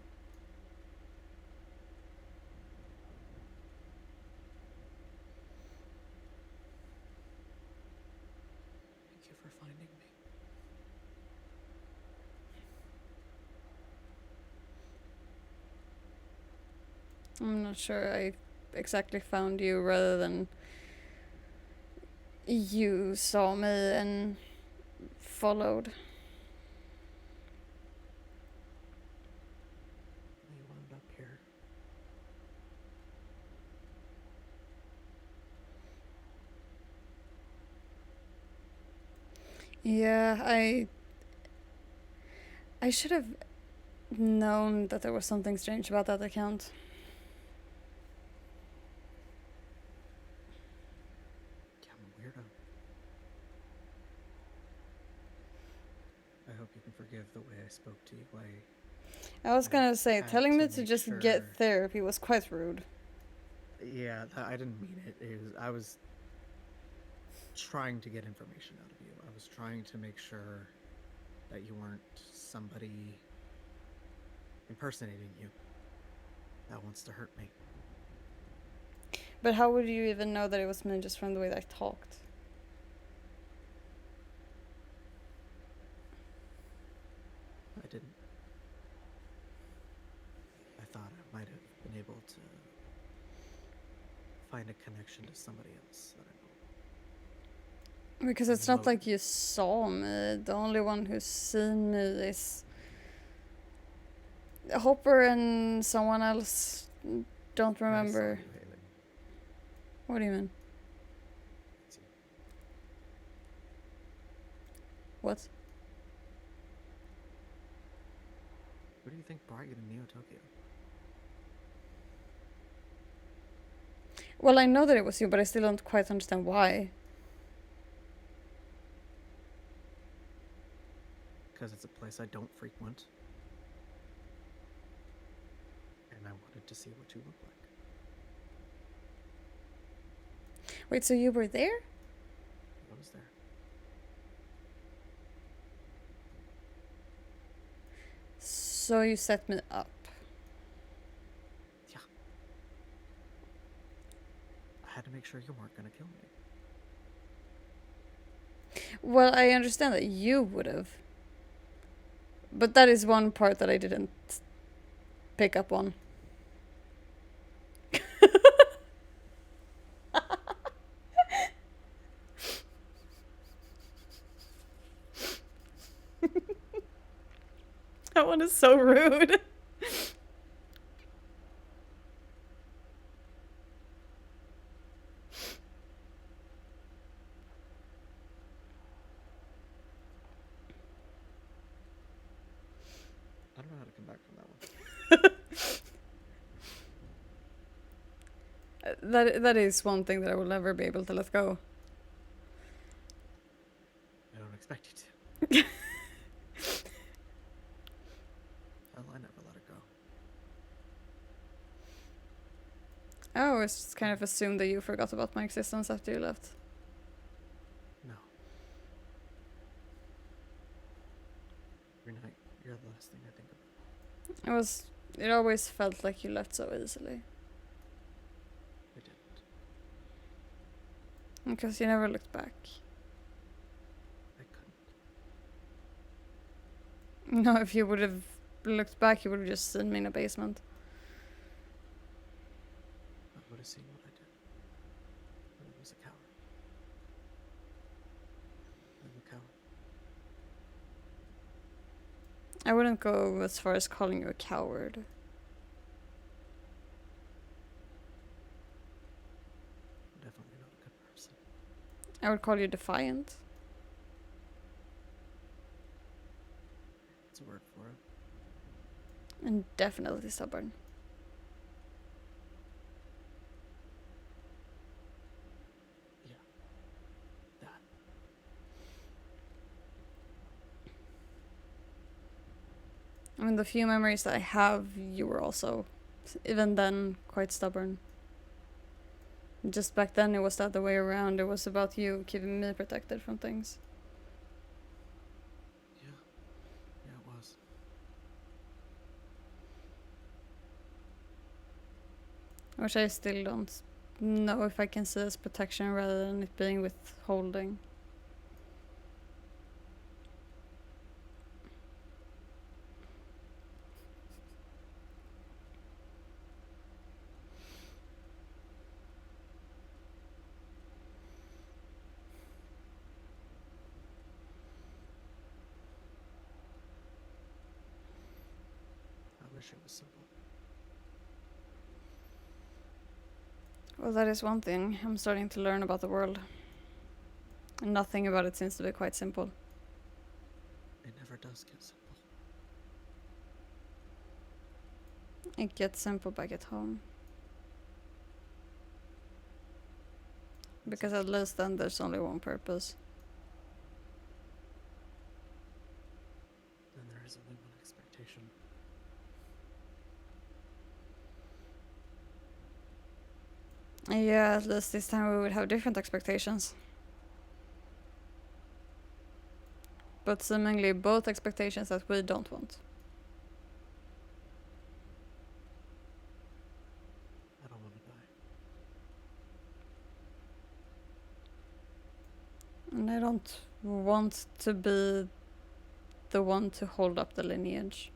Thank you for finding me. I'm not sure I exactly found you rather than you saw me and followed. You wound up here. Yeah, I should have known that there was something strange about that account. Yeah, I'm a weirdo. I hope you can forgive the way I spoke to you. I was I gonna say, had telling me to to make just sure- get therapy was quite rude. Yeah, I didn't mean it. I was trying to get information out of you. I was trying to make sure that you weren't somebody impersonating you that wants to hurt me. But how would you even know that it was me just from the way that I talked? I didn't. I thought I might have been able to find a connection to somebody else that I know. Because it's not like you saw me. The only one who's seen me is Hopper and someone else. Don't remember. I saw you, Haley. What do you mean? It's you. What? Who do you think brought you to Neo Tokyo? Well, I know that it was you, but I still don't quite understand why. Because it's a place I don't frequent. And I wanted to see what you look like. Wait, so you were there? I was there. So you set me up. Yeah. I had to make sure you weren't gonna kill me. Well, I understand that you would have. But that is one part that I didn't pick up on. That one is so rude. I don't know how to come back from that one. That is one thing that I will never be able to let go. I don't expect you to. Hell, I never let it go. I always just kind of assumed that you forgot about my existence after you left. No. You're the last thing I think about. It always felt like you left so easily. I didn't. Because you never looked back. I couldn't. No, if you would have looked back, you would have just seen me in a basement. I would have seen what I did. But I was a coward. I'm a coward. I wouldn't go as far as calling you a coward. I'm definitely not a good person. I would call you defiant. It's a word for it. And definitely stubborn. Yeah. That. I mean, the few memories that I have, you were also, even then, quite stubborn. Just back then, it was the other way around. It was about you keeping me protected from things. Yeah. Yeah, it was. Which I still don't know if I can see as protection rather than it being withholding. wish it was simple. Well, that is one thing. I'm starting to learn about the world. And nothing about it seems to be quite simple. It never does get simple. It gets simple back at home. Because at least then there's only one purpose. Then there is only one expectation. Yeah, at least this time we would have different expectations. But seemingly both expectations that we don't want. I don't want to die. And I don't want to be the one to hold up the lineage.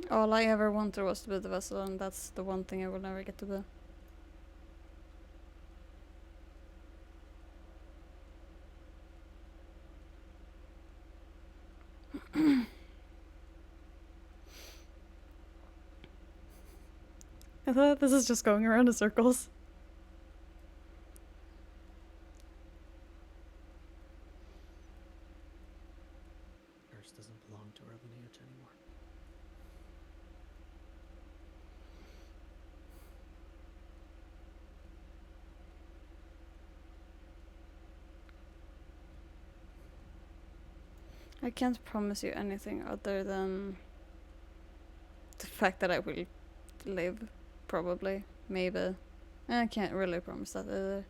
All I ever wanted was to be the vessel, and that's the one thing I will never get to be. I thought this is just going around in circles. Earth doesn't belong to our lineage anymore. I can't promise you anything other than the fact that I will live, probably, maybe. And I can't really promise that either.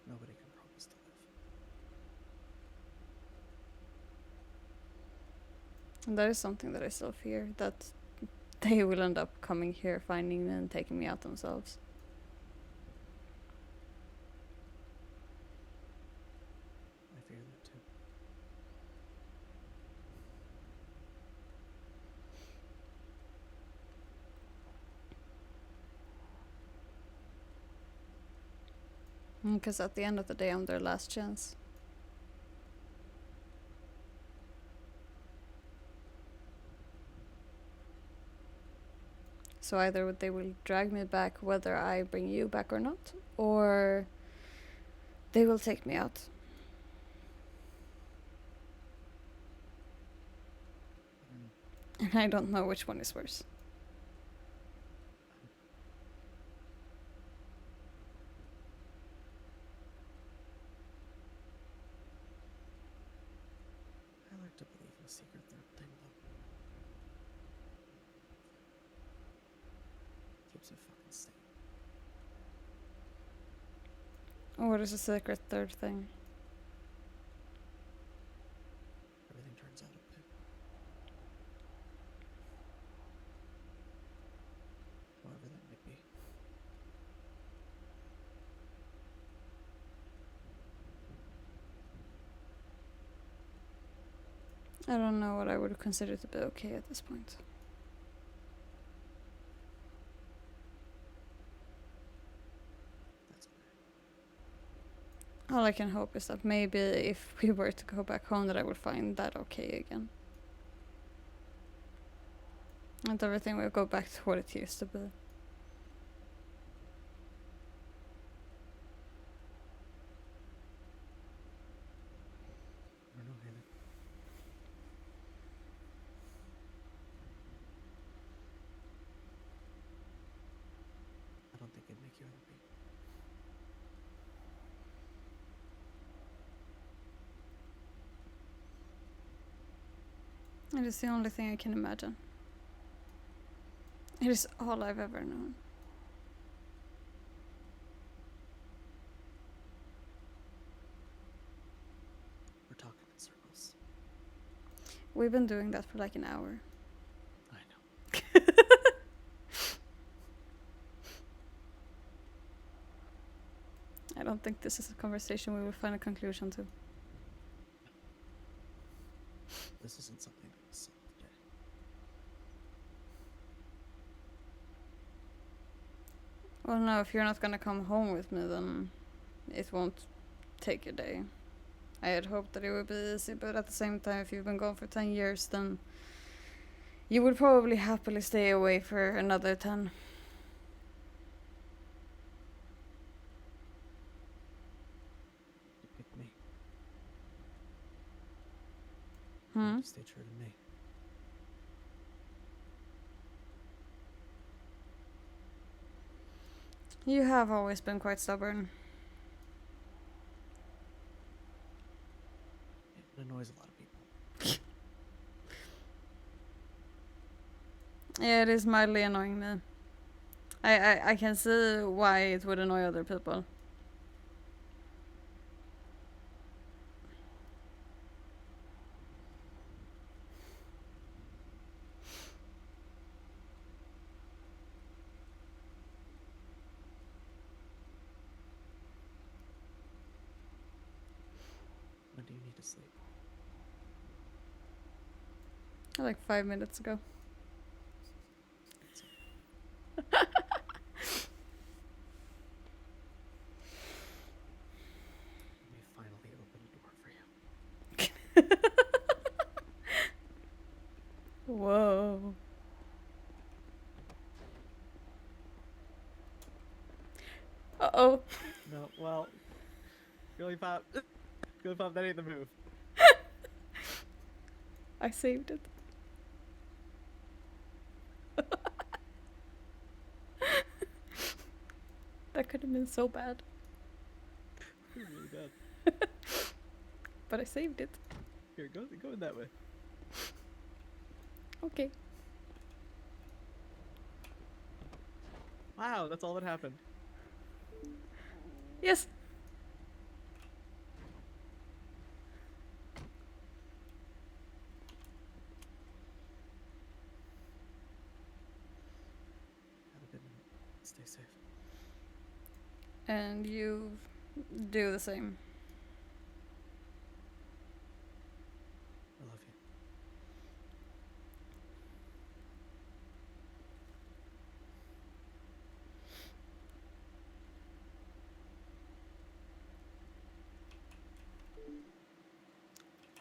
Nobody can promise to live. And that is something that I still fear, that they will end up coming here, finding me and taking me out themselves. I fear that too. Because at the end of the day, I'm their last chance. So either they will drag me back whether I bring you back or not, or they will take me out. And I don't know which one is worse. I like to believe in a secret third thing, though. Keeps it fucking sane. What is the secret third thing? Everything turns out okay. However that might be. I don't know what I would consider to be okay at this point. That's okay. All I can hope is that maybe if we were to go back home that I would find that okay again. And everything will go back to what it used to be. I don't know, Helig. I don't think it'd make you happy. It is the only thing I can imagine. It is all I've ever known. We're talking in circles. We've been doing that for like an hour. I know. I don't think this is a conversation we will find a conclusion to. This isn't something that was solved yet. Well, no, if you're not gonna come home with me, then it won't take your day. I had hoped that it would be easy, but at the same time, if you've been gone for 10 years, then you would probably happily stay away for another 10. You picked me. You Hmm? need to stay true to me. You have always been quite stubborn. It annoys a lot of people. Yeah, it is mildly annoying me. I can see why it would annoy other people. When do you need to sleep? Like 5 minutes ago. Let me finally open a door for you. Whoa. Uh-oh. No, well, Girly Pop, Girly Pop, that ain't the move. I saved it. That could have been so bad. You're really bad. But I saved it. Here, go in that way. Okay. Wow, that's all that happened. Yes. Have a good night. Stay safe. And you do the same. I love you.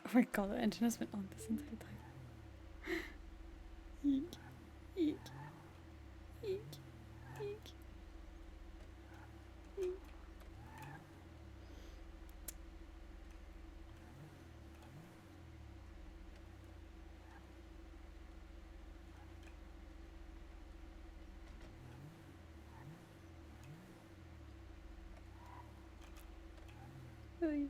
Oh my god, the engine has been on this entire time. Eek. Eek. Eek. Eek. Eek. Hey.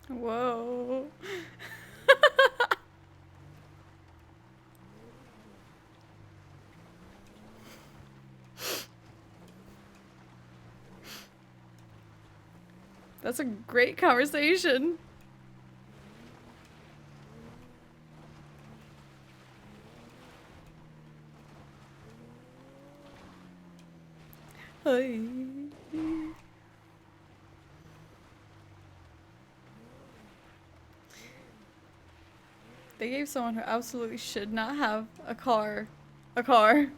Whoa. That's a great conversation. Hi. They gave someone who absolutely should not have a car a car.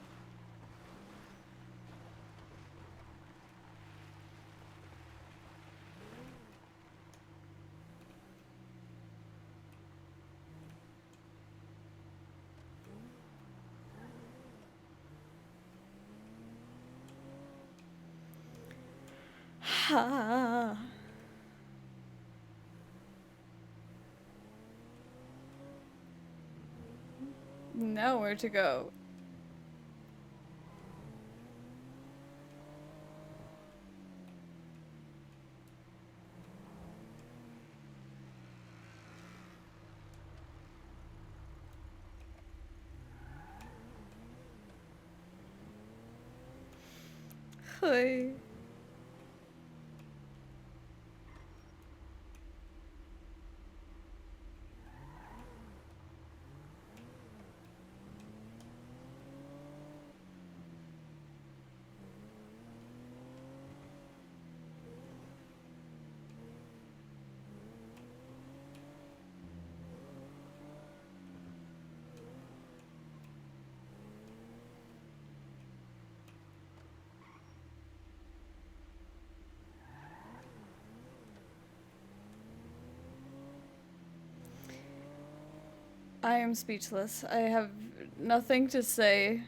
Ha. Nowhere to go. Hi. I am speechless. I have nothing to say.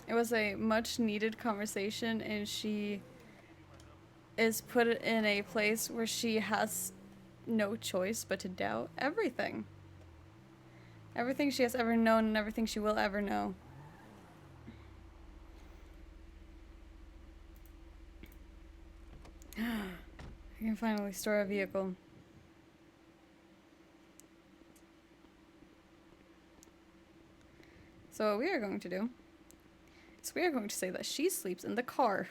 It was a much needed conversation, and she is put in a place where she has no choice but to doubt everything. Everything she has ever known and everything she will ever know. I can finally store a vehicle. So what we are going to do is we are going to say that she sleeps in the car.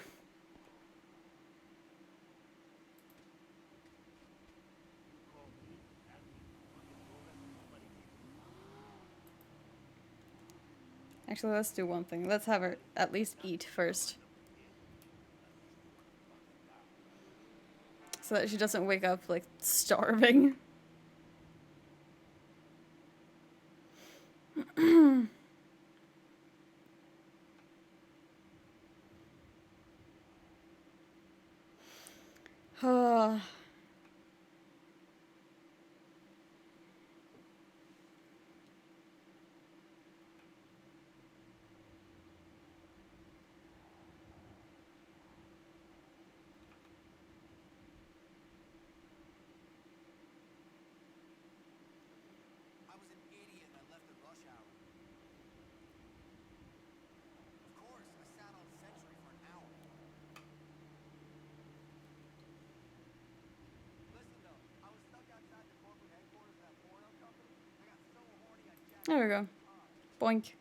Actually, let's do one thing. Let's have her at least eat first. So that she doesn't wake up, like, starving. I was an idiot and I left at rush hour. Of course, I sat on Century for an hour. Listen though, I was stuck outside the corporate headquarters of that porno company. I got so horny I jacked There we go. Boink.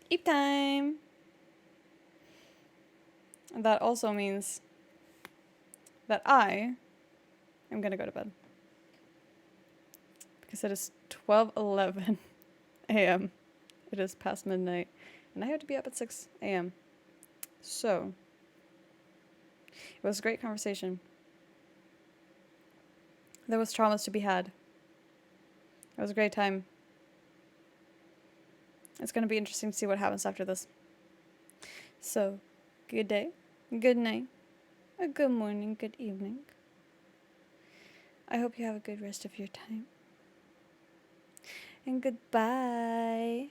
Eat time! And that also means that I am gonna go to bed. Because it is 12:11 a.m. It is past midnight. And I have to be up at 6 a.m. So, it was a great conversation. There was traumas to be had. It was a great time. It's going to be interesting to see what happens after this. So, good day, good night, a good morning, good evening. I hope you have a good rest of your time. And goodbye.